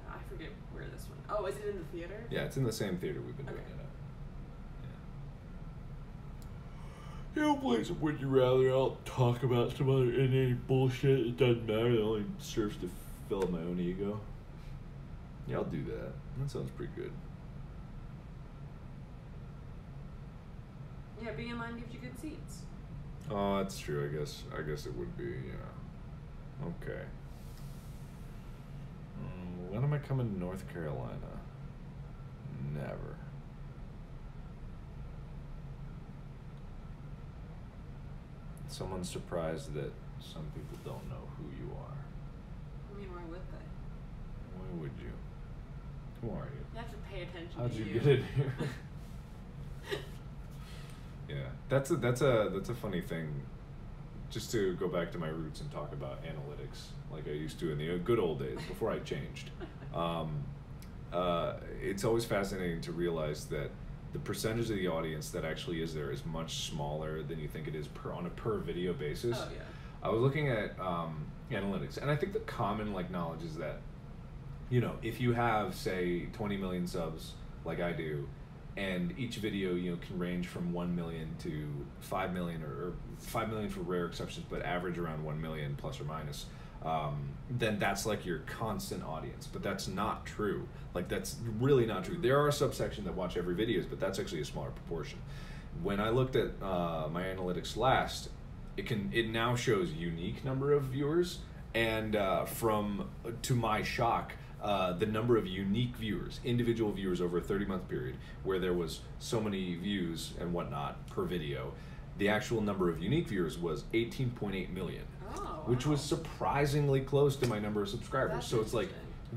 [SPEAKER 2] I forget where this one. Oh, is it in the theater?
[SPEAKER 1] Yeah, it's in the same theater we've been doing
[SPEAKER 2] Okay.
[SPEAKER 1] it at. Yeah. I'll play some Would You Rather. I'll talk about some other inane bullshit. It doesn't matter. It only serves to fill up my own ego. Yeah, I'll do that. That sounds pretty good.
[SPEAKER 2] Yeah, being in line gives you good seats.
[SPEAKER 1] Oh, that's true. I guess it would be. Yeah. Okay. When am I coming to North Carolina? Never. Someone's surprised that some people don't know who you are.
[SPEAKER 2] I mean, why would they?
[SPEAKER 1] Why would you? Who are you?
[SPEAKER 2] You have to pay attention
[SPEAKER 1] How'd
[SPEAKER 2] to
[SPEAKER 1] you
[SPEAKER 2] you.
[SPEAKER 1] get in here? Yeah, that's a funny thing. Just to go back to my roots and talk about analytics, like I used to in the good old days before I changed. It's always fascinating to realize that the percentage of the audience that actually is there is much smaller than you think it is on a per video basis.
[SPEAKER 2] Oh yeah.
[SPEAKER 1] I was looking at analytics, and I think the common knowledge is that, if you have say 20 million subs like I do, and each video can range from 1 million to 5 million, or 5 million for rare exceptions, but average around 1 million plus or minus. Then that's like your constant audience, but that's not true. That's really not true. There are a subsection that watch every videos, but that's actually a smaller proportion. When I looked at my analytics last, it now shows unique number of viewers, and to my shock, the number of unique viewers, individual viewers over a 30-month period, where there was so many views and whatnot per video, the actual number of unique viewers was 18.8 million.
[SPEAKER 2] Oh,
[SPEAKER 1] Which
[SPEAKER 2] wow.
[SPEAKER 1] was surprisingly close to my number of subscribers.
[SPEAKER 2] That's
[SPEAKER 1] So it's like,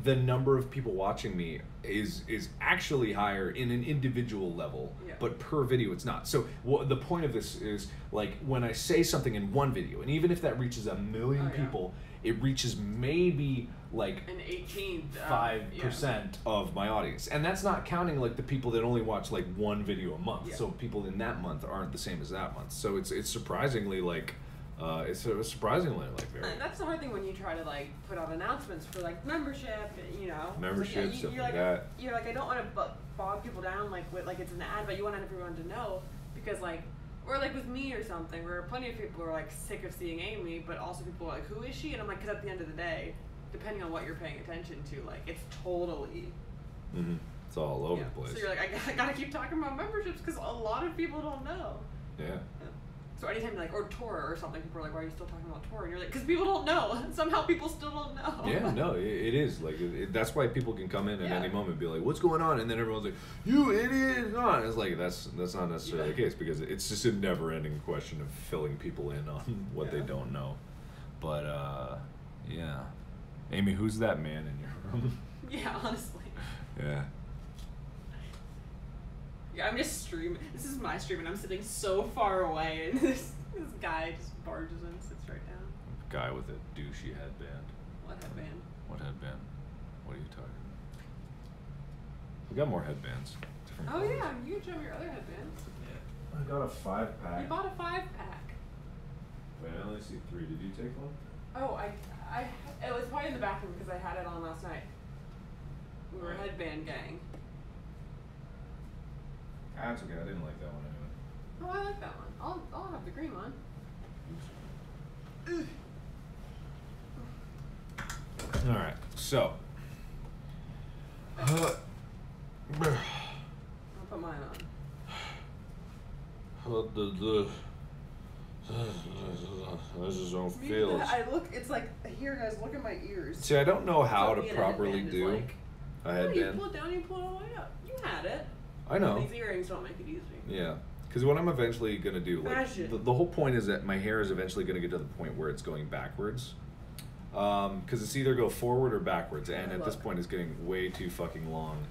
[SPEAKER 1] the number of people watching me is actually higher in an individual level,
[SPEAKER 2] Yeah.
[SPEAKER 1] but per video it's not. So the point of this is, like, when I say something in one video, and even if that reaches 1 million
[SPEAKER 2] Oh, yeah.
[SPEAKER 1] people, it reaches maybe like
[SPEAKER 2] An 18th.
[SPEAKER 1] 5% of my audience, and that's not counting like the people that only watch like one video a month.
[SPEAKER 2] Yeah.
[SPEAKER 1] So people in that month aren't the same as that month. So it's surprisingly like it's surprisingly like very
[SPEAKER 2] And that's the hard thing when you try to like put out announcements for like membership, you know.
[SPEAKER 1] Membership,
[SPEAKER 2] It's
[SPEAKER 1] stuff
[SPEAKER 2] you're
[SPEAKER 1] like that.
[SPEAKER 2] You're like, I don't want to bog people down like with like it's an ad, but you want everyone to know because like, or like with me or something, where plenty of people are like sick of seeing Amy, but also people are like, who is she? And I'm like, because at the end of the day, depending on what you're paying attention to, like it's totally.
[SPEAKER 1] Mm-hmm. It's all over the place.
[SPEAKER 2] So you're like, I gotta keep talking about memberships because a lot of people don't know.
[SPEAKER 1] Yeah.
[SPEAKER 2] So anytime like, or tour or something, people are like, why are you still talking about tour? And you're like, because people don't know. Somehow people still don't know.
[SPEAKER 1] Yeah, no, it is. Like, that's why people can come in at
[SPEAKER 2] Yeah.
[SPEAKER 1] any moment and be like, what's going on? And then everyone's like, you idiot! No, and it's like, that's not necessarily the case, because it's just a never-ending question of filling people in on what they don't know. But, yeah. Amy, who's that man in your room?
[SPEAKER 2] Yeah, honestly.
[SPEAKER 1] Yeah.
[SPEAKER 2] Yeah, I'm just streaming. This is my stream, and I'm sitting so far away, and this guy just barges in, sits right down.
[SPEAKER 1] Guy with a douchey headband.
[SPEAKER 2] What headband?
[SPEAKER 1] What headband? What are you talking about? We got more headbands. Different
[SPEAKER 2] Oh
[SPEAKER 1] colors.
[SPEAKER 2] yeah, you can show me your other headbands.
[SPEAKER 1] Yeah. I got a 5-pack.
[SPEAKER 2] You bought a 5-pack.
[SPEAKER 1] Wait, I only see 3. Did you take one?
[SPEAKER 2] Oh, it was probably in the bathroom because I had it on last night. We were a headband gang.
[SPEAKER 1] That's okay. I didn't like that one anyway.
[SPEAKER 2] Oh, I like that one. I'll have the green one.
[SPEAKER 1] All right, so.
[SPEAKER 2] I'll put mine on.
[SPEAKER 1] This is on
[SPEAKER 2] Maybe
[SPEAKER 1] feels.
[SPEAKER 2] I look. It's like here, guys. Look at my ears.
[SPEAKER 1] See, I don't know how
[SPEAKER 2] So
[SPEAKER 1] to
[SPEAKER 2] me and
[SPEAKER 1] properly
[SPEAKER 2] headband is
[SPEAKER 1] do
[SPEAKER 2] like-
[SPEAKER 1] a
[SPEAKER 2] Oh, you
[SPEAKER 1] headband.
[SPEAKER 2] pull it down. You pull it all the way up. You had it.
[SPEAKER 1] I know.
[SPEAKER 2] These earrings don't make it easy.
[SPEAKER 1] Yeah, because what I'm eventually gonna do, like,
[SPEAKER 2] Fashion.
[SPEAKER 1] the whole point is that my hair is eventually gonna get to the point where it's going backwards. Because it's either go forward or backwards, and at this
[SPEAKER 2] Look.
[SPEAKER 1] point it's getting way too fucking long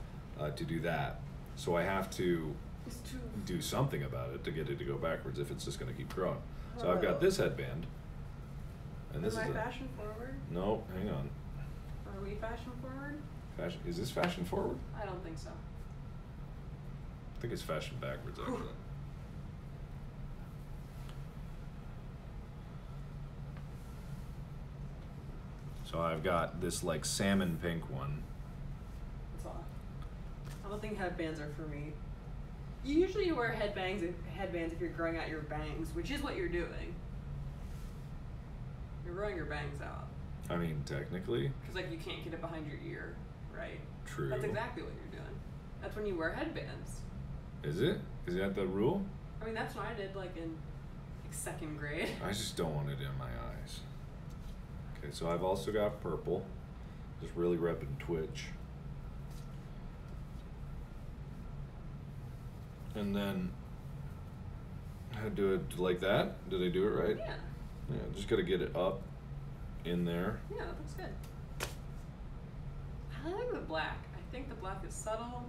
[SPEAKER 1] to do that. So I have to
[SPEAKER 2] It's too.
[SPEAKER 1] do something about it to get it to go backwards if it's just gonna keep growing. So I've got
[SPEAKER 2] Oh.
[SPEAKER 1] this headband, and this
[SPEAKER 2] Am I
[SPEAKER 1] is
[SPEAKER 2] fashion forward?
[SPEAKER 1] no. Hang on,
[SPEAKER 2] Are we fashion forward?
[SPEAKER 1] fashion. Is this fashion forward?
[SPEAKER 2] I don't think so.
[SPEAKER 1] I think it's fashion backwards actually. So I've got this like salmon pink one.
[SPEAKER 2] That's all. I don't think headbands are for me. Usually you wear headbands if you're growing out your bangs, which is what you're doing. You're growing your bangs out.
[SPEAKER 1] I mean, technically,
[SPEAKER 2] Because, like, you can't get it behind your ear, right?
[SPEAKER 1] true.
[SPEAKER 2] That's exactly what you're doing. That's when you wear headbands.
[SPEAKER 1] Is it? Is that the rule?
[SPEAKER 2] I mean, that's what I did, like, in like, 2nd grade.
[SPEAKER 1] I just don't want it in my eyes. Okay, so I've also got purple. Just really repping Twitch. And then I do it like that. Did I do it right?
[SPEAKER 2] Yeah.
[SPEAKER 1] Yeah, just gotta get it up in there.
[SPEAKER 2] Yeah, that looks good. I like the black. I think the black is subtle.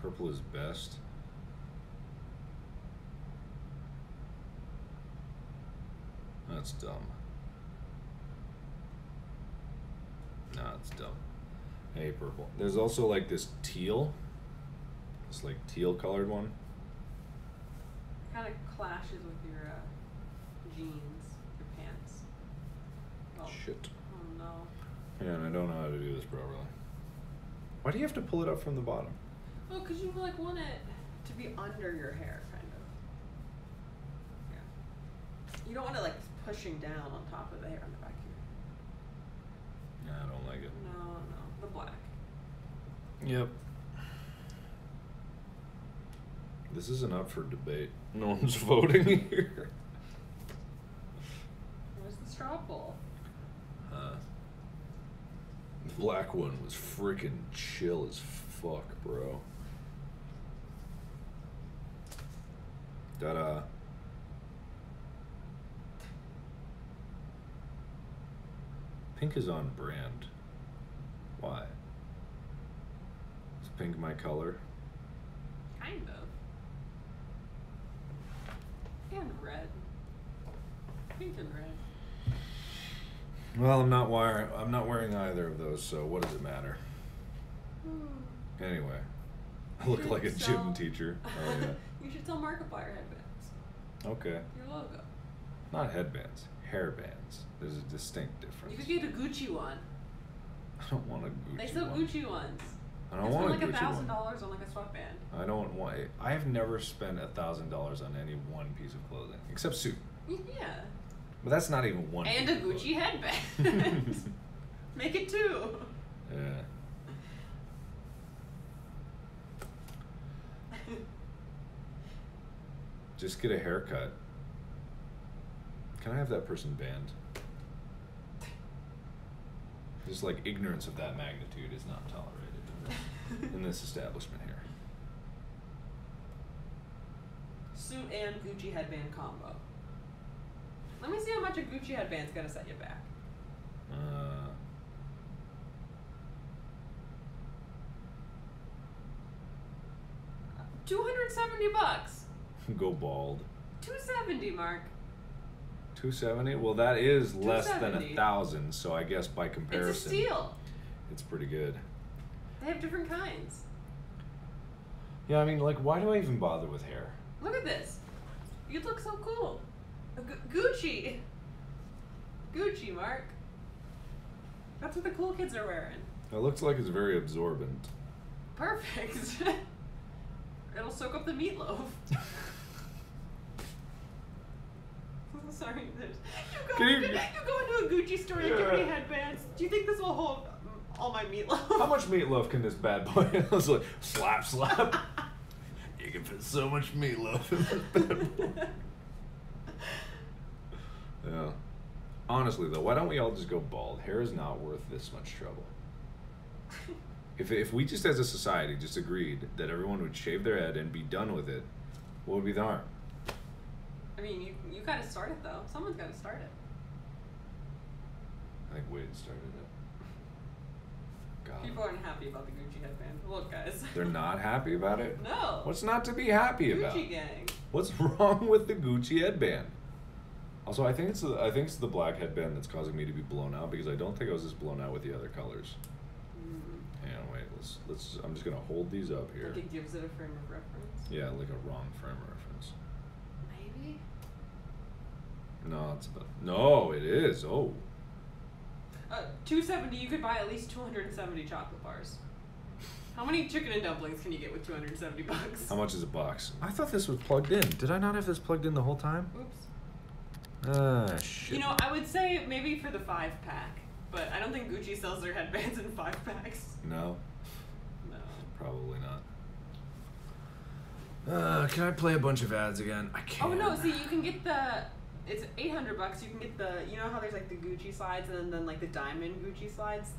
[SPEAKER 1] Purple is best. That's dumb. Nah, it's dumb. Hey, purple. There's also like this teal. This like teal colored one.
[SPEAKER 2] Kind of clashes with your jeans, your pants. Oh.
[SPEAKER 1] Shit.
[SPEAKER 2] Oh no.
[SPEAKER 1] Yeah, and I don't know how to do this properly. Why do you have to pull it up from the bottom?
[SPEAKER 2] Oh, because you like want it to be under your hair, kind of. Yeah. You don't want it like pushing down on top of the hair on the back here.
[SPEAKER 1] Yeah, I don't like it.
[SPEAKER 2] No, the black.
[SPEAKER 1] Yep. This isn't up for debate. No one's voting here.
[SPEAKER 2] Where's the straw poll?
[SPEAKER 1] The black one was freaking chill as fuck, bro. Pink is on brand. Why? Is pink my color?
[SPEAKER 2] Kind of. And red. Pink and red.
[SPEAKER 1] Well, I'm not wearing either of those, so what does it matter? Anyway, I look like a gym teacher. Oh yeah.
[SPEAKER 2] You should sell Markiplier headbands.
[SPEAKER 1] Okay.
[SPEAKER 2] Your logo.
[SPEAKER 1] Not headbands, hair bands. There's a distinct difference.
[SPEAKER 2] You could get a Gucci one.
[SPEAKER 1] I don't want a Gucci
[SPEAKER 2] They sell
[SPEAKER 1] one.
[SPEAKER 2] Gucci ones.
[SPEAKER 1] I don't want
[SPEAKER 2] like
[SPEAKER 1] a Gucci
[SPEAKER 2] $1,000
[SPEAKER 1] one.
[SPEAKER 2] on like a sweatband.
[SPEAKER 1] I don't want. I have never spent $1,000 on any one piece of clothing except suit.
[SPEAKER 2] Yeah.
[SPEAKER 1] But that's not even one.
[SPEAKER 2] And
[SPEAKER 1] piece
[SPEAKER 2] a
[SPEAKER 1] of
[SPEAKER 2] Gucci
[SPEAKER 1] clothing.
[SPEAKER 2] headband. Make it two.
[SPEAKER 1] Yeah. Just get a haircut. Can I have that person banned? Just like ignorance of that magnitude is not tolerated in this establishment here.
[SPEAKER 2] Suit and Gucci headband combo. Let me see how much a Gucci headband's gonna set you back. $270.
[SPEAKER 1] Go bald.
[SPEAKER 2] $270, Mark.
[SPEAKER 1] 270. Well, that is less than
[SPEAKER 2] $270.
[SPEAKER 1] 1,000. So I guess by comparison,
[SPEAKER 2] It's a steal.
[SPEAKER 1] it's pretty good.
[SPEAKER 2] They have different kinds.
[SPEAKER 1] Yeah, I mean, like, why do I even bother with hair?
[SPEAKER 2] Look at this. You look so cool. Gucci. Gucci, Mark. That's what the cool kids are wearing.
[SPEAKER 1] It looks like it's very absorbent.
[SPEAKER 2] Perfect. It'll soak up the meatloaf. Sorry. You go into a Gucci store to get me headbands. Do you think this will hold all my meatloaf?
[SPEAKER 1] How much meatloaf can this bad boy? I was like, slap, slap. You can fit so much meatloaf in this bad boy. Yeah. Honestly, though, why don't we all just go bald? Hair is not worth this much trouble. If we just as a society just agreed that everyone would shave their head and be done with it, what would be the harm?
[SPEAKER 2] I mean, you gotta start it, though. Someone's gotta start it.
[SPEAKER 1] I think Wade started it. God.
[SPEAKER 2] People aren't happy about the Gucci headband. Look, guys.
[SPEAKER 1] They're not happy about it?
[SPEAKER 2] No.
[SPEAKER 1] What's not to be happy about?
[SPEAKER 2] Gucci gang.
[SPEAKER 1] What's wrong with the Gucci headband? Also, I think it's the black headband that's causing me to be blown out because I don't think I was just blown out with the other colors. Hang on, wait. Let's. I'm just gonna hold these up here.
[SPEAKER 2] Like it gives it a frame of reference.
[SPEAKER 1] Yeah, like a wrong frame of reference.
[SPEAKER 2] Maybe.
[SPEAKER 1] No, no, it is. Oh.
[SPEAKER 2] $270. You could buy at least 270 chocolate bars. How many chicken and dumplings can you get with $270?
[SPEAKER 1] How much is a box? I thought this was plugged in. Did I not have this plugged in the whole time?
[SPEAKER 2] Oops.
[SPEAKER 1] Ah, shit.
[SPEAKER 2] You know, I would say maybe for the 5-pack, but I don't think Gucci sells their headbands in 5-packs.
[SPEAKER 1] No.
[SPEAKER 2] No.
[SPEAKER 1] Probably not. Can I play a bunch of ads again? I can't.
[SPEAKER 2] Oh no! See, you can get it's $800. You can get you know how there's like the Gucci slides and then like the diamond Gucci slides.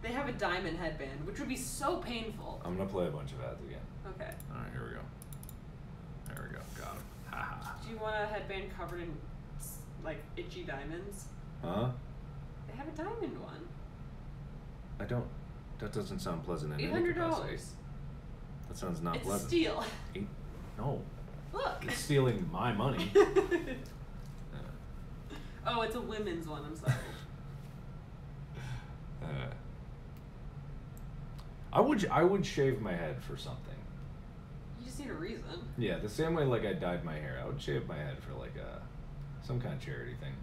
[SPEAKER 2] They have a diamond headband, which would be so painful.
[SPEAKER 1] I'm gonna play a bunch of ads again.
[SPEAKER 2] Okay.
[SPEAKER 1] All right, here we go. There we go. Got him. Ha.
[SPEAKER 2] Do you want a headband covered in like itchy diamonds?
[SPEAKER 1] Huh?
[SPEAKER 2] They have a diamond one.
[SPEAKER 1] I don't. That doesn't sound pleasant in any
[SPEAKER 2] $800.
[SPEAKER 1] capacity. That sounds not
[SPEAKER 2] It's a
[SPEAKER 1] pleasant.
[SPEAKER 2] steal.
[SPEAKER 1] No.
[SPEAKER 2] Look.
[SPEAKER 1] It's stealing my money.
[SPEAKER 2] Oh, it's a women's one. I'm sorry.
[SPEAKER 1] I would shave my head for something.
[SPEAKER 2] You just need a reason.
[SPEAKER 1] Yeah, the same way like I dyed my hair, I would shave my head for like some kind of charity thing.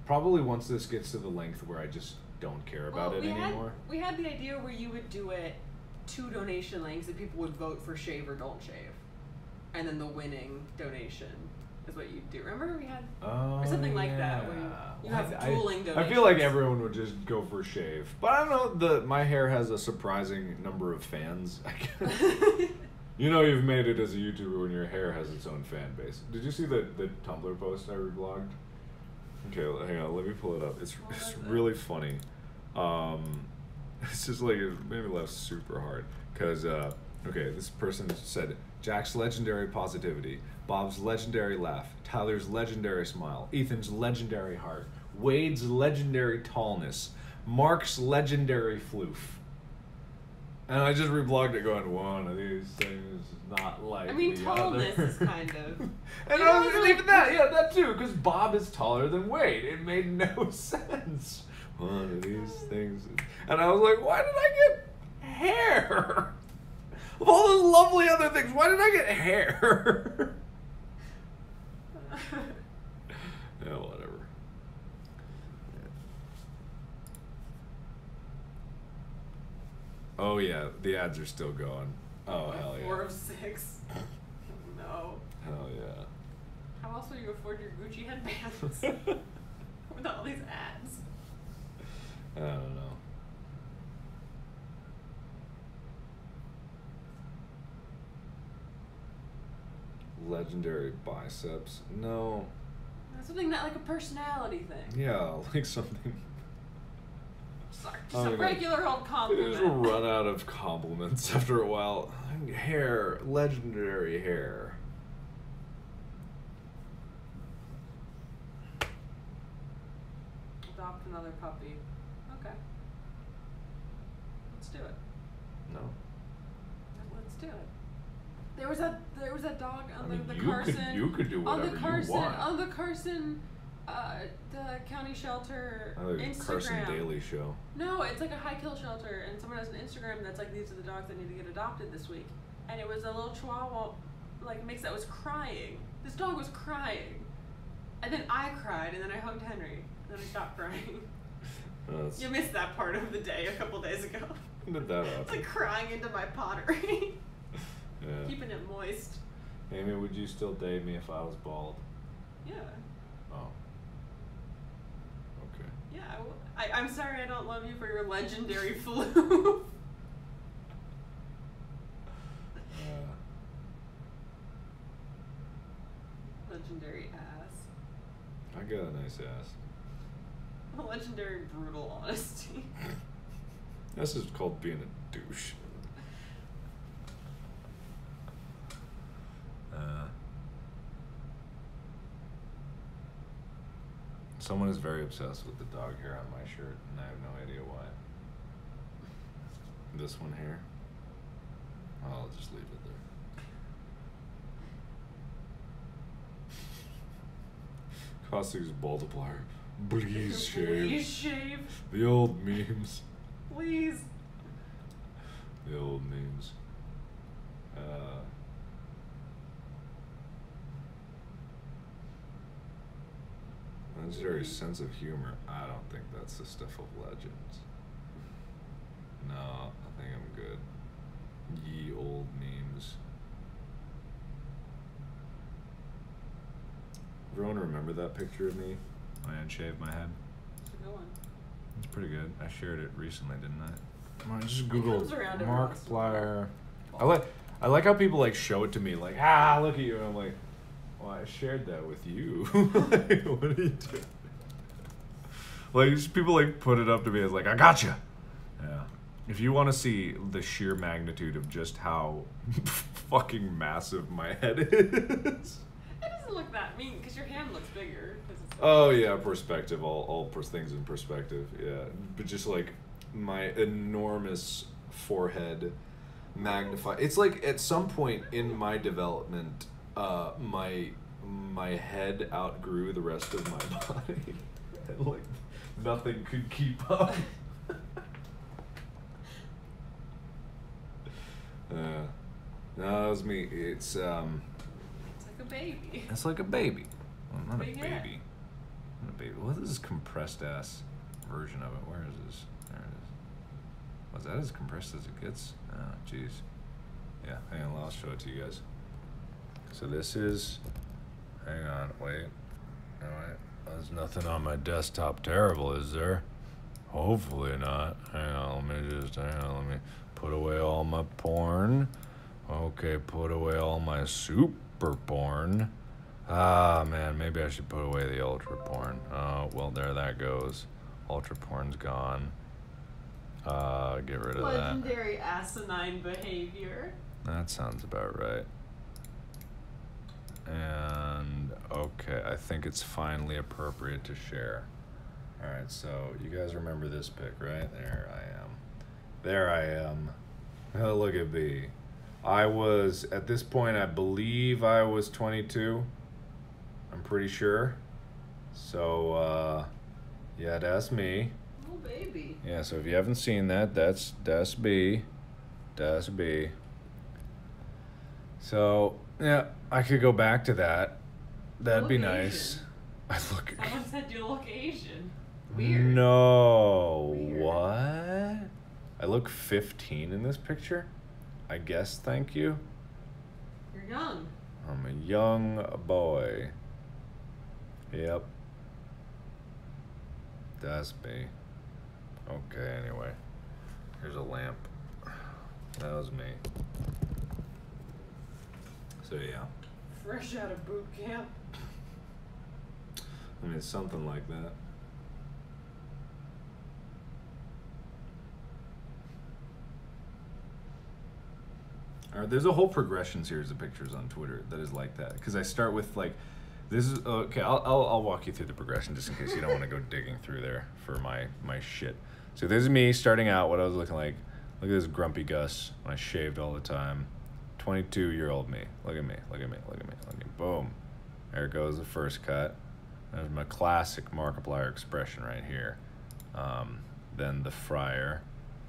[SPEAKER 1] Probably once this gets to the length where I just don't care about it anymore.
[SPEAKER 2] We had the idea where you would do it 2 donation lengths and people would vote for shave or don't shave. And then the winning donation is what you'd do. Remember we had or something like that where you have dueling donations.
[SPEAKER 1] I feel like everyone would just go for shave. But I don't know, my hair has a surprising number of fans. You know you've made it as a YouTuber when your hair has its own fan base. Did you see the Tumblr post I reblogged? Okay, hang on, let me pull it up. It's really funny. It's just like, it made me laugh super hard. Because, okay, this person said, Jack's legendary positivity, Bob's legendary laugh, Tyler's legendary smile, Ethan's legendary heart, Wade's legendary tallness. Mark's legendary floof. And I just reblogged it going, one of these things is not like
[SPEAKER 2] I mean,
[SPEAKER 1] the
[SPEAKER 2] tallness
[SPEAKER 1] other.
[SPEAKER 2] is kind of.
[SPEAKER 1] And I was even that, yeah, that too, because Bob is taller than Wade. It made no sense. One of these things. And I was like, why did I get hair? Of all those lovely other things, why did I get hair? Yeah, whatever. Oh yeah, the ads are still going. Oh hell yeah.
[SPEAKER 2] 4 of 6. No.
[SPEAKER 1] Hell yeah.
[SPEAKER 2] How else will you afford your Gucci headbands with all these ads?
[SPEAKER 1] I don't know. Legendary biceps. No.
[SPEAKER 2] That's something that like a personality thing.
[SPEAKER 1] Yeah, like something.
[SPEAKER 2] Sorry,
[SPEAKER 1] Oh
[SPEAKER 2] just a
[SPEAKER 1] my God.
[SPEAKER 2] regular old
[SPEAKER 1] You
[SPEAKER 2] compliment.
[SPEAKER 1] just run out of compliments after a while. Hair, legendary hair.
[SPEAKER 2] Adopt another puppy. Okay. Let's do it.
[SPEAKER 1] No.
[SPEAKER 2] Let's do it. There was that dog on
[SPEAKER 1] I mean,
[SPEAKER 2] the
[SPEAKER 1] you
[SPEAKER 2] Carson.
[SPEAKER 1] you could do
[SPEAKER 2] on
[SPEAKER 1] whatever
[SPEAKER 2] the Carson
[SPEAKER 1] you want.
[SPEAKER 2] on the Carson, the county shelter
[SPEAKER 1] I think
[SPEAKER 2] Instagram.
[SPEAKER 1] it's Carson Daily Show.
[SPEAKER 2] No, it's like a high kill shelter, and someone has an Instagram that's like, these are the dogs that need to get adopted this week. And it was a little Chihuahua, like mix that was crying. This dog was crying, and then I cried, and then I hugged Henry, and then I stopped crying.
[SPEAKER 1] That's,
[SPEAKER 2] You missed that part of the day a couple days ago.
[SPEAKER 1] when did that
[SPEAKER 2] It's
[SPEAKER 1] happen?
[SPEAKER 2] like crying into my pottery,
[SPEAKER 1] Yeah.
[SPEAKER 2] keeping it moist.
[SPEAKER 1] Amy, would you still date me if I was bald?
[SPEAKER 2] Yeah,
[SPEAKER 1] Oh. Okay.
[SPEAKER 2] yeah. I'm sorry I don't love you for your legendary flu. Legendary ass.
[SPEAKER 1] I got a nice ass.
[SPEAKER 2] Legendary brutal honesty.
[SPEAKER 1] This is called being a douche. Someone is very obsessed with the dog hair on my shirt, and I have no idea why. This one here? I'll just leave it there. Caustics multiplier. Please shave.
[SPEAKER 2] Please shave.
[SPEAKER 1] The old memes.
[SPEAKER 2] Please.
[SPEAKER 1] The old memes. Legendary sense of humor. I don't think that's the stuff of legends. No, I think I'm good. Ye old memes. Everyone remember that picture of me when I unshaved my head?
[SPEAKER 2] It's a good one.
[SPEAKER 1] It's pretty good. I shared it recently, didn't I? Come on, just
[SPEAKER 2] comes
[SPEAKER 1] Google
[SPEAKER 2] around every once in a while.
[SPEAKER 1] Markiplier. I like how people like show it to me like, look at you, and I'm like, well, I shared that with you. Like, what are you doing? Like, just people like put it up to me as like, I gotcha. Yeah. If you want to see the sheer magnitude of just how fucking massive my head is.
[SPEAKER 2] It doesn't look that mean because your hand looks bigger. 'Cause it's
[SPEAKER 1] Oh yeah, perspective. All things in perspective. Yeah, but just like my enormous forehead magnified. It's like at some point in my development, my head outgrew the rest of my body, and like nothing could keep up. No, that was me. It's
[SPEAKER 2] like a baby.
[SPEAKER 1] It's like a baby. Well, not a
[SPEAKER 2] Big
[SPEAKER 1] baby.
[SPEAKER 2] head.
[SPEAKER 1] Not a baby. What is this compressed ass version of it? Where is this? There it is. Was that as compressed as it gets? Oh, jeez. Yeah, hang on. I'll show it to you guys. So this is. Hang on. Wait. All right. There's nothing on my desktop terrible, is there? Hopefully not. Hang on. Let me put away all my porn. Okay, put away all my super porn. Ah, man, maybe I should put away the ultra porn. Oh, well, there that goes. Ultra porn's gone. Get rid of
[SPEAKER 2] Legendary asinine behavior.
[SPEAKER 1] that. That sounds about right. And, okay, I think it's finally appropriate to share. Alright, so you guys remember this pic, right? There I am. There I am. Oh, look at me. I was, at this point, I believe I was 22. I'm pretty sure. So, yeah, that's me.
[SPEAKER 2] Oh, baby.
[SPEAKER 1] Yeah, so if you haven't seen that, that's B. That's B. So, yeah, I could go back to that. That'd be nice. I look.
[SPEAKER 2] Someone said you look Asian. Weird.
[SPEAKER 1] No.
[SPEAKER 2] Weird.
[SPEAKER 1] What? I look 15 in this picture? I guess, thank you.
[SPEAKER 2] You're young.
[SPEAKER 1] I'm a young boy. Yep. That's me. Okay, anyway. Here's a lamp. That was me. So, yeah.
[SPEAKER 2] Fresh out of boot camp.
[SPEAKER 1] I mean, it's something like that. Alright, there's a whole progression series of pictures on Twitter that is like that. Because I start with, like, this is... Okay, I'll walk you through the progression just in case you don't want to go digging through there for my shit. So this is me starting out, what I was looking like. Look at this grumpy Gus when I shaved all the time. 22-year-old me. Look at me, look at me, look at me, look at me. Boom. There goes the first cut. There's my classic Markiplier expression right here. Then the fryer,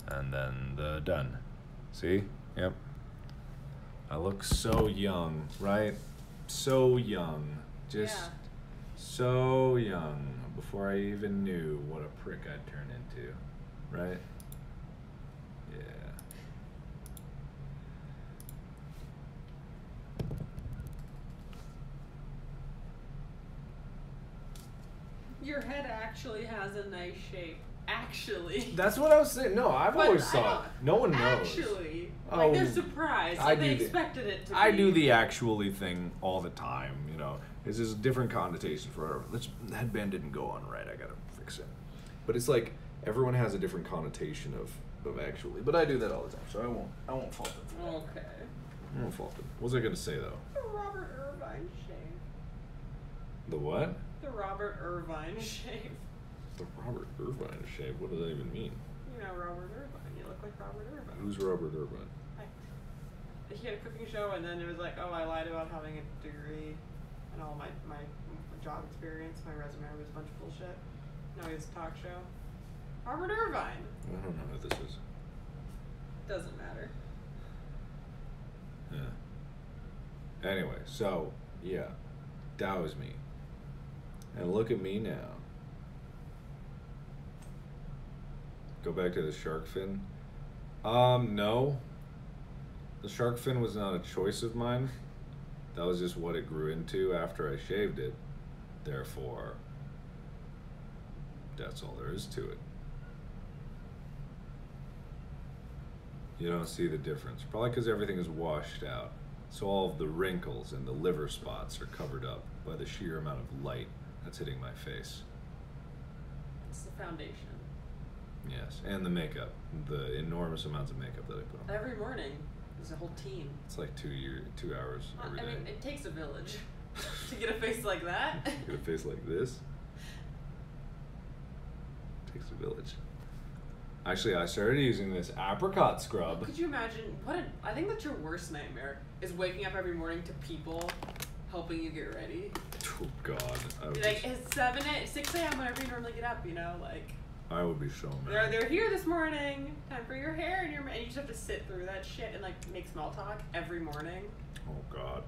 [SPEAKER 1] and then the done. See? Yep. I look so young, right? So young. Just so young. Before I even knew what a prick I'd turn into. Right? Yeah.
[SPEAKER 2] Your head actually has a nice shape. Actually.
[SPEAKER 1] That's what I was saying. No, I've
[SPEAKER 2] But
[SPEAKER 1] always
[SPEAKER 2] I
[SPEAKER 1] thought. No one knows.
[SPEAKER 2] Actually.
[SPEAKER 1] Oh,
[SPEAKER 2] Like, they're surprised.
[SPEAKER 1] I
[SPEAKER 2] Like, they
[SPEAKER 1] do the-
[SPEAKER 2] expected it to be.
[SPEAKER 1] I do the actually thing all the time, you know. It's just a different connotation for whatever. This headband didn't go on right. I gotta fix it. But it's like everyone has a different connotation of actually. But I do that all the time, so I won't fault them for that.
[SPEAKER 2] Okay.
[SPEAKER 1] I won't fault them. What was I gonna say though?
[SPEAKER 2] The Robert Irvine shave.
[SPEAKER 1] The what?
[SPEAKER 2] The Robert Irvine shave.
[SPEAKER 1] The Robert Irvine shave. What does that even mean?
[SPEAKER 2] You know Robert Irvine. You look like Robert Irvine.
[SPEAKER 1] Who's Robert Irvine?
[SPEAKER 2] He had a cooking show, and then it was like, oh, I lied about having a degree and all my job experience. My resume was a bunch of bullshit. Now he has a talk show. Robert Irvine.
[SPEAKER 1] I don't know who this is.
[SPEAKER 2] Doesn't matter.
[SPEAKER 1] Yeah. Anyway, so yeah, that was me. And look at me now. Go back to the shark fin. No. The shark fin was not a choice of mine. That was just what it grew into after I shaved it. Therefore, that's all there is to it. You don't see the difference. Probably because everything is washed out. So all of the wrinkles and the liver spots are covered up by the sheer amount of light that's hitting my face.
[SPEAKER 2] It's the foundation.
[SPEAKER 1] Yes, and the makeup. The enormous amounts of makeup that I put on.
[SPEAKER 2] Every morning, there's a whole team.
[SPEAKER 1] It's like 2 hours every day.
[SPEAKER 2] I mean, it takes a village to get a face like that.
[SPEAKER 1] Get a face like this. Takes a village. Actually, I started using this apricot scrub.
[SPEAKER 2] Could you imagine I think that's your worst nightmare is waking up every morning to people helping you get ready.
[SPEAKER 1] Oh God.
[SPEAKER 2] Like it's 6 a.m. whenever you normally get up, you know, like
[SPEAKER 1] I would be so mad.
[SPEAKER 2] they're here this morning. Time for your hair and and you just have to sit through that shit and like make small talk every morning.
[SPEAKER 1] Oh God.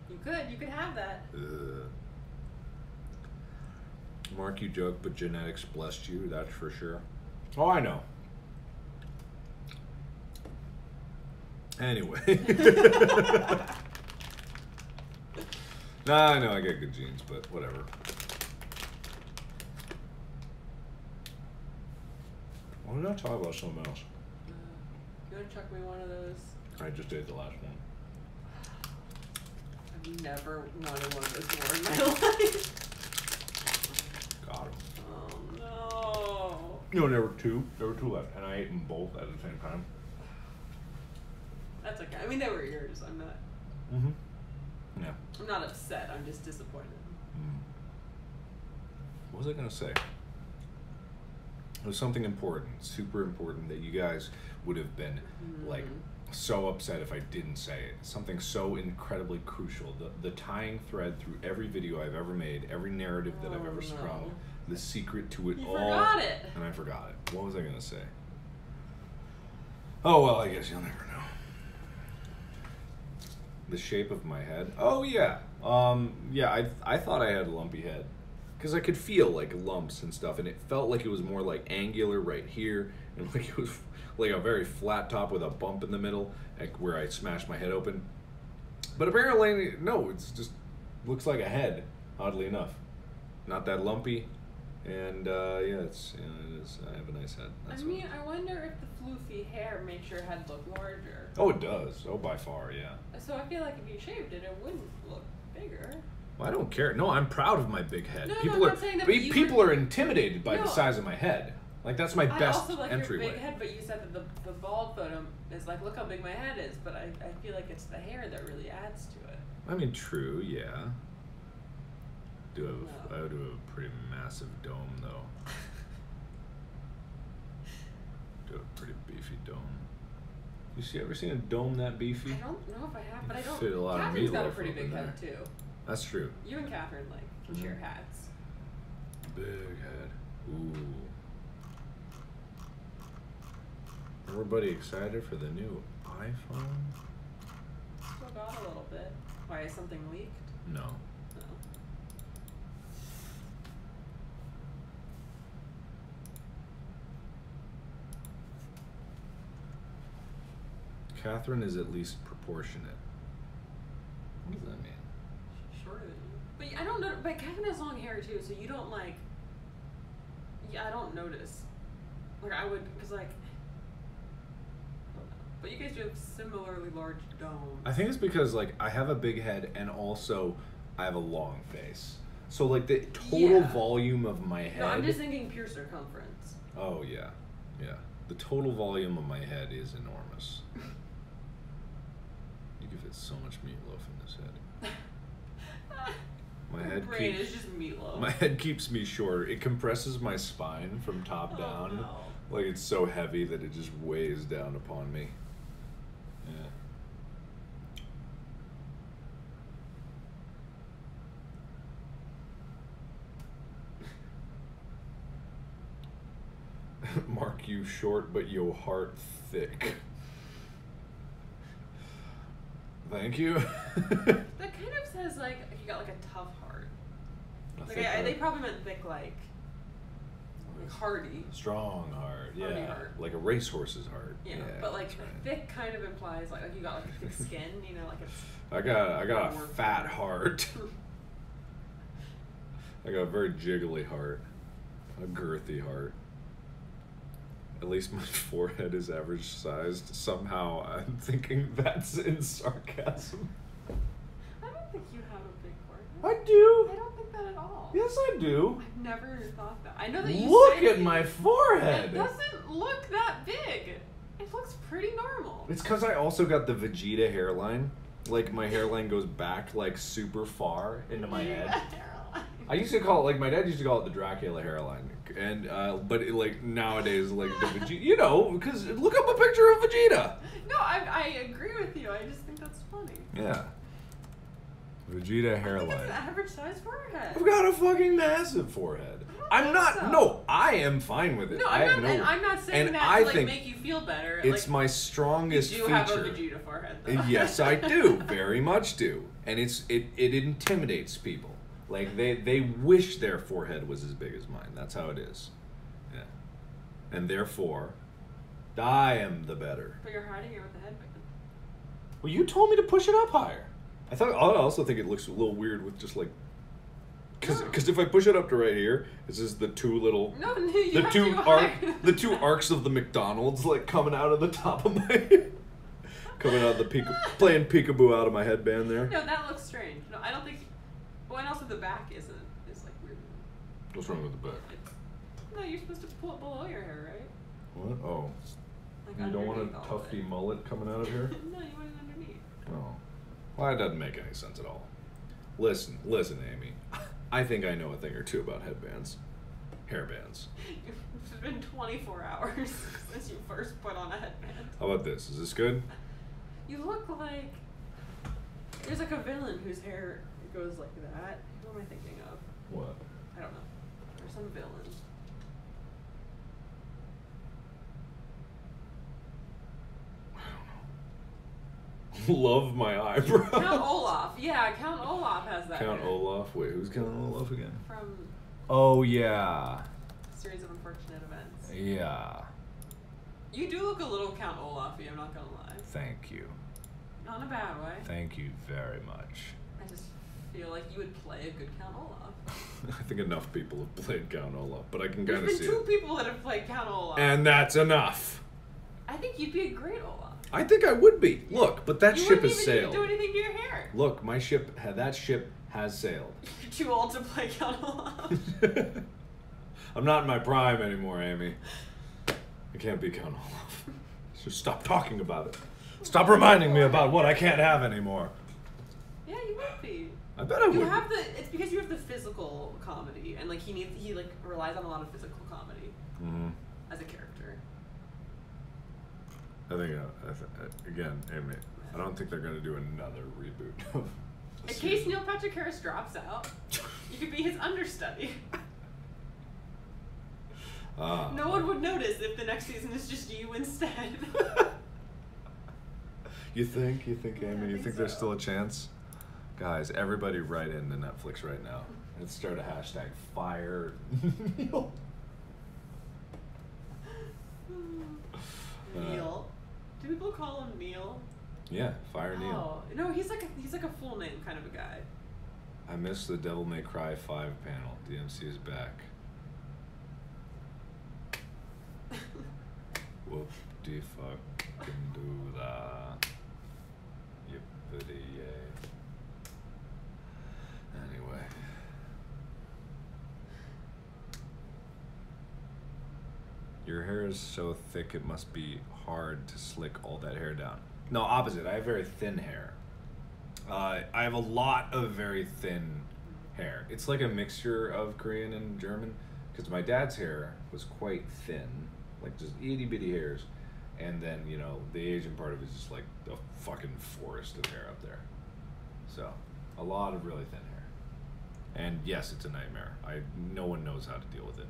[SPEAKER 2] You could have that.
[SPEAKER 1] Ugh. Mark, you joke, but genetics blessed you, that's for sure. Oh, I know. Anyway. Nah, I know I got good genes, but whatever. Why did I talk about something else?
[SPEAKER 2] You want to chuck me one of those?
[SPEAKER 1] I just ate the last one.
[SPEAKER 2] I've never wanted one of those more in my life.
[SPEAKER 1] Got him.
[SPEAKER 2] Oh no.
[SPEAKER 1] No, there were two. There were two left, and I ate them both at the same time.
[SPEAKER 2] That's okay. I mean, they were yours. I'm not.
[SPEAKER 1] Mm-hmm. Yeah.
[SPEAKER 2] I'm not upset. I'm just disappointed.
[SPEAKER 1] What was I gonna say? It was something important, super important, that you guys would have been like so upset if I didn't say it. Something so incredibly crucial. The tying thread through every video I've ever made, every narrative that I've ever strung, the secret to it all.
[SPEAKER 2] You forgot it.
[SPEAKER 1] And I forgot it. What was I gonna say? Oh well, I guess you'll never know. The shape of my head. Oh yeah. Yeah, I thought I had a lumpy head. Because I could feel like lumps and stuff, and it felt like it was more like angular right here, and like it was like a very flat top with a bump in the middle, like where I smashed my head open. But apparently, no, it's just looks like a head, oddly enough. Not that lumpy, and yeah, it is. I have a nice head. That's
[SPEAKER 2] I mean, I wonder if the floofy hair makes your head look larger.
[SPEAKER 1] Oh, it does. Oh, by far, yeah.
[SPEAKER 2] So I feel like if you shaved it, it wouldn't look bigger.
[SPEAKER 1] Well, I don't care. No, I'm proud of my big head.
[SPEAKER 2] No,
[SPEAKER 1] people
[SPEAKER 2] I'm
[SPEAKER 1] are
[SPEAKER 2] not saying that,
[SPEAKER 1] people are intimidated by the size of my head. Like that's my best
[SPEAKER 2] I also like
[SPEAKER 1] entryway.
[SPEAKER 2] your big head, but you said that the bald photo is like, look how big my head is. But I feel like it's the hair that really adds to it.
[SPEAKER 1] I mean, true, yeah. I do have a pretty massive dome, though. Do a pretty beefy dome. Ever seen a dome that beefy?
[SPEAKER 2] I don't know if I have, but I don't.
[SPEAKER 1] Fit a lot
[SPEAKER 2] Catherine's
[SPEAKER 1] of
[SPEAKER 2] got a
[SPEAKER 1] meatloaf
[SPEAKER 2] pretty
[SPEAKER 1] up
[SPEAKER 2] big
[SPEAKER 1] in
[SPEAKER 2] head
[SPEAKER 1] there.
[SPEAKER 2] too.
[SPEAKER 1] That's true.
[SPEAKER 2] You and Catherine can share hats.
[SPEAKER 1] Big head. Ooh. Everybody excited for the new iPhone?
[SPEAKER 2] Still got a little bit. Why, is something leaked?
[SPEAKER 1] No.
[SPEAKER 2] No.
[SPEAKER 1] Catherine is at least proportionate. What does that mean?
[SPEAKER 2] She's shorter than you. But I don't know. But Catherine has long hair too, so you don't like. Yeah, I don't notice. Like I would, because like. I don't know. But you guys do have similarly large domes.
[SPEAKER 1] I think it's because like I have a big head and also I have a long face. So like the total volume of my head.
[SPEAKER 2] No, I'm just thinking pure circumference.
[SPEAKER 1] Oh yeah, yeah. The total volume of my head is enormous. You could fit so much meatloaf in this head. My head
[SPEAKER 2] brain is just meatloaf.
[SPEAKER 1] My head keeps me short. It compresses my spine from top down.
[SPEAKER 2] No.
[SPEAKER 1] Like it's so heavy that it just weighs down upon me. Yeah. Mark, you short, but your heart thick. Thank you.
[SPEAKER 2] That kind of says like you got like a tough heart. Like they probably meant thick like hardy.
[SPEAKER 1] Strong heart, yeah.
[SPEAKER 2] Hardy heart.
[SPEAKER 1] Like a racehorse's heart.
[SPEAKER 2] Yeah, but like thick kind of implies like you got like a thick skin, you know, like it's.
[SPEAKER 1] I got a fat heart. I got a very jiggly heart, a girthy heart. At least my forehead is average sized. Somehow I'm thinking that's in sarcasm.
[SPEAKER 2] I don't think you have a big forehead.
[SPEAKER 1] I do.
[SPEAKER 2] I don't think that at all.
[SPEAKER 1] Yes, I do.
[SPEAKER 2] I've never thought that. I know that you
[SPEAKER 1] Look
[SPEAKER 2] say
[SPEAKER 1] at my forehead.
[SPEAKER 2] it doesn't look that big. It looks pretty normal.
[SPEAKER 1] It's because I also got the Vegeta hairline. Like my hairline goes back like super far into my head. I used to call it, like, my dad used to call it the Dracula hairline, and but it, like nowadays, like the Vegeta, you know, because look up a picture of Vegeta.
[SPEAKER 2] No, I agree with you. I just think that's funny.
[SPEAKER 1] Yeah. Vegeta
[SPEAKER 2] I
[SPEAKER 1] hairline.
[SPEAKER 2] think it's an average size forehead.
[SPEAKER 1] I've got a fucking massive forehead. I'm not.
[SPEAKER 2] So.
[SPEAKER 1] No, I am fine with it.
[SPEAKER 2] No, I'm not saying
[SPEAKER 1] and
[SPEAKER 2] that
[SPEAKER 1] I
[SPEAKER 2] to like
[SPEAKER 1] think
[SPEAKER 2] make you feel better.
[SPEAKER 1] It's
[SPEAKER 2] like,
[SPEAKER 1] my strongest
[SPEAKER 2] you do
[SPEAKER 1] feature.
[SPEAKER 2] have a Vegeta forehead, though.
[SPEAKER 1] Yes, I do. Very much do. And it intimidates people. Like they wish their forehead was as big as mine. That's how it is. Yeah. And therefore, I am the better.
[SPEAKER 2] But you're hiding it with the headband.
[SPEAKER 1] Well, you told me to push it up higher. I also think it looks a little weird with just like, because if I push it up to right here, it's just the two little the two arcs of the McDonald's like coming out of the top of my coming out of the playing peekaboo out of my headband there.
[SPEAKER 2] No, that looks strange. No, I don't think. Well, and also the back is like weird.
[SPEAKER 1] What's wrong with the back?
[SPEAKER 2] No, you're supposed to pull it below your hair, right?
[SPEAKER 1] What? Oh.
[SPEAKER 2] Like
[SPEAKER 1] You don't want a
[SPEAKER 2] underneath all of
[SPEAKER 1] tufty
[SPEAKER 2] it.
[SPEAKER 1] mullet coming out of here?
[SPEAKER 2] No, you want it underneath.
[SPEAKER 1] Oh. Well, that doesn't make any sense at all. Listen, Amy. I think I know a thing or two about headbands. Hairbands.
[SPEAKER 2] It's been 24 hours since you first put on a headband.
[SPEAKER 1] How about this? Is this good?
[SPEAKER 2] You look like... There's like a villain whose hair goes like that. Who am I thinking of?
[SPEAKER 1] What?
[SPEAKER 2] I don't know. There's some villain.
[SPEAKER 1] Love my eyebrows.
[SPEAKER 2] Count Olaf. Yeah, Count Olaf has that
[SPEAKER 1] Count
[SPEAKER 2] hair.
[SPEAKER 1] Olaf. Wait, who's Count Olaf again?
[SPEAKER 2] From
[SPEAKER 1] Oh, yeah.
[SPEAKER 2] a series of unfortunate events.
[SPEAKER 1] Yeah.
[SPEAKER 2] You do look a little Count Olaf-y, I'm not gonna lie.
[SPEAKER 1] Thank you.
[SPEAKER 2] Not in a bad way.
[SPEAKER 1] Thank you very much.
[SPEAKER 2] I just feel like you would play a good Count Olaf.
[SPEAKER 1] I think enough people have played Count Olaf, but I can
[SPEAKER 2] There's
[SPEAKER 1] kind of
[SPEAKER 2] been
[SPEAKER 1] see
[SPEAKER 2] two
[SPEAKER 1] it.
[SPEAKER 2] people that have played Count Olaf.
[SPEAKER 1] And that's enough.
[SPEAKER 2] I think you'd be a great Olaf.
[SPEAKER 1] I think I would be. Look, but that
[SPEAKER 2] You
[SPEAKER 1] ship
[SPEAKER 2] wouldn't
[SPEAKER 1] has
[SPEAKER 2] even need
[SPEAKER 1] sailed.
[SPEAKER 2] to do anything to your hair.
[SPEAKER 1] Look, my ship, that ship has sailed.
[SPEAKER 2] You're too old to play Count Olaf.
[SPEAKER 1] I'm not in my prime anymore, Amy. I can't be Count Olaf. Just stop talking about it. Stop reminding me about what I can't have anymore.
[SPEAKER 2] Yeah, you would be.
[SPEAKER 1] I bet I would.
[SPEAKER 2] You have the. It's because you have the physical comedy, and like he like relies on a lot of physical comedy as a character.
[SPEAKER 1] I think, again, Amy, I don't think they're going to do another reboot of the
[SPEAKER 2] In
[SPEAKER 1] series.
[SPEAKER 2] case Neil Patrick Harris drops out, you could be his understudy. No one would notice if the next season is just you instead.
[SPEAKER 1] You think, Amy?
[SPEAKER 2] I
[SPEAKER 1] You
[SPEAKER 2] think
[SPEAKER 1] think there's
[SPEAKER 2] so.
[SPEAKER 1] still a chance? Guys, everybody write in to Netflix right now. Let's start a hashtag fire Neil.
[SPEAKER 2] Neil. Do people call him Neil?
[SPEAKER 1] Yeah, fire Neil.
[SPEAKER 2] Oh no, he's like a full name kind of a guy.
[SPEAKER 1] I missed the Devil May Cry 5 panel. DMC is back. Whoop-de fucking do that. Yippity yay. Anyway. Your hair is so thick it must be hard to slick all that hair down. No, opposite. I have very thin hair. I have a lot of very thin hair. It's like a mixture of Korean and German, because my dad's hair was quite thin, like just itty bitty hairs, and then, you know, the Asian part of it is just like a fucking forest of hair up there. So, a lot of really thin hair. And yes, it's a nightmare. No one knows how to deal with it.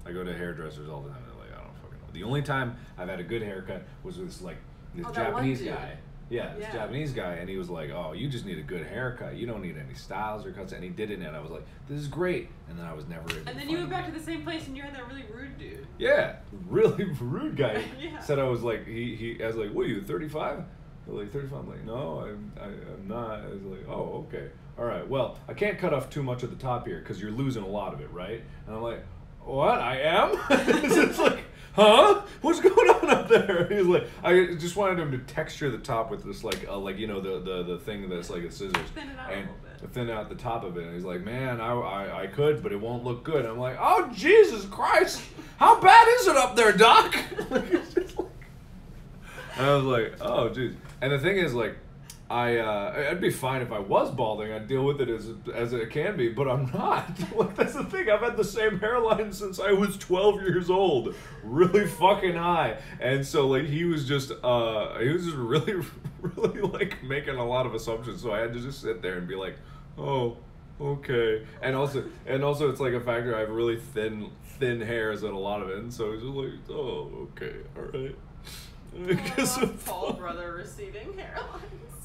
[SPEAKER 1] I go to hairdressers all the time, they're like, I don't fucking know. The only time I've had a good haircut was with this
[SPEAKER 2] that one
[SPEAKER 1] Japanese
[SPEAKER 2] dude.
[SPEAKER 1] guy. Yeah, this Japanese guy, and he was like, oh, you just need a good haircut. You don't need any styles or cuts. And he did it, and I was like, this is great. And then I was never able to
[SPEAKER 2] And then
[SPEAKER 1] find
[SPEAKER 2] you went
[SPEAKER 1] it
[SPEAKER 2] back to
[SPEAKER 1] again.
[SPEAKER 2] the same place and you had that really rude dude.
[SPEAKER 1] Yeah, really rude guy.
[SPEAKER 2] Yeah.
[SPEAKER 1] Said I was like, I was like, what are you, 35? They're like, 35? I'm like, no, I'm not. I was like, oh, okay. All right, well, I can't cut off too much at the top here because you're losing a lot of it, right? And I'm like, what, I am? It's like, huh? What's going on up there? He's like, I just wanted him to texture the top with this, like you know, the thing that's like a scissors.
[SPEAKER 2] Thin it out a
[SPEAKER 1] and
[SPEAKER 2] little bit.
[SPEAKER 1] thin out the top of it. And he's like, man, I could, but it won't look good. I'm like, oh, Jesus Christ. How bad is it up there, Doc? And I was like, oh, geez. And the thing is, like, I'd be fine if I was balding. I'd deal with it as it can be, but I'm not. Like, that's the thing. I've had the same hairline since I was 12 years old, really fucking high. And so, like, he was just really, really like making a lot of assumptions. So I had to just sit there and be like, oh, okay. And also, it's like a factor. I have really thin hairs and a lot of it, and so it's just like, oh, okay, all right.
[SPEAKER 2] Long lost Paul brother receding hairlines.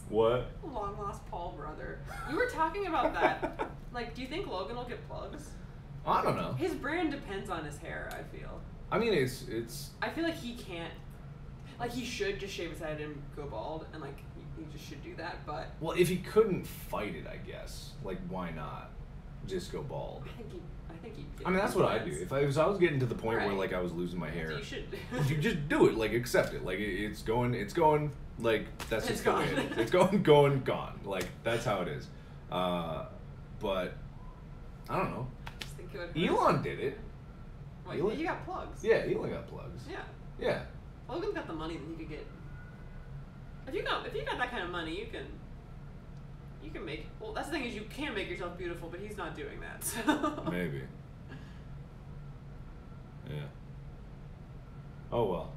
[SPEAKER 1] What?
[SPEAKER 2] Long lost Paul brother. You were talking about that. Like, do you think Logan will get plugs?
[SPEAKER 1] I don't know.
[SPEAKER 2] His brand depends on his hair, I feel.
[SPEAKER 1] I mean, it's.
[SPEAKER 2] I feel like he can't. Like, he should just shave his head and go bald, and like he just should do that. But
[SPEAKER 1] Well, if he couldn't fight it, I guess. Like, why not just go bald?
[SPEAKER 2] I think he.
[SPEAKER 1] I mean, that's what I do. If I was getting to the point where
[SPEAKER 2] Right.
[SPEAKER 1] like I was losing my hair,
[SPEAKER 2] You should.
[SPEAKER 1] you just do it. Like, accept it. Like, it's going. Like, that's
[SPEAKER 2] It's
[SPEAKER 1] just the way
[SPEAKER 2] gone.
[SPEAKER 1] it is. It's going, gone. Like, that's how it is. But I don't know.
[SPEAKER 2] Just think it would
[SPEAKER 1] Elon did it.
[SPEAKER 2] Wait,
[SPEAKER 1] Elon-
[SPEAKER 2] you got plugs.
[SPEAKER 1] Yeah, Elon got plugs.
[SPEAKER 2] Yeah.
[SPEAKER 1] Yeah.
[SPEAKER 2] Logan's got the money that he could get. If you got that kind of money, you can You can make. Well, that's the thing is you can make yourself beautiful, but he's not doing that. So.
[SPEAKER 1] Maybe. Yeah. Oh well.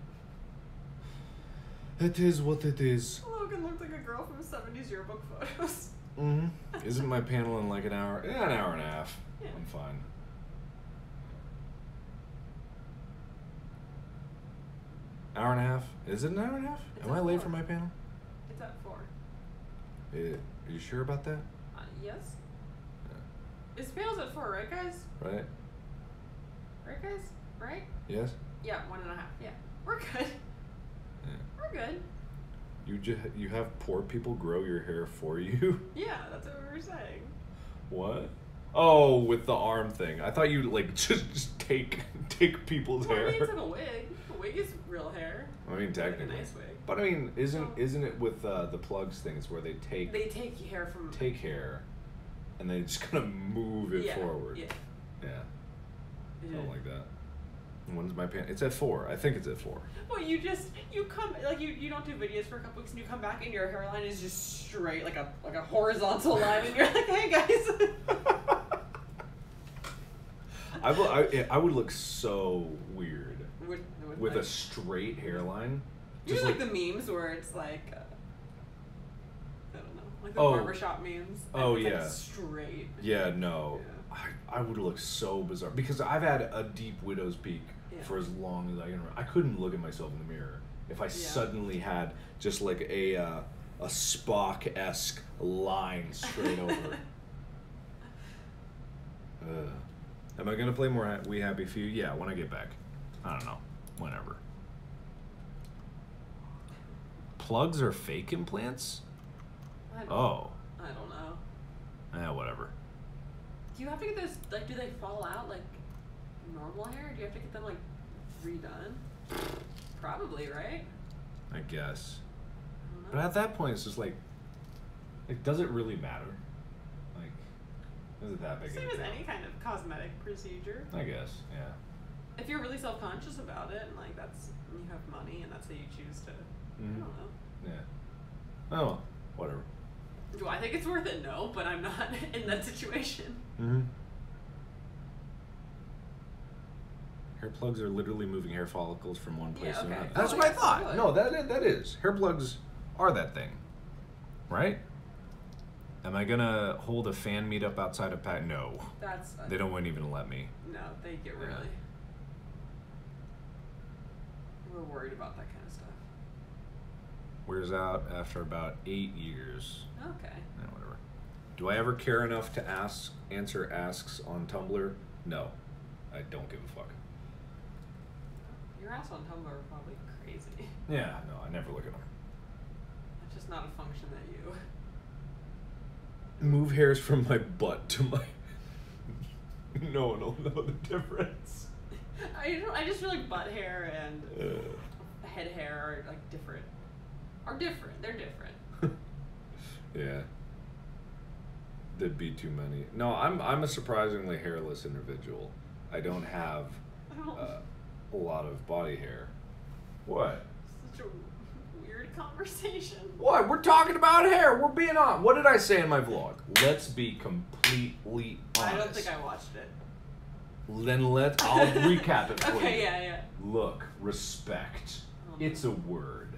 [SPEAKER 1] It is what it is.
[SPEAKER 2] Logan looked like a girl from 70s yearbook photos.
[SPEAKER 1] Mm-hmm. Isn't my panel in like an hour? Yeah, an hour and a half.
[SPEAKER 2] Yeah.
[SPEAKER 1] I'm fine. Hour and a half? Is it an hour and a half?
[SPEAKER 2] It's
[SPEAKER 1] Am
[SPEAKER 2] at
[SPEAKER 1] I late
[SPEAKER 2] 4.
[SPEAKER 1] for my panel?
[SPEAKER 2] It's at 4.
[SPEAKER 1] Are you sure about that?
[SPEAKER 2] Yes. His panel's at 4, right, guys?
[SPEAKER 1] Right?
[SPEAKER 2] Right, guys? Right?
[SPEAKER 1] Yes?
[SPEAKER 2] Yeah, 1.5. Yeah. We're good.
[SPEAKER 1] Yeah.
[SPEAKER 2] We're good.
[SPEAKER 1] You have poor people grow your hair for you?
[SPEAKER 2] Yeah, that's what we were saying.
[SPEAKER 1] What? Oh, with the arm thing. I thought you like just take people's
[SPEAKER 2] Well, I
[SPEAKER 1] hair.
[SPEAKER 2] mean, it's like a wig. A wig is real hair.
[SPEAKER 1] I mean,
[SPEAKER 2] Like
[SPEAKER 1] technically.
[SPEAKER 2] a nice wig.
[SPEAKER 1] But I mean, isn't it with the plugs things where they take
[SPEAKER 2] hair from.
[SPEAKER 1] take hair, and they just kind of move it forward?
[SPEAKER 2] Yeah.
[SPEAKER 1] Yeah.
[SPEAKER 2] Yeah.
[SPEAKER 1] Something like that. When's my pan? It's at 4. I think it's at 4.
[SPEAKER 2] Well, you come like you don't do videos for a couple weeks and you come back and your hairline is just straight like a horizontal line and you're like, hey guys.
[SPEAKER 1] I would look so weird with
[SPEAKER 2] like,
[SPEAKER 1] a straight hairline.
[SPEAKER 2] you
[SPEAKER 1] Just
[SPEAKER 2] know, like the memes where it's like I don't know, like the
[SPEAKER 1] Oh.
[SPEAKER 2] barbershop memes.
[SPEAKER 1] Oh,
[SPEAKER 2] it's,
[SPEAKER 1] yeah.
[SPEAKER 2] Like, straight.
[SPEAKER 1] Yeah, no.
[SPEAKER 2] Yeah.
[SPEAKER 1] I would look so bizarre because I've had a deep widow's peak for as long as I can remember. I couldn't look at myself in the mirror if I suddenly had just like a Spock-esque line straight over. Am I gonna play more We Happy Few? Yeah, when I get back. I don't know. Whenever. Plugs are fake implants? Oh.
[SPEAKER 2] I don't know.
[SPEAKER 1] Whatever.
[SPEAKER 2] Do you have to get those, like, do they fall out like normal hair? Do you have to get them, like, redone? Probably, right?
[SPEAKER 1] I guess.
[SPEAKER 2] I don't know.
[SPEAKER 1] But at that point, it's just like, does it really matter? Like, is it that big
[SPEAKER 2] Same
[SPEAKER 1] of a
[SPEAKER 2] as
[SPEAKER 1] deal?
[SPEAKER 2] any kind of cosmetic procedure.
[SPEAKER 1] I guess, yeah.
[SPEAKER 2] If you're really self-conscious about it, and, like, you have money, and that's how you choose to, I don't know.
[SPEAKER 1] Yeah. Oh, whatever.
[SPEAKER 2] Do I think it's worth it? No, but I'm not in that situation.
[SPEAKER 1] Mm-hmm. Hair plugs are literally moving hair follicles from one place to another. That's what I thought.
[SPEAKER 2] Good.
[SPEAKER 1] No, that is. Hair plugs are that thing. Right? Am I gonna hold a fan meetup outside of Pat? No.
[SPEAKER 2] That's...
[SPEAKER 1] They don't even let me.
[SPEAKER 2] No, they get really...
[SPEAKER 1] Yeah.
[SPEAKER 2] We're worried about that kind of stuff.
[SPEAKER 1] Wears out after about 8 years.
[SPEAKER 2] Okay.
[SPEAKER 1] Whatever. Do I ever care enough to answer asks on Tumblr? No. I don't give a fuck.
[SPEAKER 2] Your ass on Tumblr are probably crazy.
[SPEAKER 1] Yeah, no, I never look at them.
[SPEAKER 2] It's just not a function that you...
[SPEAKER 1] Move hairs from my butt to my... No one will know the difference.
[SPEAKER 2] I just feel like butt hair and head hair are like different. They're different.
[SPEAKER 1] Yeah. There'd be too many. No, I'm a surprisingly hairless individual. I don't have a lot of body hair. What?
[SPEAKER 2] Such a weird conversation.
[SPEAKER 1] What? We're talking about hair. We're being on. What did I say in my vlog? Let's be completely honest.
[SPEAKER 2] I don't think I watched it.
[SPEAKER 1] Then I'll recap it for you.
[SPEAKER 2] Okay, yeah.
[SPEAKER 1] Look, respect. It's a word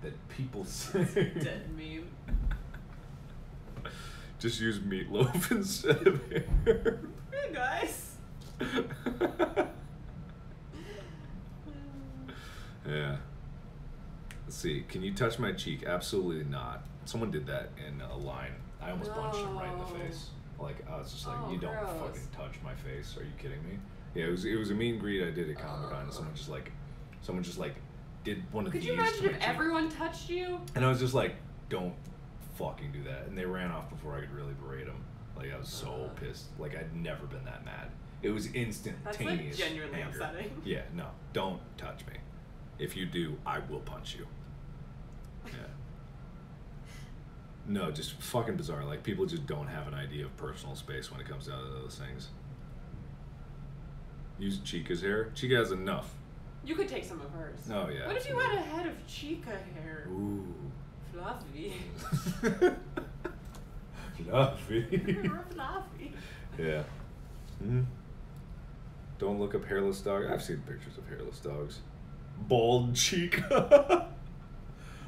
[SPEAKER 1] that people say.
[SPEAKER 2] Dead meme.
[SPEAKER 1] Just use meatloaf instead of hair.
[SPEAKER 2] Hey guys.
[SPEAKER 1] Yeah. Let's see. Can you touch my cheek? Absolutely not. Someone did that in a line. I almost punched him right in the face. Like, I was just like, you don't
[SPEAKER 2] gross.
[SPEAKER 1] fucking touch my face. Are you kidding me? Yeah, it was a mean greet I did at Comic-Con. And someone just like did one of
[SPEAKER 2] Could
[SPEAKER 1] these.
[SPEAKER 2] you imagine
[SPEAKER 1] to my
[SPEAKER 2] if
[SPEAKER 1] cheek.
[SPEAKER 2] everyone touched you?
[SPEAKER 1] And I was just like, don't fucking do that. And they ran off before I could really berate them. Like, I was so pissed. Like, I'd never been that mad. It was instantaneous.
[SPEAKER 2] That's like genuinely
[SPEAKER 1] anger.
[SPEAKER 2] upsetting.
[SPEAKER 1] Yeah, no, don't touch me. If you do, I will punch you. Yeah. No, just fucking bizarre. Like, people just don't have an idea of personal space when it comes down to those things. Use Chica's hair. Chica has enough.
[SPEAKER 2] You could take some of hers.
[SPEAKER 1] Oh, yeah.
[SPEAKER 2] What if you had a head of Chica hair?
[SPEAKER 1] Ooh.
[SPEAKER 2] Fluffy.
[SPEAKER 1] Fluffy.
[SPEAKER 2] Fluffy.
[SPEAKER 1] Yeah. Hmm. Don't look up hairless dog. I've seen pictures of hairless dogs. Bald cheek.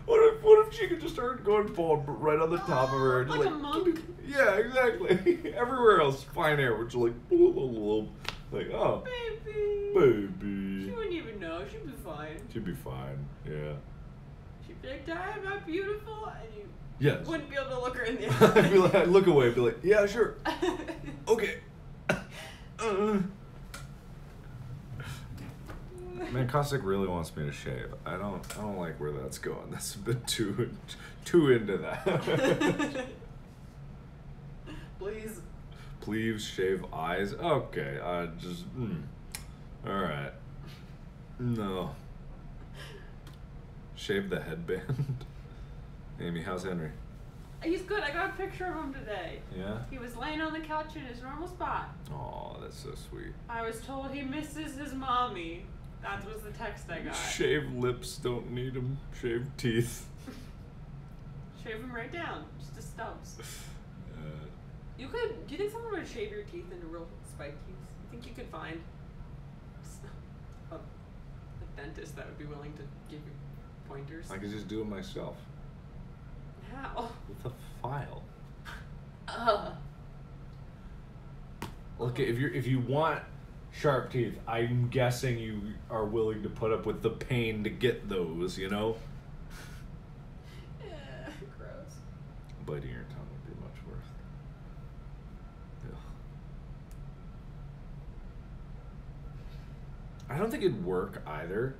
[SPEAKER 1] What if she could just start going bald but right on the top of her?
[SPEAKER 2] Like a monk.
[SPEAKER 1] Yeah, exactly. Everywhere else, fine hair, which is like, like, oh,
[SPEAKER 2] Baby.
[SPEAKER 1] baby.
[SPEAKER 2] She wouldn't even know. She'd be fine.
[SPEAKER 1] She'd be fine. Yeah.
[SPEAKER 2] She'd be like, Dad, am I beautiful? And you
[SPEAKER 1] Yes.
[SPEAKER 2] wouldn't be able to look her in the
[SPEAKER 1] I'd be like,
[SPEAKER 2] eye.
[SPEAKER 1] I'd look away. I'd be like, yeah, sure. Okay. Man, Cossack really wants me to shave. I don't like where that's going. That's a bit too into that.
[SPEAKER 2] Please.
[SPEAKER 1] Please shave eyes. Okay, just all right. No. Shave the headband. Amy, how's Henry?
[SPEAKER 2] He's good. I got a picture of him today.
[SPEAKER 1] Yeah.
[SPEAKER 2] He was laying on the couch in his normal spot.
[SPEAKER 1] Oh, that's so sweet.
[SPEAKER 2] I was told he misses his mommy. That was the text I got.
[SPEAKER 1] Shave lips, don't need them. Shave teeth.
[SPEAKER 2] Shave him right down, just the stubs. You could. Do you think someone would shave your teeth into real spike teeth? You think you could find a dentist that would be willing to give you pointers?
[SPEAKER 1] I could just do it myself
[SPEAKER 2] How?
[SPEAKER 1] with a file.
[SPEAKER 2] Ugh.
[SPEAKER 1] Look, if you want sharp teeth, I'm guessing you are willing to put up with the pain to get those, you know?
[SPEAKER 2] Yeah, gross.
[SPEAKER 1] Biting your tongue would be much worse. Ugh. I don't think it'd work either,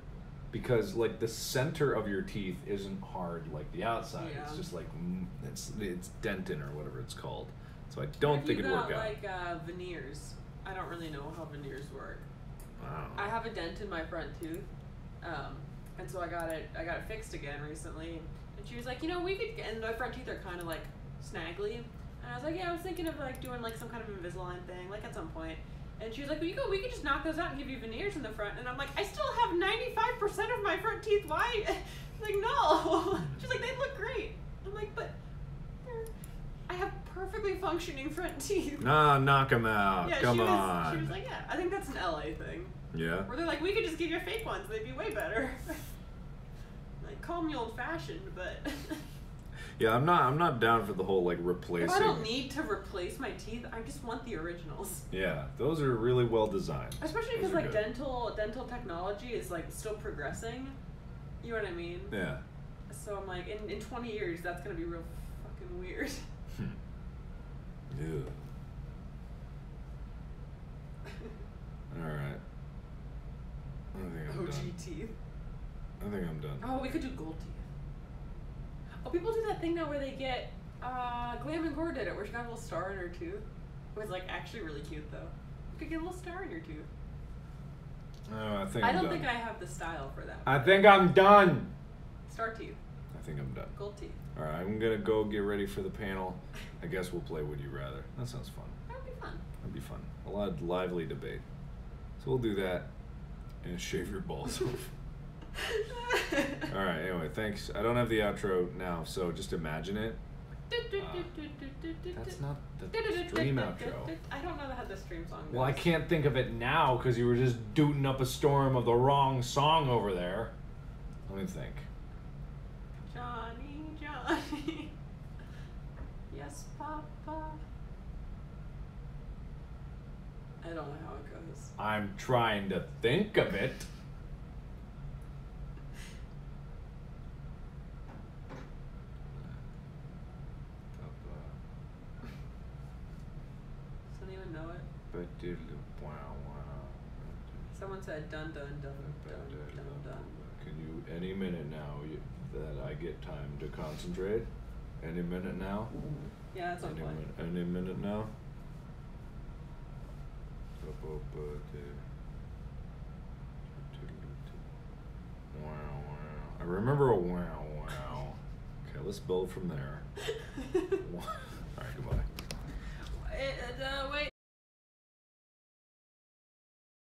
[SPEAKER 1] because like the center of your teeth isn't hard like the outside.
[SPEAKER 2] Yeah.
[SPEAKER 1] It's just like it's dentin or whatever it's called. So I don't think it'd work out.
[SPEAKER 2] Like veneers. I don't really know how veneers work.
[SPEAKER 1] Wow.
[SPEAKER 2] I have a dent in my front tooth, and so I got it fixed again recently. And she was like, you know, we could. And my front teeth are kind of like snaggly. And I was like, yeah, I was thinking of like doing like some kind of Invisalign thing, like at some point. And she was like, well, we could just knock those out and give you veneers in the front. And I'm like, I still have 95% of my front teeth. Why? Like, no. She's like, they look great. I'm like, but I have perfectly functioning front teeth.
[SPEAKER 1] Nah, knock them out.
[SPEAKER 2] Yeah,
[SPEAKER 1] Come
[SPEAKER 2] she
[SPEAKER 1] on.
[SPEAKER 2] was like, yeah, I think that's an LA thing.
[SPEAKER 1] Yeah.
[SPEAKER 2] Where they're like, we could just give you fake ones. They'd be way better. Like, call me old fashioned, but
[SPEAKER 1] Yeah, I'm not down for the whole like replacing.
[SPEAKER 2] if I don't need to replace my teeth, I just want the originals.
[SPEAKER 1] Yeah, those are really well designed.
[SPEAKER 2] Especially
[SPEAKER 1] Those
[SPEAKER 2] because
[SPEAKER 1] are
[SPEAKER 2] like
[SPEAKER 1] good.
[SPEAKER 2] dental technology is like still progressing. You know what I mean?
[SPEAKER 1] Yeah.
[SPEAKER 2] So I'm like, in 20 years, that's gonna be real fucking weird.
[SPEAKER 1] Yeah. All right. I think I'm
[SPEAKER 2] OG
[SPEAKER 1] done.
[SPEAKER 2] teeth.
[SPEAKER 1] I think I'm done.
[SPEAKER 2] Oh, we could do gold teeth. Oh, people do that thing now where they get, Glam and Gore did it, where she got a little star in her tooth. It was like actually really cute though. You could get a little star in your tooth.
[SPEAKER 1] Oh, I think
[SPEAKER 2] I
[SPEAKER 1] I'm
[SPEAKER 2] don't
[SPEAKER 1] done.
[SPEAKER 2] think I have the style for that.
[SPEAKER 1] I think I'm done.
[SPEAKER 2] Star teeth,
[SPEAKER 1] I think I'm done.
[SPEAKER 2] gold teeth.
[SPEAKER 1] All right, I'm gonna go get ready for the panel. I guess we'll play Would You Rather. That sounds fun.
[SPEAKER 2] That would be fun.
[SPEAKER 1] That'd be fun. A lot of lively debate. So we'll do that and shave your balls off. All right. Anyway, thanks. I don't have the outro now, so just imagine it. That's not the stream outro.
[SPEAKER 2] I don't know how the stream song goes.
[SPEAKER 1] Well, I can't think of it now because you were just dooting up a storm of the wrong song over there. Let me think.
[SPEAKER 2] Johnny, Johnny. Yes, Papa. I don't know how it goes.
[SPEAKER 1] I'm trying to think of it.
[SPEAKER 2] Doesn't even know it. Someone said dun dun dun dun dun dun.
[SPEAKER 1] Can you, any minute now that I get time to concentrate? Any minute now?
[SPEAKER 2] Yeah, that's on play.
[SPEAKER 1] Any minute now? I remember a wow wow. Okay, let's build from there. Alright, goodbye.
[SPEAKER 2] Wait.